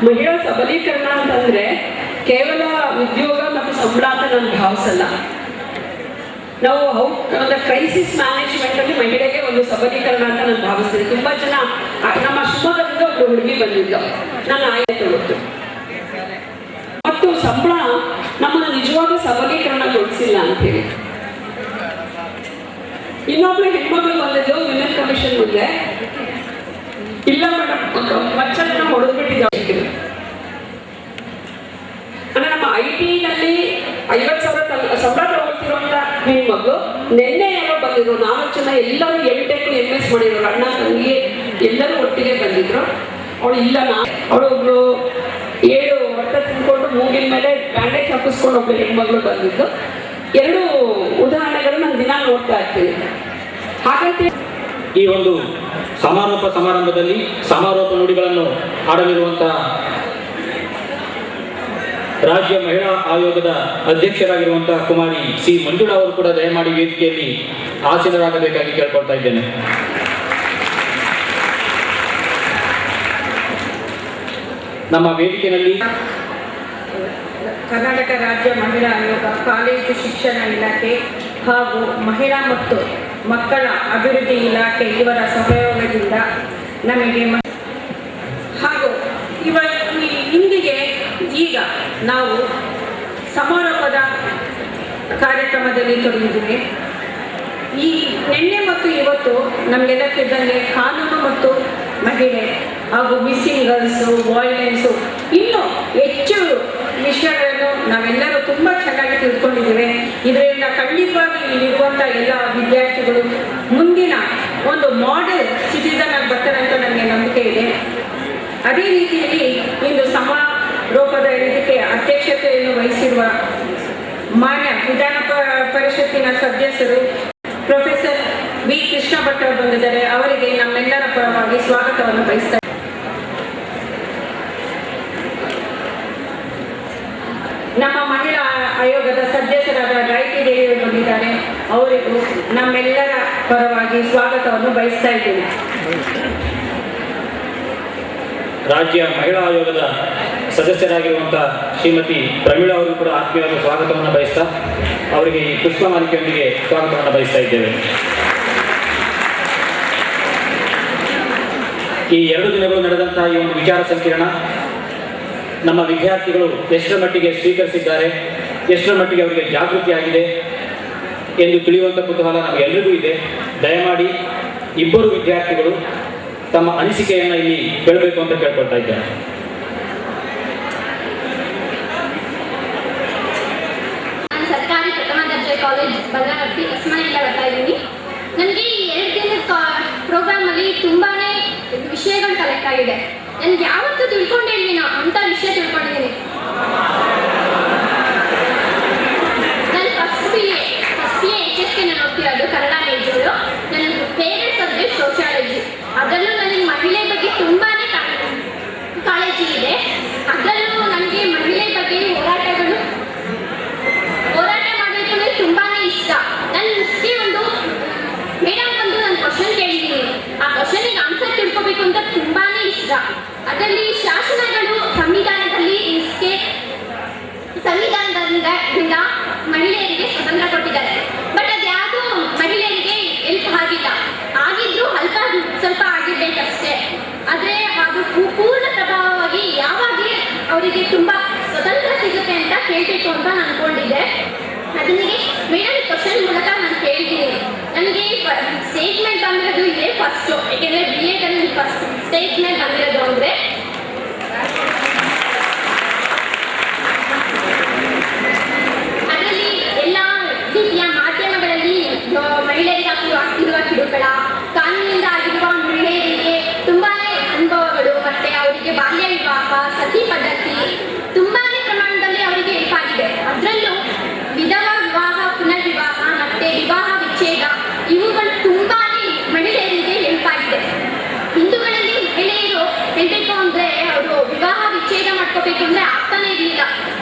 ಮಹಿಳಾ ಸಬಲೀಕರಣ ಅಂತಂದ್ರೆ ಕೇವಲ ಉದ್ಯೋಗ ಮತ್ತು ಸಂಬಳ ಅಂತ ನಾನು ಭಾವಿಸಲ್ಲ. ನಾವು ಒಂದು ಕ್ರೈಸಿಸ್ ಮ್ಯಾನೇಜ್ಮೆಂಟ್ ಅಲ್ಲಿ ಮಹಿಳೆಗೆ ಒಂದು ಸಬಲೀಕರಣ ಅಂತ ನಾನು ಭಾವಿಸ್ತೀನಿ. ತುಂಬಾ ಜನ ನಮ್ಮ ಶಿವಮೊಗ್ಗದಿಂದ ಒಬ್ಬರು ಹುಡುಗಿ ಬಂದಿದ್ದು, ನಾನು ಆಯ್ತು ಮತ್ತು ಸಂಬಳ ನಮ್ಮನ್ನು ನಿಜವಾದ ಸಬಲೀಕರಣಗೊಳಿಸಿಲ್ಲ ಅಂತೇಳಿ. ಇನ್ನೊಬ್ಳು ಹೆಣ್ಮಗಳು ಬಂದಿದ್ದು ವಿಮೆನ್ ಕಮಿಷನ್ ಮುಂದೆ, ಇಲ್ಲ ಮೇಡಮ್ ಮಚ್ಚನ್ನ ಹೊಡೆದ್ಬಿಟ್ಟಿದ್ದ. ಅಂದ್ರೆ ನಮ್ಮ IT-ನಲ್ಲಿ 50,000 ಸಂಬಳ ತಗೊಳ್ತಿರುವಂತ ಹೆಣ್ಮಗಳು ನಿನ್ನೆ ಯಾರೋ ಬಂದಿದ್ರು, 4 ಜನ ಎಲ್ಲರೂ M.Tech MS ಮಾಡಿದ್ರು, ಅಣ್ಣ ತಂಗಿ ಎಲ್ಲರೂ ಒಟ್ಟಿಗೆ ಬಂದಿದ್ರು. ಅವಳು ಇಲ್ಲ, ಅವಳೊಬ್ಳು 7 ವರ್ಷ ತಿನ್ಕೊಂಡು ಮೂಗಿನ ಮೇಲೆ ಬ್ಯಾಂಡೇಜ್ ಹಾಕಿಸ್ಕೊಂಡು ಒಬ್ಳು ಹೆಣ್ಮಗಳು ಬಂದಿದ್ದು. 2 ಉದಾಹರಣೆಗಳು ನಾನು ದಿನ ನೋಡ್ತಾ ಇರ್ತೀನಿ. ಹಾಗಂತ ಈ ಒಂದು ಸಮಾರಂಭದಲ್ಲಿ ಸಮಾರೋಪ ನುಡಿಗಳನ್ನು ಆಡಲಿರುವಂತಹ ರಾಜ್ಯ ಮಹಿಳಾ ಆಯೋಗದ ಅಧ್ಯಕ್ಷರಾಗಿರುವಂತಹ ಕುಮಾರಿ ಸಿ ಮಂಜುಳಾ ಅವರು ಕೂಡ ದಯಮಾಡಿ ವೇದಿಕೆಯಲ್ಲಿ ಆಸೀನರಾಗಬೇಕಾಗಿ ಕೇಳ್ಕೊಳ್ತಾ ಇದ್ದೇನೆ. ನಮ್ಮ ವೇದಿಕೆಯಲ್ಲಿ ಕರ್ನಾಟಕ ರಾಜ್ಯ ಮಹಿಳಾ ಆಯೋಗ, ಕಾಲೇಜು ಶಿಕ್ಷಣ ಇಲಾಖೆ ಹಾಗೂ ಮಹಿಳಾ ಮತ್ತು ಮಕ್ಕಳ ಅಭಿವೃದ್ಧಿ ಇಲಾಖೆ ಇವರ ಸಹಯೋಗದಿಂದ ನಮಗೆ ಹಾಗೂ ಇಂದಿಗೆ ಈಗ ನಾವು ಸಮಾರೋಪದ ಕಾರ್ಯಕ್ರಮದಲ್ಲಿ ತೊಡಗಿದ್ದೀವಿ. ಈ ನಿನ್ನೆ ಮತ್ತು ಇವತ್ತು ನಮಗೆಲ್ಲ ತಿಳಿದಂಗೆ ಕಾನೂನು ಮತ್ತು ಮಹಿಳೆ ಹಾಗೂ ಮಿಸ್ಸಿಂಗ್ ಗರ್ಲ್ಸು, ವಾಯ್ಲೆನ್ಸು, ಇನ್ನೂ ಹೆಚ್ಚು ವಿಷಯಗಳನ್ನು ನಾವೆಲ್ಲರೂ ತುಂಬ ಚೆನ್ನಾಗಿ ತಿಳ್ಕೊಂಡಿದ್ದೇವೆ. ಇದರಿಂದ ಖಂಡಿತವಾಗಿ ಇಲ್ಲಿರುವಂಥ ಎಲ್ಲ ವಿದ್ಯಾರ್ಥಿಗಳು ಮುಂದಿನ ಒಂದು ಮಾಡೆಲ್ ಸಿಟಿಸನ್ ಆಗಿ ಬರ್ತಾರೆ ಅಂತ ನನಗೆ ನಂಬಿಕೆ ಇದೆ. ಅದೇ ರೀತಿಯಲ್ಲಿ ಇಂದು ಸಮಾರೋಪದ ವೇದಿಕೆ ಅಧ್ಯಕ್ಷತೆಯನ್ನು ವಹಿಸಿರುವ ಮಾನ್ಯ ವಿಧಾನ ಪರಿಷತ್ತಿನ ಸದಸ್ಯರು ಪ್ರೊಫೆಸರ್ ವಿ ಕೃಷ್ಣ ಭಟ್ ಅವರು ಬಂದಿದ್ದಾರೆ. ಅವರಿಗೆ ನಮ್ಮೆಲ್ಲರ ಪರವಾಗಿ ಸ್ವಾಗತವನ್ನು ಬಯಸ್ತಾರೆ. ಸದಸ್ಯರಾದ ಗಾಯತ್ರಿ ದೇವಿ ಬಂದಿದ್ದಾರೆ. ಅವರಿಗೂ ನಮ್ಮೆಲ್ಲರ ಪರವಾಗಿ ಸ್ವಾಗತವನ್ನು ಬಯಸ್ತಾ ಇದ್ದೀನಿ. ರಾಜ್ಯ ಮಹಿಳಾ ಆಯೋಗದ ಸದಸ್ಯರಾಗಿರುವಂಥ ಶ್ರೀಮತಿ ಪ್ರಮೀಳಾ ಅವರು ಕೂಡ ಆತ್ಮೀಯವಾದ ಸ್ವಾಗತವನ್ನು ಬಯಸ್ತಾ ಅವರಿಗೆ ಈ ಪುಷ್ಪಮಾಲಿಕೆಯೊಂದಿಗೆ ಸ್ವಾಗತವನ್ನು ಬಯಸ್ತಾ ಇದ್ದೇವೆ. ಈ 2 ದಿನಗಳು ನಡೆದಂತಹ ಈ ಒಂದು ವಿಚಾರ ಸಂಕಿರಣ ನಮ್ಮ ವಿದ್ಯಾರ್ಥಿಗಳು ಎಷ್ಟರ ಮಟ್ಟಿಗೆ ಸ್ವೀಕರಿಸಿದ್ದಾರೆ, ಎಷ್ಟರ ಮಟ್ಟಿಗೆ ಅವರಿಗೆ ಜಾಗೃತಿ ಆಗಿದೆ ಎಂದು ತಿಳಿಯುವಂಥ ಕುತೂಹಲ ನಮಗೆಲ್ಲರಿಗೂ ಇದೆ. ದಯಮಾಡಿ ಇಬ್ಬರು ವಿದ್ಯಾರ್ಥಿಗಳು ತಮ್ಮ ಅನಿಸಿಕೆಯನ್ನು ಇಲ್ಲಿ ಹೇಳಬೇಕು ಅಂತ ಕೇಳ್ಕೊಳ್ತಾ ಇದ್ದಾರೆ. ನಾನು ಸರ್ಕಾರಿ ಪ್ರಥಮ ದರ್ಜೆ ಕಾಲೇಜ್ ಭದ್ರಾವತಿ ಹೊಸಮನೆಯಿಂದ ಬರ್ತಾ ಇದ್ದೀನಿ. ನನಗೆ ಈ 2 ದಿನದ ಪ್ರೋಗ್ರಾಮಲ್ಲಿ ತುಂಬಾ ವಿಷಯಗಳು ಕಲೆಕ್ಟ್ ಆಗಿದೆ. ನನಗೆ ಯಾವತ್ತೂ ತಿಳ್ಕೊಂಡಿರ್ಲಿಲ್ಲ ಅಂಥ ವಿಷಯ ತಿಳ್ಕೊಂಡಿದ್ದೀನಿ. ನಾನು ಫಸ್ಟ್ ಬಿ ಎ HSK ನಾನು ಓದ್ತಿರೋದು ಕನ್ನಡ ಮೇಜರು. ನನ್ನ ಫೇವ್ರೆಟ್ ಸಬ್ಜೆಕ್ಟ್ ಸೋಷಿಯಾಲಜಿ. ಅದರಲ್ಲೂ ನನಗೆ ಮಹಿಳೆ ಬಗ್ಗೆ ತುಂಬಾ ಕಾಳಜಿ ಇದೆ. ಅದರಲ್ಲೂ ನನಗೆ ಮಹಿಳೆ ಬಗ್ಗೆ ಹೋರಾಟ ಮಾಡಬೇಕು ಅಂದರೆ ತುಂಬಾ ಇಷ್ಟ. ನಾನು ಇಷ್ಟೇ ಒಂದು ಮೇಡಮ್ ಬಂದು ನಾನು ಕ್ವಶನ್ ಕೇಳಿದ್ದೀನಿ. ಆ ಕ್ವಶನಿಗೆ ಆನ್ಸರ್ ತಿಳ್ಕೊಬೇಕು ಅಂತ ತುಂಬಾ ಇಷ್ಟ. ಅದರಲ್ಲಿ ಶಾಸನಗಳು ಸಂವಿಧಾನದಿಂದ ಮಹಿಳೆಯರಿಗೆ ಸ್ವತಂತ್ರ ಕೊಟ್ಟಿದ್ದಾರೆ. ಬಟ್ ಅದ್ಯಾವುದು ಮಹಿಳೆಯರಿಗೆ ಹೆಲ್ಪ್ ಆಗಿಲ್ಲ. ಆಗಿದ್ರು ಸ್ವಲ್ಪ ಆಗಿರ್ಬೇಕಷ್ಟೇ. ಆದರೆ ಅದು ಪೂರ್ಣ ಪ್ರಭಾವವಾಗಿ ಯಾವಾಗ ಅವರಿಗೆ ತುಂಬ ಸ್ವತಂತ್ರ ಸಿಗುತ್ತೆ ಅಂತ ಕೇಳಬೇಕು ಅಂತ ನಾನು ಅನ್ಕೊಂಡಿದ್ದೆ. ಅದನ್ನಿಗೆ ಮೇಡಮ್ ಕ್ವಶನ್ ಮೂಲಕ ನಾನು ಕೇಳಿದ್ದೀನಿ. ನನಗೆ ಸ್ಟೇಟ್ಮೆಂಟ್ ಬಂದಿರೋದು ಇದೇ ಫಸ್ಟು. ಯಾಕೆಂದರೆ ಬಿ ಎಡಲ್ಲಿ ಫಸ್ಟ್ ಸ್ಟೇಟ್ಮೆಂಟ್ ಬಂದಿರೋದು ಅಂದರೆ ಅದರಲ್ಲಿ ಎಲ್ಲ ರೀತಿಯ ಮಾಧ್ಯಮಗಳಲ್ಲಿ ಮಹಿಳೆಯರಿಗೆ ಆಗ್ತಿರುವ ಕಿರುಕುಳ, ಕಾನೂನಿನಿಂದ ಆಗಿರುವ ಮಹಿಳೆಯರಿಗೆ ತುಂಬಾ ಅನುಭವಗಳು, ಮತ್ತು ಅವರಿಗೆ ಬಾಲ್ಯ ವಿವಾಹ, ಸತಿ ಪದ್ಧತಿ ತುಂಬಾ ಪ್ರಮಾಣದಲ್ಲಿ ಅವರಿಗೆ ಹೆಲ್ಪ್ ಆಗಿದೆ. ಅದರಲ್ಲೂ ವಿಧವಾ ವಿವಾಹ, ಪುನರ್ವಿವಾಹ ಮತ್ತು ವಿವಾಹ ವಿಚ್ಛೇದ ಇವುಗಳು ತುಂಬಾ ಮಹಿಳೆಯರಿಗೆ ಹೆಲ್ಪ್ ಆಗಿದೆ. ಹಿಂದೂಗಳಲ್ಲಿ ಮಹಿಳೆಯರು ಹೇಳಬೇಕು ಅಂದರೆ ಅವರು ವಿವಾಹ ವಿಚ್ಛೇದ ಮಾಡ್ಕೋಬೇಕು ಅಂದರೆ ಆಗ್ತಾನೆ ಇರಲಿಲ್ಲ.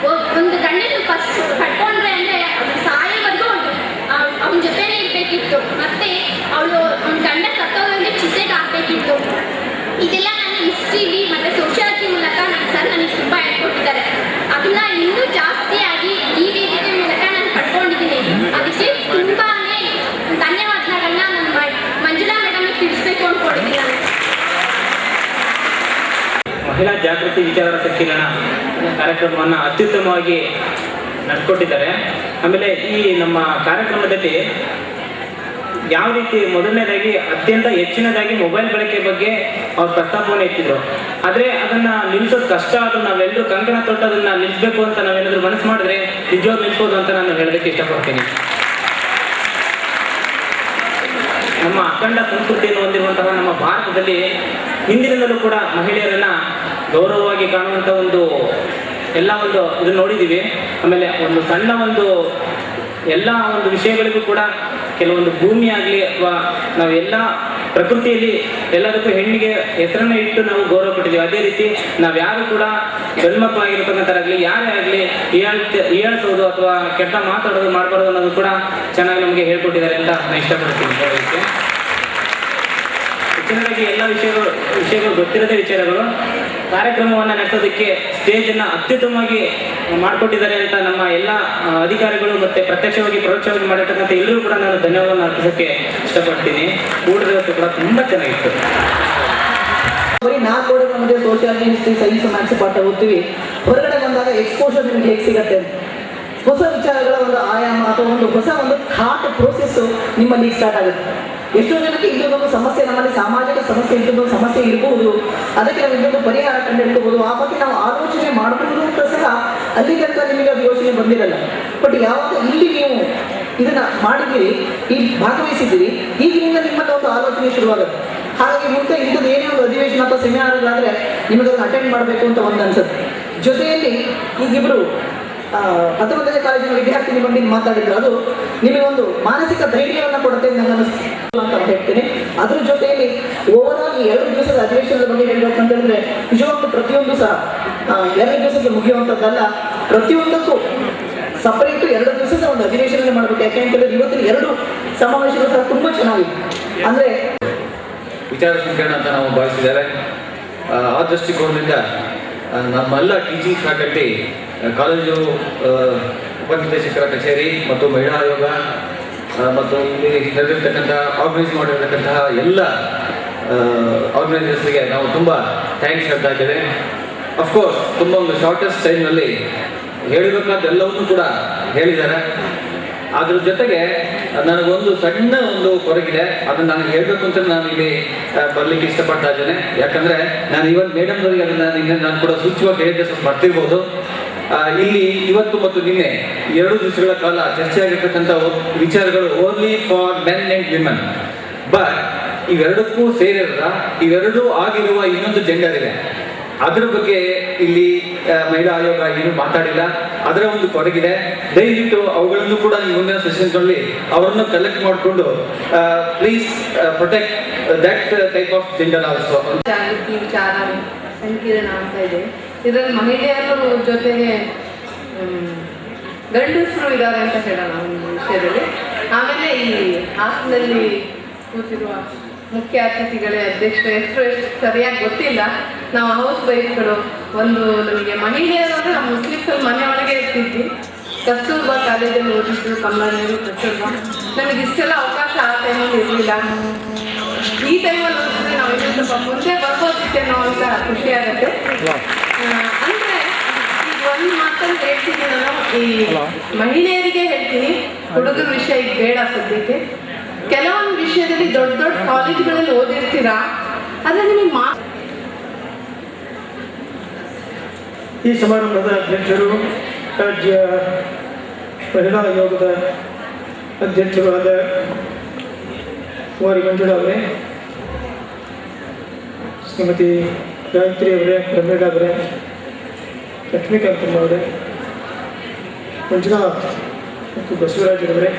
ಒಂದು ಗಂಡನ್ನು ಫಸ್ಟ್ ಕಟ್ಕೊಂಡ್ರೆ ಅಂದರೆ ಅದು ಸಾಯೋವರೆಗೂ ಅವನ ಜೊತೆನೇ ಇರಬೇಕಿತ್ತು. ಮತ್ತು ಅವಳು ಒಂದು ಗಂಡ ಸತ್ತೋದ್ರೆ ಚಿತೆಗೆ ಹಾಕಬೇಕಿತ್ತು. ಇದೆಲ್ಲ ನನ್ನ ಹಿಸ್ಟ್ರಿಲಿ ಮತ್ತು ಸೋಷಿಯಾಲಜಿ ಮೂಲಕ ನನ್ನ ಸರ್ ನನಗೆ ತುಂಬ ಹೇಳ್ಕೊಟ್ಟಿದ್ದಾರೆ. ಅದನ್ನ ಇನ್ನೂ ಜಾಸ್ತಿಯಾಗಿ ಈ ವೇದಿಕೆ ಮೂಲಕ ನಾನು ಪಡ್ಕೊಂಡಿದ್ದೀನಿ. ಅದಕ್ಕೆ ತುಂಬಾ ಧನ್ಯವಾದಗಳನ್ನ ನನ್ನ ಮಂಜುಳಾ ಮೇಡಮ್ಗೆ ತಿಳಿಸ್ಬೇಕು ಅಂದ್ಕೊಂಡಿದ್ದೀನಿ ನಾನು. ಮಹಿಳಾ ಜಾಗೃತಿ ವಿಚಾರ ಸಂಕಿರಣ ಕಾರ್ಯಕ್ರಮವನ್ನು ಅತ್ಯುತ್ತಮವಾಗಿ ನಡೆಸ್ಕೊಟ್ಟಿದ್ದಾರೆ. ಆಮೇಲೆ ಈ ನಮ್ಮ ಕಾರ್ಯಕ್ರಮದಲ್ಲಿ ಯಾವ ರೀತಿ ಮೊದಲನೇದಾಗಿ ಅತ್ಯಂತ ಹೆಚ್ಚಿನದಾಗಿ ಮೊಬೈಲ್ ಬಳಕೆ ಬಗ್ಗೆ ಅವ್ರು ಪ್ರಸ್ತಾಪವನ್ನು ಎತ್ತಿದ್ರು. ಆದರೆ ಅದನ್ನು ನಿಲ್ಲಿಸೋದು ಕಷ್ಟ. ಆದರೂ ನಾವೆಲ್ಲರೂ ಕಂಕಣ ತೊಟ್ಟು ಅದನ್ನು ನಿಲ್ಲಿಸಬೇಕು ಅಂತ ನಾವೇನಾದರೂ ಮನಸ್ಸು ಮಾಡಿದ್ರೆ ನಿಜವಾಗಿ ನಿಲ್ಲಿಸ್ಬೋದು ಅಂತ ನಾನು ಹೇಳೋದಕ್ಕೆ ಇಷ್ಟಪಡ್ತೀನಿ. ನಮ್ಮ ಅಖಂಡ ಸಂಸ್ಕೃತಿಯನ್ನು ಹೊಂದಿರುವಂತಹ ನಮ್ಮ ಭಾರತದಲ್ಲಿ ಹಿಂದಿನಿಂದಲೂ ಕೂಡ ಮಹಿಳೆಯರನ್ನು ಗೌರವವಾಗಿ ಕಾಣುವಂಥ ಎಲ್ಲ ಇದು ನೋಡಿದ್ದೀವಿ. ಆಮೇಲೆ ಒಂದು ಸಣ್ಣ ಎಲ್ಲ ವಿಷಯಗಳಿಗೂ ಕೂಡ ಕೆಲವೊಂದು ಭೂಮಿ ಆಗಲಿ ಅಥವಾ ನಾವೆಲ್ಲ ಪ್ರಕೃತಿಯಲ್ಲಿ ಎಲ್ಲದಕ್ಕೂ ಹೆಣ್ಣಿಗೆ ಹೆಸರನ್ನು ಇಟ್ಟು ನಾವು ಗೌರವ ಕೊಟ್ಟಿದ್ದೀವಿ. ಅದೇ ರೀತಿ ನಾವ್ಯಾರು ಕೂಡ ಗಂಡ್ಮಕ್ಳು ಆಗಿರ್ತಕ್ಕಂಥರಾಗಲಿ ಯಾರೇ ಆಗಲಿ ಹೀಯಾಳಿಸೋದು ಅಥವಾ ಕೆಟ್ಟ ಮಾತಾಡೋದು ಮಾಡಬಾರ್ದು ಅನ್ನೋದು ಕೂಡ ಚೆನ್ನಾಗಿ ನಮಗೆ ಹೇಳ್ಕೊಟ್ಟಿದ್ದಾರೆ ಅಂತ ನಾನು ಇಷ್ಟಪಡ್ತೀನಿ ಹೇಳೋದಕ್ಕೆ. ಹೆಚ್ಚಿನದಾಗಿ ಎಲ್ಲ ವಿಷಯಗಳು ಗೊತ್ತಿರೋದೇ ವಿಚಾರಗಳು. ಕಾರ್ಯಕ್ರಮವನ್ನು ನಡೆಸೋದಕ್ಕೆ ಸ್ಟೇಜನ್ನು ಅತ್ಯುತ್ತಮವಾಗಿ ಮಾಡಿಕೊಟ್ಟಿದ್ದಾರೆ ಅಂತ ನಮ್ಮ ಎಲ್ಲ ಅಧಿಕಾರಿಗಳು ಮತ್ತು ಪ್ರತ್ಯಕ್ಷವಾಗಿ ಪರೋಕ್ಷವಾಗಿ ಮಾಡಿರ್ತಕ್ಕಂಥ ಎಲ್ಲರೂ ಕೂಡ ನಾನು ಧನ್ಯವಾದವನ್ನು ಅರ್ಪಿಸೋಕ್ಕೆ ಇಷ್ಟಪಡ್ತೀನಿ. ಊಟದ ವ್ಯವಸ್ಥೆ ಕೂಡ ತುಂಬ ಚೆನ್ನಾಗಿತ್ತು. ನಾವು ಕೂಡ ನಮಗೆ ಸೋಷಿಯಾಲಜಿ, ಹಿಸ್ಟ್ರಿ, ಸೈನ್ಸ್, ಮ್ಯಾಥ್ಸ್ ಪಾಠ ಓದ್ತೀವಿ. ಹೊರಗಡೆ ಬಂದಾಗ ಎಕ್ಸ್ಪೋಷರ್ ನಿಮ್ಗೆ ಹೇಗೆ ಸಿಗತ್ತೆ? ಹೊಸ ವಿಚಾರಗಳ ಒಂದು ಆಯಾಮ ಅಥವಾ ಹೊಸ ಥಾಟ್ ಪ್ರೋಸೆಸ್ ನಿಮ್ಮಲ್ಲಿ ಸ್ಟಾರ್ಟ್ ಆಗುತ್ತೆ. ಎಷ್ಟೋ ಜನಕ್ಕೆ ಇದೊಂದು ಸಮಸ್ಯೆ, ನಮ್ಮಲ್ಲಿ ಸಾಮಾಜಿಕ ಸಮಸ್ಯೆ ಇದೊಂದು ಸಮಸ್ಯೆ ಇರಬಹುದು, ಅದಕ್ಕೆ ನಾವು ಇದೊಂದು ಪರಿಹಾರ ಕಂಡುಹಿಡ್ಕೋಬಹುದು, ಆ ಬಗ್ಗೆ ನಾವು ಆಲೋಚನೆ ಮಾಡಬಹುದು ಅಂತ ಸಹ ಅಲ್ಲಿ ತನಕ ನಿಮಗೆ ಅದು ಯೋಚನೆ ಬಂದಿರಲ್ಲ. ಬಟ್ ಯಾವಾಗ ಇಲ್ಲಿ ನೀವು ಇದನ್ನ ಮಾಡಿದ್ದೀರಿ, ಈ ಭಾಗವಹಿಸಿದ್ದೀರಿ, ಈಗಿನಿಂದ ನಿಮ್ಮಲ್ಲಿ ಒಂದು ಆಲೋಚನೆ ಶುರುವಾಗುತ್ತೆ. ಹಾಗಾಗಿ ಮುಂದೆ ಇಂಥದ್ದು ಏನೇ ಒಂದು ಅಧಿವೇಶನ ಅಥವಾ ಸೆಮಿನಾರ್ಗಳಾದರೆ ನಿಮಗೆ ಅದನ್ನು ಅಟೆಂಡ್ ಮಾಡಬೇಕು ಅಂತ ಒಂದು ಅನ್ಸುತ್ತೆ. ಜೊತೆಯಲ್ಲಿ ಈಗಿಬ್ಬರು 11ನೇ ಕಾಲೇಜಿನ ವಿದ್ಯಾರ್ಥಿನಿ ಬಂದು ಮಾತಾಡಿದ್ರು. ಅದು ನಿಮಗೊಂದು ಮಾನಸಿಕ ಧೈರ್ಯವನ್ನು ಕೊಡುತ್ತೆ ಅಂತ ನಾನು ಹೇಳ್ತೀನಿ. ಅದ್ರ ಜೊತೆಯಲ್ಲಿ ಓವರಾಲ್ 2 ದಿವಸದ ಅಧಿವೇಶನದ ಬಗ್ಗೆ ಹೇಳಬೇಕು ಅಂತ ಹೇಳಿದ್ರೆ ನಿಜವಾಗ್ಲೂ ಪ್ರತಿಯೊಂದು ಸಹ 2 ದಿವಸಕ್ಕೆ ಮುಗಿಯುವಂಥದ್ದಲ್ಲ. ಪ್ರತಿಯೊಂದಕ್ಕೂ ಸಪರೇಟ್ 2 ದಿವಸದ ಒಂದು ಅಧಿವೇಶನ ಮಾಡಬೇಕು. ಯಾಕೆ ಅಂತ ಹೇಳಿದ್ರೆ ಇವತ್ತಿನ 2 ಸಮಾವೇಶಗಳು ಸಹ ತುಂಬಾ ಚೆನ್ನಾಗಿದೆ. ಅಂದ್ರೆ ವಿಚಾರ ಸಂಕಿರಣ ಅಂತ ನಾವು ಭಾವಿಸಿದ್ದಾರೆ. ಆ ದೃಷ್ಟಿಕೋನದಿಂದ ನಮ್ಮೆಲ್ಲ ಟೀಚಿಂಗ್ ಫ್ಯಾಕಲ್ಟಿ, ಕಾಲೇಜು ಉಪನಿರ್ದೇಶಕರ ಕಚೇರಿ ಮತ್ತು ಮಹಿಳಾ ಆಯೋಗ ಮತ್ತು ಇಲ್ಲಿ ನಡೆದಿರ್ತಕ್ಕಂಥ ಆರ್ಗನೈಸ್ ಮಾಡಿರ್ತಕ್ಕಂತಹ ಎಲ್ಲ ಆರ್ಗನೈಸರ್ಸ್ಗೆ ನಾವು ತುಂಬ ಥ್ಯಾಂಕ್ಸ್ ಹೇಳ್ತಾ ಇದ್ದೇವೆ. ಅಫ್ಕೋರ್ಸ್ ತುಂಬ ಒಂದು ಶಾರ್ಟೆಸ್ಟ್ ಟೈಮ್ನಲ್ಲಿ ಹೇಳಬೇಕಾದ್ದೆಲ್ಲವನ್ನೂ ಕೂಡ ಹೇಳಿದ್ದಾರೆ. ಅದ್ರ ಜೊತೆಗೆ ನನಗೊಂದು ಸಣ್ಣ ಒಂದು ಕೊರಗಿದೆ, ಅದನ್ನು ನಾನು ಹೇಳಬೇಕು ಅಂತ ನಾನು ಇಲ್ಲಿ ಬರಲಿಕ್ಕೆ ಇಷ್ಟಪಡ್ತಾ ಇದ್ದೇನೆ. ಯಾಕಂದರೆ ನಾನು ಇವತ್ತು ಮೇಡಮ್ನವರಿಗೆ ಅದನ್ನು ನಾನು ಕೂಡ ಸೂಚ್ಯವಾಗಿ ಹೇಳಿದ್ದೆ, ಸ್ವಲ್ಪ ಬರ್ತಿರ್ಬೋದು. ಇಲ್ಲಿ ಇವತ್ತು ಮತ್ತು ನಿನ್ನೆ 2 ದಿವಸಗಳ ಕಾಲ ಚರ್ಚೆ ಆಗಿರ್ತಕ್ಕಂಥ ವಿಚಾರಗಳು only for men and women. But ಇವೆರಡಕ್ಕೂ ಸೇರಿರದ ಇವೆರಡೂ ಆಗಿರುವ ಇನ್ನೊಂದು ಜೆಂಡರ್ ಇದೆ, ಅದರ ಬಗ್ಗೆ ಇಲ್ಲಿ ಮಹಿಳಾ ಆಯೋಗ ಏನು ಮಾತಾಡಿಲ್ಲ. ಅದರ ಒಂದು ಕೊರಗಿದೆ. ದಯವಿಟ್ಟು ಅವುಗಳನ್ನು ಕೂಡ ಈ ಮುಂದಿನ ಸೆಷನ್ಗಳಲ್ಲಿ ಅವರನ್ನು ಕಲೆಕ್ಟ್ ಮಾಡಿಕೊಂಡು please protect that type of gender also. ಜಾಗೃತಿ ವಿಚಾರ ಸಂಕಿರಣ ಅಂತ ಇದೆ. ಇದರಲ್ಲಿ ಮಹಿಳೆಯರು ಜೊತೆಗೆ ಗಂಡಸರು ಇದ್ದಾರೆ ಅಂತ ಹೇಳೋಣ ಒಂದು ವಿಷಯದಲ್ಲಿ. ಆಮೇಲೆ ಈ ಹಾಸನದಲ್ಲಿ ಕೂತಿರುವ ಮುಖ್ಯ ಅತಿಥಿಗಳೇ, ಅಧ್ಯಕ್ಷರ ಹೆಸರು ಸರಿಯಾಗಿ ಗೊತ್ತಿಲ್ಲ. ನಾವು ಹೌಸ್ ವೈಫ್ಗಳು. ಒಂದು ನಮಗೆ ಮಹಿಳೆಯರು ಅಂದರೆ ನಾವು ಮುಸ್ಲಿಮ್ಸಲ್ಲಿ ಮನೆ ಒಳಗೆ ಇರ್ತಿದ್ವಿ. ಕಸ್ತೂರ್ಬಾ ಕಾಲೇಜಲ್ಲಿ ಓದಿದ್ದು, ಕಮಲಾದೇವಿ ಕಸ್ತೂರ್ಬಾ. ನಮಗೆ ಇಷ್ಟೆಲ್ಲ ಅವಕಾಶ ಆ ಟೈಮಲ್ಲಿ ಇರಲಿಲ್ಲ. ಈ ಟೈಮಲ್ಲಿ ಓದಿದ್ರೆ ನಾವು ಇನ್ನೂ ಸ್ವಲ್ಪ ಮುಂದೆ ಬರ್ಬೋದಿತ್ತೇನೋ ಅಂತ ಖುಷಿ ಆಗುತ್ತೆ. ಅಂದರೆ ಈಗ ಒಂದು ಮಾತನ್ನು ಹೇಳ್ತೀನಿ ನಾನು, ಈ ಮಹಿಳೆಯರಿಗೆ ಹೇಳ್ತೀನಿ, ಹುಡುಗರ ವಿಷಯ ಈಗ ಬೇಡ ಸದ್ಯಕ್ಕೆ. ಕೆಲವೊಂದು ವಿಷಯದಲ್ಲಿ ದೊಡ್ಡ ದೊಡ್ಡ ಕಾಲೇಜುಗಳಲ್ಲಿ ಓದಿರ್ತೀರಾ, ಆದರೆ ನಿಮಗೆ ಈ ಸಮಾರಂಭದ ಅಧ್ಯಕ್ಷರು, ರಾಜ್ಯ ಮಹಿಳಾ ಆಯೋಗದ ಅಧ್ಯಕ್ಷರಾದ ಕುಮಾರಿ ಮಂಜುಳಾ ಅವರೇ, ಶ್ರೀಮತಿ ಗಾಯತ್ರಿ ಅವರೇ, ಪ್ರಮೇಡ ಅವರೇ, ಲಕ್ಷ್ಮೀಕಾಂತಮ್ಮ ಅವರೇ, ಮಂಜುನಾಥ್ ಮತ್ತು ಬಸವರಾಜರವರೇ,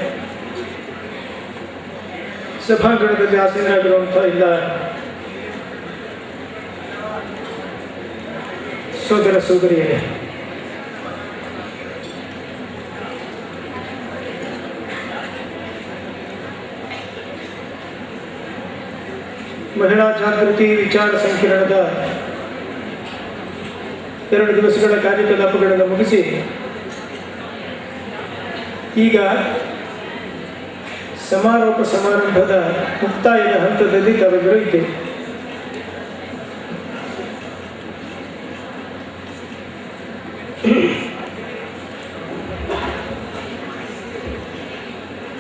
ಸಭಾಂಗಣದಲ್ಲಿ ಆಸೀನರಾಗಿರುವಂಥ ಎಲ್ಲ ಸೋದರ ಸೋದರಿಯರೇ, ಮಹಿಳಾ ಜಾಗೃತಿ ವಿಚಾರ ಸಂಕಿರಣದ 2 ದಿವಸಗಳ ಕಾರ್ಯಕಲಾಪಗಳನ್ನು ಮುಗಿಸಿ ಈಗ ಸಮಾರೋಪ ಸಮಾರಂಭದ ಮುಕ್ತಾಯದ ಹಂತದಲ್ಲಿ ತಾವೆಲ್ಲರೂ ಇದ್ದೇವೆ.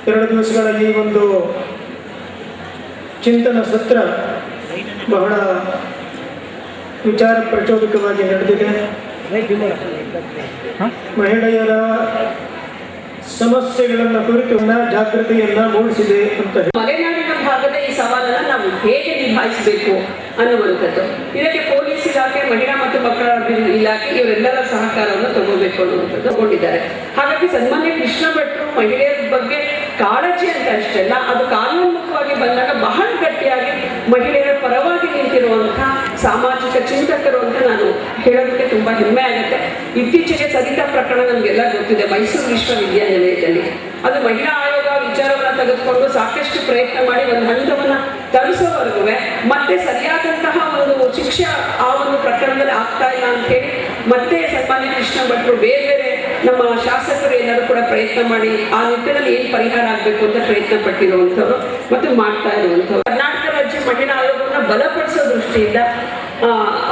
ಎರಡು ದಿವಸಗಳ ಈ ಒಂದು ಚಿಂತನ ಸತ್ರ ಬಹಳ ವಿಚಾರ ಪ್ರಚೋದಕವಾಗಿ ನಡೆದಿದೆ. ಮಹಿಳೆಯರ ಸಮಸ್ಯೆಗಳನ್ನು ಕುರಿತು ಜಾಗೃತಿಯನ್ನ ಮೂಡಿಸಿದೆ ಅಂತ. ಮಲೆನಾಡಿನ ಭಾಗದ ಈ ಸವಾಲನ್ನು ನಾವು ಹೇಗೆ ನಿಭಾಯಿಸಬೇಕು ಅನ್ನುವಂಥದ್ದು, ಇದಕ್ಕೆ ಪೊಲೀಸ್ ಇಲಾಖೆ, ಮಹಿಳಾ ಮತ್ತು ಮಕ್ಕಳ ಅಭಿವೃದ್ಧಿ ಇಲಾಖೆ ಇವರೆಲ್ಲರ ಸಹಕಾರವನ್ನು ತಗೋಬೇಕು ಅನ್ನುವಂಥದ್ದು ತಗೊಂಡಿದ್ದಾರೆ. ಹಾಗಾಗಿ ಸನ್ಮಾನ್ಯ ಕೃಷ್ಣ ಭಟ್ರು ಮಹಿಳೆಯರ ಬಗ್ಗೆ ಕಾಳಜಿ ಅಂತ ಅಷ್ಟೇ ಅಲ್ಲ, ಅದು ಕಾನೂನುಮುಖವಾಗಿ ಬಂದಾಗ ಬಹಳ ಗಟ್ಟಿಯಾಗಿ ಮಹಿಳೆಯರ ಪರವಾಗಿ ನಿಂತಿರುವಂತಹ ಸಾಮಾಜಿಕ ಚಿಂತಕರು ಅಂತ ನಾನು ಹೇಳೋದಕ್ಕೆ ತುಂಬಾ ಹೆಮ್ಮೆ ಆಗುತ್ತೆ. ಇತ್ತೀಚೆಗೆ ಸರಿತಾ ಪ್ರಕರಣ ನಮಗೆಲ್ಲ ಗೊತ್ತಿದೆ, ಮೈಸೂರು ವಿಶ್ವವಿದ್ಯಾನಿಲಯದಲ್ಲಿ. ಅದು ಮಹಿಳಾ ಆಯೋಗ ವಿಚಾರವನ್ನು ತೆಗೆದುಕೊಂಡು ಸಾಕಷ್ಟು ಪ್ರಯತ್ನ ಮಾಡಿ ಒಂದು ಹಂತವನ್ನ ತರಿಸೋವರೆಗೂ ಮತ್ತೆ ಸರಿಯಾದಂತಹ ಒಂದು ಶಿಕ್ಷೆ ಆ ಒಂದು ಪ್ರಕರಣದಲ್ಲಿ ಆಗ್ತಾ ಇಲ್ಲ ಅಂತ ಹೇಳಿ ಮತ್ತೆ ಸನ್ಮಾನ್ಯ ಕೃಷ್ಣ ಭಟ್ರು ಬೇರೆ ಬೇರೆ ನಮ್ಮ ಶಾಸಕರು ಎಲ್ಲರೂ ಕೂಡ ಪ್ರಯತ್ನ ಮಾಡಿ ಆ ನಿಟ್ಟಿನಲ್ಲಿ ಏನು ಪರಿಹಾರ ಆಗಬೇಕು ಅಂತ ಪ್ರಯತ್ನ ಪಟ್ಟಿರುವಂಥವ್ರು ಮತ್ತು ಮಾಡ್ತಾ ಇರುವಂಥವ್ರು. ಕರ್ನಾಟಕ ರಾಜ್ಯ ಮಹಿಳಾ ಆಯೋಗವನ್ನು ಬಲಪಡಿಸೋ ದೃಷ್ಟಿಯಿಂದ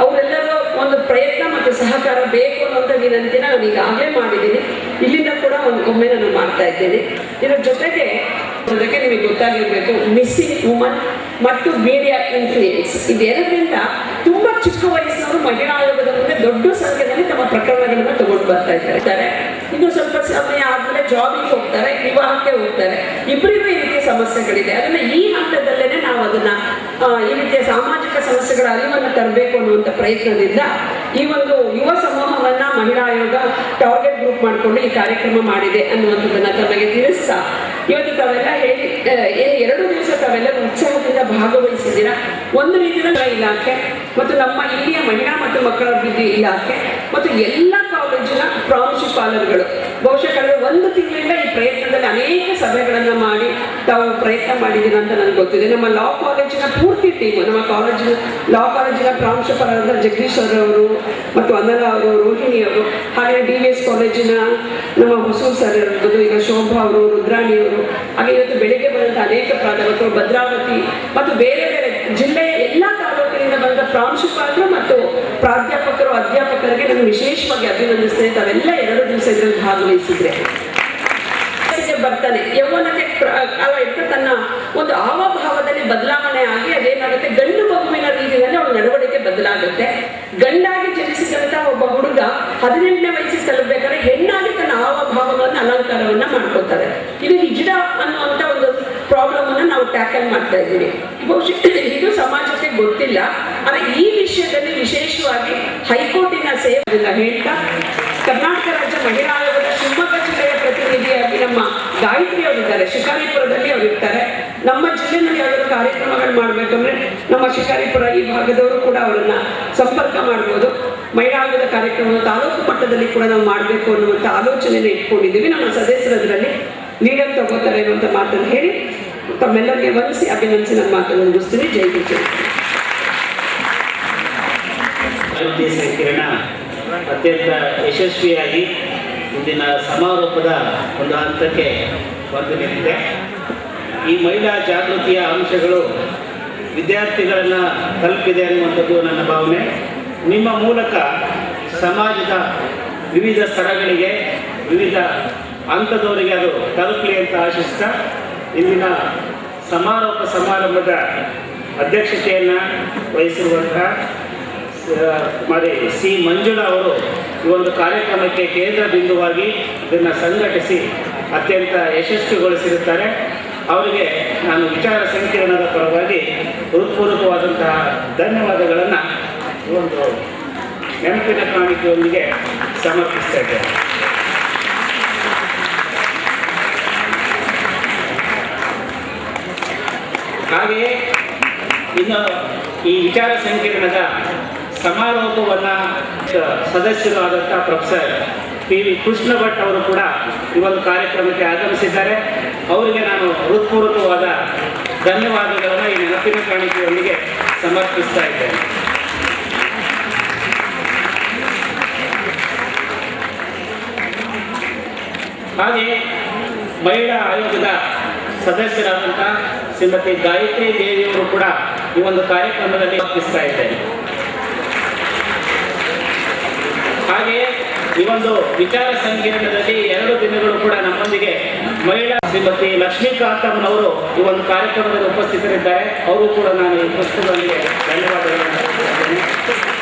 ಅವರೆಲ್ಲರೂ ಒಂದು ಪ್ರಯತ್ನ ಮತ್ತು ಸಹಕಾರ ಬೇಕು ಅನ್ನುವಂಥ ವಿನಂತಿನ ನಾನು ಈಗಾಗಲೇ ಮಾಡಿದ್ದೀನಿ. ಇಲ್ಲಿಂದ ಕೂಡ ಒಮ್ಮೆ ನಾನು ಮಾಡ್ತಾ ಇದ್ದೇನೆ. ಇದರ ಜೊತೆಗೆ ನಿಮಗೆ ಗೊತ್ತಾಗಿರ್ಬೇಕು, ಮಿಸ್ಸಿಂಗ್ ವುಮನ್ ಮತ್ತು ಮೀಡಿಯಾ ಇನ್ಫ್ಲೂಯೆನ್ಸ್ ಇದೆರಡರಿಂದ ತುಂಬಾ ಚಿಕ್ಕ ವಯಸ್ಸಿನವರು ಮಹಿಳಾ ಆಯೋಗದ ಮುಂದೆ ದೊಡ್ಡ ಸಂಖ್ಯೆಯಲ್ಲಿ ತಮ್ಮ ಪ್ರಕರಣಗಳನ್ನು ತಗೊಂಡು ಬರ್ತಾ ಇದ್ದಾರೆ. ಇನ್ನು ಸ್ವಲ್ಪ ಸಮಯ ಆದ್ಮೇಲೆ ಜಾಬಿಗೆ ಹೋಗ್ತಾರೆ, ವಿವಾಹಕ್ಕೆ ಹೋಗ್ತಾರೆ. ಇಬ್ಬರಿಗೂ ಈ ರೀತಿಯ ಸಮಸ್ಯೆಗಳಿದೆ. ಅದನ್ನ ಈ ಹಂತದಲ್ಲೇನೆ ನಾವು ಅದನ್ನ ಈ ರೀತಿಯ ಸಾಮಾಜಿಕ ಸಮಸ್ಯೆಗಳ ಅರಿವನ್ನು ತರಬೇಕು ಅನ್ನುವಂಥ ಪ್ರಯತ್ನದಿಂದ ಈ ಒಂದು ಯುವ ಸಮೂಹವನ್ನ ಮಹಿಳಾ ಆಯೋಗ ಟಾರ್ಗೆಟ್ ಗ್ರೂಪ್ ಮಾಡಿಕೊಂಡು ಈ ಕಾರ್ಯಕ್ರಮ ಮಾಡಿದೆ ಅನ್ನುವಂಥದ್ದನ್ನ ತಮಗೆ ತಿಳಿಸ್ತಾ, ಇವತ್ತು ತಾವೆಲ್ಲ ಹೇಳಿ ಏನು 2 ದಿವಸ ತಾವೆಲ್ಲರೂ ಉತ್ಸಾಹದಿಂದ ಭಾಗವಹಿಸಿದ್ದೀರಾ. ಒಂದು ರೀತಿಯ ಇಲಾಖೆ ಮತ್ತು ನಮ್ಮ ಇಲ್ಲಿಯ ಮಹಿಳಾ ಮತ್ತು ಮಕ್ಕಳ ಅಭಿವೃದ್ಧಿ ಇಲಾಖೆ ಮತ್ತು ಎಲ್ಲ ಕಾಲೇಜು ಕಾಲೇಜಿನ ಪ್ರಾಂಶುಪಾಲರುಗಳು ಬಹುಶಃ ಕಳೆದ 1 ತಿಂಗಳಿಂದ ಈ ಪ್ರಯತ್ನದಲ್ಲಿ ಅನೇಕ ಸಭೆಗಳನ್ನು ಮಾಡಿ ತಾವು ಪ್ರಯತ್ನ ಮಾಡಿದ್ದೀರ ಅಂತ ನನಗೆ ಗೊತ್ತಿದೆ. ನಮ್ಮ ಲಾ ಕಾಲೇಜಿನ ಪೂರ್ತಿ ಟೀಮ್, ನಮ್ಮ ಲಾ ಕಾಲೇಜಿನ ಪ್ರಾಂಶುಪಾಲರಾದ ಜಗದೀಶ್ ಅವರು ಮತ್ತು ವಂದನಾ ಅವರು, ರೋಹಿಣಿ ಅವರು, ಹಾಗೆ DVS ಕಾಲೇಜಿನ ನಮ್ಮ ಹೊಸೂರು ಸರ್ ಇರ್ಬೋದು, ಈಗ ಶೋಭಾ ಅವರು, ರುದ್ರಾಣಿ ಅವರು, ಹಾಗೆ ಇವತ್ತು ಬೆಳಿಗ್ಗೆ ಬಂದಂಥ ಅನೇಕ ಪ್ರಾಧ್ಯಾಪಕರು, ಭದ್ರಾವತಿ ಮತ್ತು ಬೇರೆ ಬೇರೆ ಜಿಲ್ಲೆಯ ಎಲ್ಲ ತಾಲೂಕಿನಿಂದ ಬಂದ ಪ್ರಾಂಶುಪಾಲರು ಮತ್ತು ಪ್ರಾಧ್ಯಾಪಕರು, ಅಧ್ಯಾಪಕರಿಗೆ ನಾನು ವಿಶೇಷವಾಗಿ ಅಭಿನಂದಿಸ್ತೇನೆ. ತಾವೆಲ್ಲ 2 ದಿವಸ ಇದರಲ್ಲಿ ಭಾಗವಹಿಸಿದ್ರೆ ಬರ್ತಾನೆ ಯೌವನಕ್ಕೆ ತನ್ನ ಒಂದು ಹಾವಭಾವದಲ್ಲಿ ಬದಲಾವಣೆ ಆಗಿ ಅದೇನಾಗುತ್ತೆ, ಗಂಡು ಮಗುವಿನ ರೀತಿಯಲ್ಲಿ ಅವಳ ನಡವಳಿಕೆ ಬದಲಾಗುತ್ತೆ. ಗಂಡಾಗಿ ಜನಿಸಿದಂತ ಒಬ್ಬ ಹುಡುಗ 18ನೇ ವಯಸ್ಸಿಗೆ ತಲುಪಬೇಕಾದ್ರೆ ಹೆಣ್ಣಾಗಿ ತನ್ನ ಹಾವಭಾವಗಳನ್ನು ಅಲಂಕಾರವನ್ನ ಮಾಡ್ಕೊತಾರೆ. ಇದು ಹಿಜ್ಡಾ ಅನ್ನುವಂಥ ಒಂದು ಪ್ರಾಬ್ಲಮ್ ಅನ್ನ ನಾವು ಟ್ಯಾಕಲ್ ಮಾಡ್ತಾ ಇದ್ದೀವಿ. ಬಹುಶಃ ಇದು ಸಮಾಜಕ್ಕೆ ಗೊತ್ತಿಲ್ಲ. ಆದರೆ ಈ ವಿಷಯದಲ್ಲಿ ವಿಶೇಷವಾಗಿ ಹೈಕೋರ್ಟಿನ ಸೇವೆಯಿಂದ ಹೇಳ್ತಾ ಕರ್ನಾಟಕ ರಾಜ್ಯ ಮಹಿಳಾ ಆಯೋಗದ ಶಿವಮೊಗ್ಗ ಜಿಲ್ಲೆಯ ಪ್ರತಿನಿಧಿಯಾಗಿ ನಮ್ಮ ಗಾಯತ್ರಿ ಅವರಿದ್ದಾರೆ, ಶಿಕಾರಿಪುರದಲ್ಲಿ ಅವರಿರ್ತಾರೆ. ನಮ್ಮ ಜಿಲ್ಲೆಯಲ್ಲಿ ಯಾವ್ದಾದ್ರು ಕಾರ್ಯಕ್ರಮಗಳು ಮಾಡಬೇಕಂದ್ರೆ ನಮ್ಮ ಶಿಕಾರಿಪುರ ಈ ಭಾಗದವರು ಕೂಡ ಅವರನ್ನ ಸಂಪರ್ಕ ಮಾಡ್ಬೋದು. ಮಹಿಳಾ ಆಯೋಗದ ಕಾರ್ಯಕ್ರಮ ತಾಲೂಕು ಮಟ್ಟದಲ್ಲಿ ಕೂಡ ನಾವು ಮಾಡಬೇಕು ಅನ್ನುವಂಥ ಆಲೋಚನೆಯನ್ನು ಇಟ್ಕೊಂಡಿದ್ದೀವಿ. ನಮ್ಮ ಸದಸ್ಯರದ್ರಲ್ಲಿ ಲೀಡರ್ ತಗೋತಾರೆ ಅನ್ನುವಂಥ ಮಾತನ್ನು ಹೇಳಿ ತಮ್ಮೆಲ್ಲರಿಗೆ ವಂದಿಸಿ ಅಭಿನಂದಿಸಿ ನನ್ನ ಮಾತನ್ನು ಮುಗಿಸ್ತೀನಿ. ಜೈ ವಿಜಯ್. ಅಭಿವೃದ್ಧಿ ಸಂಕಿರಣ ಅತ್ಯಂತ ಯಶಸ್ವಿಯಾಗಿ ಇಂದಿನ ಸಮಾರೋಪದ ಒಂದು ಹಂತಕ್ಕೆ ಬಂದು ನಿಂತಿದೆ. ಈ ಮಹಿಳಾ ಜಾಗೃತಿಯ ಅಂಶಗಳು ವಿದ್ಯಾರ್ಥಿಗಳನ್ನು ತಲುಪಿದೆ ಅನ್ನುವಂಥದ್ದು ನನ್ನ ಭಾವನೆ. ನಿಮ್ಮ ಮೂಲಕ ಸಮಾಜದ ವಿವಿಧ ಸ್ತರಗಳಿಗೆ, ವಿವಿಧ ಹಂತದವರಿಗೆ ಅದು ತಲುಪಲಿ ಅಂತ ಆಶಿಸ್ತಾ ಇಂದಿನ ಸಮಾರೋಪ ಸಮಾರಂಭದ ಅಧ್ಯಕ್ಷತೆಯನ್ನು ವಹಿಸಿರುವಂತಹ ಸಿ ಮಂಜುಳಾ ಅವರು ಈ ಒಂದು ಕಾರ್ಯಕ್ರಮಕ್ಕೆ ಕೇಂದ್ರ ಬಿಂದುವಾಗಿ ಇದನ್ನು ಸಂಘಟಿಸಿ ಅತ್ಯಂತ ಯಶಸ್ವಿಗೊಳಿಸಿರುತ್ತಾರೆ. ಅವರಿಗೆ ನಾನು ವಿಚಾರ ಸಂಕಿರಣದ ಪರವಾಗಿ ಹೃತ್ಪೂರ್ವಕವಾದಂತಹ ಧನ್ಯವಾದಗಳನ್ನು ಈ ಒಂದು ನೆನಪಿನ ಕಾಣಿಕೆಯೊಂದಿಗೆ ಸಮರ್ಪಿಸ್ತಾ ಇದ್ದೇನೆ. ಹಾಗೆಯೇ ಇನ್ನು ಈ ವಿಚಾರ ಸಂಕಿರಣದ ಸಮಾರೋಪವನ್ನು ಸದಸ್ಯರು ಆದಂಥ ಪ್ರೊಫೆಸರ್ PV ಕೃಷ್ಣ ಭಟ್ ಅವರು ಕೂಡ ಈ ಒಂದು ಕಾರ್ಯಕ್ರಮಕ್ಕೆ ಆಗಮಿಸಿದ್ದಾರೆ. ಅವರಿಗೆ ನಾನು ಹೃತ್ಪೂರ್ವಕವಾದ ಧನ್ಯವಾದಗಳನ್ನು ಈ ನೆನಪಿನ ಕಾಣಿಕೆಯೊಂದಿಗೆ ಸಮರ್ಪಿಸ್ತಾ ಇದ್ದೇನೆ. ಹಾಗೆಯೇ ಮಹಿಳಾ ಆಯೋಗದ ಸದಸ್ಯರಾದಂಥ ಶ್ರೀಮತಿ ಗಾಯತ್ರಿ ದೇವಿಯವರು ಕೂಡ ಈ ಒಂದು ಕಾರ್ಯಕ್ರಮದಲ್ಲಿ ಭಾಗವಹಿಸ್ತಾ ಇದ್ದೇನೆ. ಹಾಗೆಯೇ ಈ ಒಂದು ವಿಚಾರ ಸಂಕಿರಣದಲ್ಲಿ 2 ದಿನಗಳು ಕೂಡ ನಮ್ಮೊಂದಿಗೆ ಮಹಿಳಾ ಶ್ರೀಮತಿ ಲಕ್ಷ್ಮೀಕಾಂತಮ್ಮನವರು ಈ ಒಂದು ಕಾರ್ಯಕ್ರಮದಲ್ಲಿ ಉಪಸ್ಥಿತರಿದ್ದಾರೆ. ಅವರು ಕೂಡ ನಾನು ಈ ಪುಸ್ತಕದೊಂದಿಗೆ ಧನ್ಯವಾದಗಳನ್ನು ತಿಳಿಸುತ್ತೇನೆ.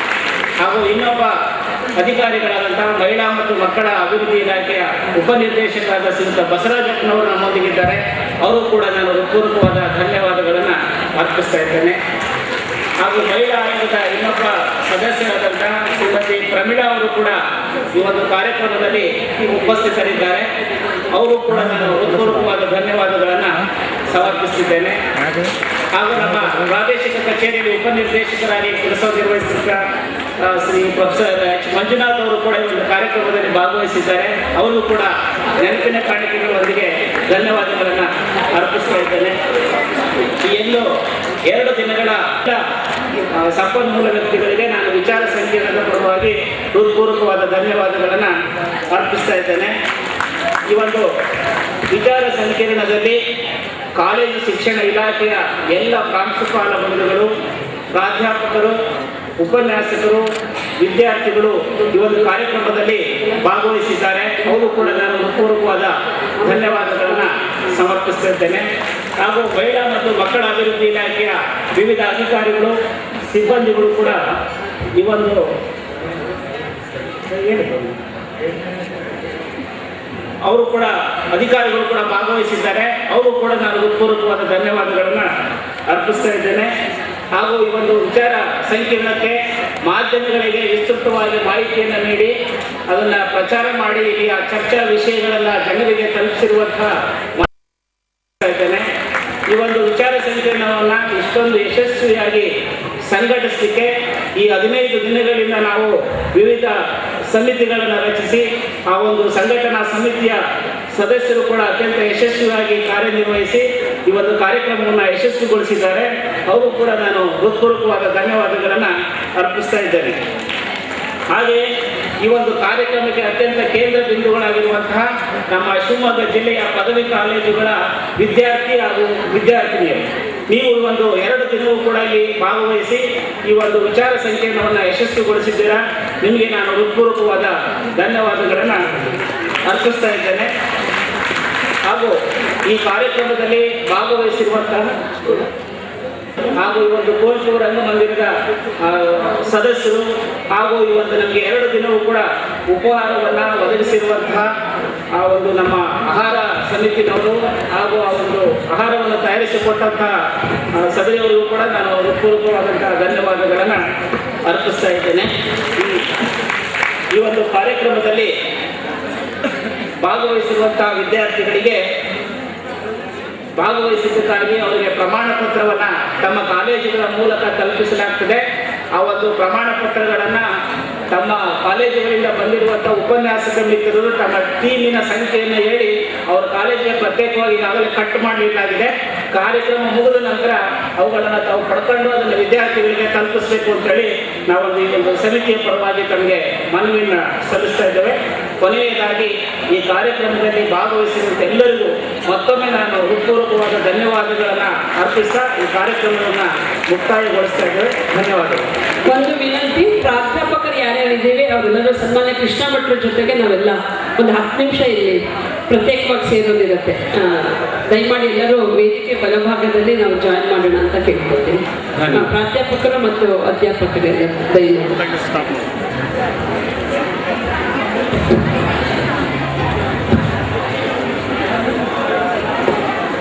ಹಾಗೂ ಇನ್ನೊಬ್ಬ ಅಧಿಕಾರಿಗಳಾದಂತಹ ಮಹಿಳಾ ಮತ್ತು ಮಕ್ಕಳ ಅಭಿವೃದ್ಧಿ ಇಲಾಖೆಯ ಉಪನಿರ್ದೇಶಕರಾದ ಶ್ರೀಯುತ ಬಸವರಾಜಪ್ಪನವರು ನಮ್ಮೊಂದಿಗಿದ್ದಾರೆ. ಅವರು ಕೂಡ ನಾನು ಹೃತ್ಪೂರ್ವಕವಾದ ಧನ್ಯವಾದಗಳನ್ನು ಅರ್ಪಿಸ್ತಾ ಇದ್ದೇನೆ. ಹಾಗೂ ಮಹಿಳಾ ಆಯೋಗದ ಇನ್ನೊಬ್ಬ ಸದಸ್ಯರಾದಂತಹ ಶ್ರೀಮತಿ ಪ್ರಮೀಳಾ ಅವರು ಕೂಡ ಈ ಒಂದು ಕಾರ್ಯಕ್ರಮದಲ್ಲಿ ಉಪಸ್ಥಿತರಿದ್ದಾರೆ. ಅವರು ಕೂಡ ನಾನು ಹೃತ್ಪೂರ್ವಕವಾದ ಧನ್ಯವಾದಗಳನ್ನು ಸಮರ್ಪಿಸುತ್ತಿದ್ದೇನೆ. ಹಾಗೂ ನಮ್ಮ ಪ್ರಾದೇಶಿಕ ಕಚೇರಿಯಲ್ಲಿ ಉಪನಿರ್ದೇಶಕರಾಗಿ ಕೆಲಸ ನಿರ್ವಹಿಸಿದ ಶ್ರೀ ಪ್ರೊಫೆಸರ್ H. ಮಂಜುನಾಥ್ ಅವರು ಕೂಡ ಈ ಒಂದು ಕಾರ್ಯಕ್ರಮದಲ್ಲಿ ಭಾಗವಹಿಸಿದ್ದಾರೆ. ಅವರು ಕೂಡ ನೆನಪಿನ ಕಾಣಿಕೆಗಳೊಂದಿಗೆ ಧನ್ಯವಾದಗಳನ್ನು ಅರ್ಪಿಸ್ತಾ ಇದ್ದೇನೆ. ಈ ಎಲ್ಲೂ 2 ದಿನಗಳ ಸಂಪನ್ಮೂಲ ವ್ಯಕ್ತಿಗಳಿಗೆ ನಾನು ವಿಚಾರ ಸಂಕಿರಣದ ಪರವಾಗಿ ಹೃತ್ಪೂರ್ವಕವಾದ ಧನ್ಯವಾದಗಳನ್ನು ಅರ್ಪಿಸ್ತಾ ಇದ್ದೇನೆ. ಈ ಒಂದು ವಿಚಾರ ಸಂಕಿರಣದಲ್ಲಿ ಕಾಲೇಜು ಶಿಕ್ಷಣ ಇಲಾಖೆಯ ಎಲ್ಲ ಪ್ರಾಂಶುಪಾಲ ಬಂಧುಗಳು, ಪ್ರಾಧ್ಯಾಪಕರು, ಉಪನ್ಯಾಸಕರು, ವಿದ್ಯಾರ್ಥಿಗಳು ಈ ಒಂದು ಕಾರ್ಯಕ್ರಮದಲ್ಲಿ ಭಾಗವಹಿಸಿದ್ದಾರೆ. ಅವರು ಕೂಡ ನಾನು ಹೃತ್ಪೂರ್ವಕವಾದ ಧನ್ಯವಾದಗಳನ್ನು ಸಮರ್ಪಿಸ್ತಾ ಇದ್ದೇನೆ. ಹಾಗೂ ಮಹಿಳಾ ಮತ್ತು ಮಕ್ಕಳ ಅಭಿವೃದ್ಧಿ ಇಲಾಖೆಯ ವಿವಿಧ ಅಧಿಕಾರಿಗಳು, ಸಿಬ್ಬಂದಿಗಳು ಕೂಡ ಈ ಒಂದು ಅವರು ಕೂಡ ಅಧಿಕಾರಿಗಳು ಕೂಡ ಭಾಗವಹಿಸಿದ್ದಾರೆ. ಅವರು ಕೂಡ ನಾನು ಹೃತ್ಪೂರ್ವಕವಾದ ಧನ್ಯವಾದಗಳನ್ನು ಅರ್ಪಿಸ್ತಾ ಇದ್ದೇನೆ. ಹಾಗೂ ಈ ಒಂದು ವಿಚಾರ ಸಂಕಿರಣಕ್ಕೆ ಮಾಧ್ಯಮಗಳಿಗೆ ವಿಸ್ತೃತವಾಗಿ ಮಾಹಿತಿಯನ್ನು ನೀಡಿ ಅದನ್ನು ಪ್ರಚಾರ ಮಾಡಿ ಇಲ್ಲಿ ಆ ಚರ್ಚಾ ವಿಷಯಗಳೆಲ್ಲ ಜನರಿಗೆ ತಲುಪಿಸಿರುವಂತಹ ಇದ್ದೇನೆ. ಈ ಒಂದು ವಿಚಾರ ಸಂಕಿರಣವನ್ನು ಇಷ್ಟೊಂದು ಯಶಸ್ವಿಯಾಗಿ ಸಂಘಟಿಸಲಿಕ್ಕೆ ಈ 15 ದಿನಗಳಿಂದ ನಾವು ವಿವಿಧ ಸಮಿತಿಗಳನ್ನು ರಚಿಸಿ ಆ ಒಂದು ಸಂಘಟನಾ ಸಮಿತಿಯ ಸದಸ್ಯರು ಕೂಡ ಅತ್ಯಂತ ಯಶಸ್ವಿಯಾಗಿ ಕಾರ್ಯನಿರ್ವಹಿಸಿ ಈ ಒಂದು ಕಾರ್ಯಕ್ರಮವನ್ನು ಯಶಸ್ವಿಗೊಳಿಸಿದ್ದಾರೆ. ಅವರು ಕೂಡ ನಾನು ಹೃತ್ಪೂರ್ವಕವಾದ ಧನ್ಯವಾದಗಳನ್ನು ಅರ್ಪಿಸ್ತಾ ಇದ್ದೇನೆ. ಹಾಗೆ ಈ ಒಂದು ಕಾರ್ಯಕ್ರಮಕ್ಕೆ ಅತ್ಯಂತ ಕೇಂದ್ರ ಬಿಂದುಗಳಾಗಿರುವಂತಹ ನಮ್ಮ ಶಿವಮೊಗ್ಗ ಜಿಲ್ಲೆಯ ಪದವಿ ಕಾಲೇಜುಗಳ ವಿದ್ಯಾರ್ಥಿ ಹಾಗೂ ವಿದ್ಯಾರ್ಥಿನಿಯರು, ನೀವು ಒಂದು 2 ದಿನವೂ ಕೂಡ ಇಲ್ಲಿ ಭಾಗವಹಿಸಿ ಈ ಒಂದು ವಿಚಾರ ಸಂಕಿರಣವನ್ನು ಯಶಸ್ವಿಗೊಳಿಸಿದ್ದೀರಾ. ನಿಮಗೆ ನಾನು ಹೃತ್ಪೂರ್ವಕವಾದ ಧನ್ಯವಾದಗಳನ್ನು ಅರ್ಪಿಸ್ತಾ ಇದ್ದೇನೆ. ಹಾಗೂ ಈ ಕಾರ್ಯಕ್ರಮದಲ್ಲಿ ಭಾಗವಹಿಸಿರುವಂತಹ ಹಾಗೂ ಈ ಒಂದು ಕುವೆಂಪು ರಂಗಮಂದಿರದ ಸದಸ್ಯರು ಹಾಗೂ ಈ ಒಂದು ನಮಗೆ 2 ದಿನವೂ ಕೂಡ ಉಪಹಾರವನ್ನು ಒದಗಿಸಿರುವಂತಹ ಆ ಒಂದು ನಮ್ಮ ಆಹಾರ ಸಮಿತಿನವರು ಹಾಗೂ ಆ ಒಂದು ಆಹಾರವನ್ನು ತಯಾರಿಸಿಕೊಟ್ಟಂತಹ ಸಭೆಯವರಿಗೂ ಕೂಡ ನಾನು ಹೃತ್ಪೂರ್ವಕವಾದಂತಹ ಧನ್ಯವಾದಗಳನ್ನು ಅರ್ಪಿಸ್ತಾ ಇದ್ದೇನೆ. ಈ ಒಂದು ಕಾರ್ಯಕ್ರಮದಲ್ಲಿ ಭಾಗವಹಿಸಿರುವಂತಹ ವಿದ್ಯಾರ್ಥಿಗಳಿಗೆ ಭಾಗವಹಿಸಿದ್ದಕ್ಕಾಗಿ ಅವರಿಗೆ ಪ್ರಮಾಣ ಪತ್ರವನ್ನು ತಮ್ಮ ಕಾಲೇಜುಗಳ ಮೂಲಕ ತಲುಪಿಸಲಾಗ್ತದೆ. ಆ ಒಂದು ಪ್ರಮಾಣ ಪತ್ರಗಳನ್ನು ತಮ್ಮ ಕಾಲೇಜುಗಳಿಂದ ಬಂದಿರುವಂಥ ಉಪನ್ಯಾಸಕ ಮಿತ್ರರು ತಮ್ಮ ಟೀಮಿನ ಸಂಖ್ಯೆಯನ್ನು ಹೇಳಿ ಅವರ ಕಾಲೇಜಿಗೆ ಪ್ರತ್ಯೇಕವಾಗಿ ಈಗಾಗಲೇ ಕಟ್ ಮಾಡಲಾಗಿದೆ. ಕಾರ್ಯಕ್ರಮ ಮುಗಿದ ನಂತರ ಅವುಗಳನ್ನು ತಾವು ಪಡ್ಕೊಂಡು ಅದನ್ನು ವಿದ್ಯಾರ್ಥಿಗಳಿಗೆ ತಲುಪಿಸಬೇಕು ಅಂತೇಳಿ ನಾವೊಂದು ಈ ಒಂದು ಸಮಿತಿಯ ಪರವಾಗಿ ತಮಗೆ ಮನವಿಯನ್ನು ಸಲ್ಲಿಸ್ತಾ ಇದ್ದೇವೆ. ಕೊನೆಯದಾಗಿ ಈ ಕಾರ್ಯಕ್ರಮದಲ್ಲಿ ಭಾಗವಹಿಸಿರುವಂಥ ಎಲ್ಲರಿಗೂ ಮತ್ತೊಮ್ಮೆ ನಾನು ಹೃತ್ಪೂರ್ವಕವಾದ ಧನ್ಯವಾದಗಳನ್ನು ಅರ್ಪಿಸ್ತಾ ಈ ಕಾರ್ಯಕ್ರಮವನ್ನು ಮುಕ್ತಾಯಗೊಳಿಸ್ತಾ ಇದ್ದೇವೆ. ಧನ್ಯವಾದಗಳು. ಒಂದು ವಿನಂತಿ, ಪ್ರಾಧ್ಯಾಪಕರು ಯಾರ್ಯಾರಿದ್ದೇವೆ ಅವರೆಲ್ಲರೂ ಸನ್ಮಾನ್ಯ ಕೃಷ್ಣ ಭಟ್ರ ಜೊತೆಗೆ ನಾವೆಲ್ಲ ಒಂದು 10 ನಿಮಿಷ ಇಲ್ಲಿ ಪ್ರತ್ಯೇಕವಾಗಿ ಸೇರೋದಿರುತ್ತೆ. ದಯಮಾಡಿ ಎಲ್ಲರೂ ವೇದಿಕೆ ಬಲಭಾಗದಲ್ಲಿ ನಾವು ಜಾಯಿನ್ ಮಾಡೋಣ ಅಂತ ಕೇಳ್ಕೊಳ್ತೀನಿ. ಪ್ರಾಧ್ಯಾಪಕರು ಮತ್ತು ಅಧ್ಯಾಪಕರಿಗೆ ದಯಮಾಡಿ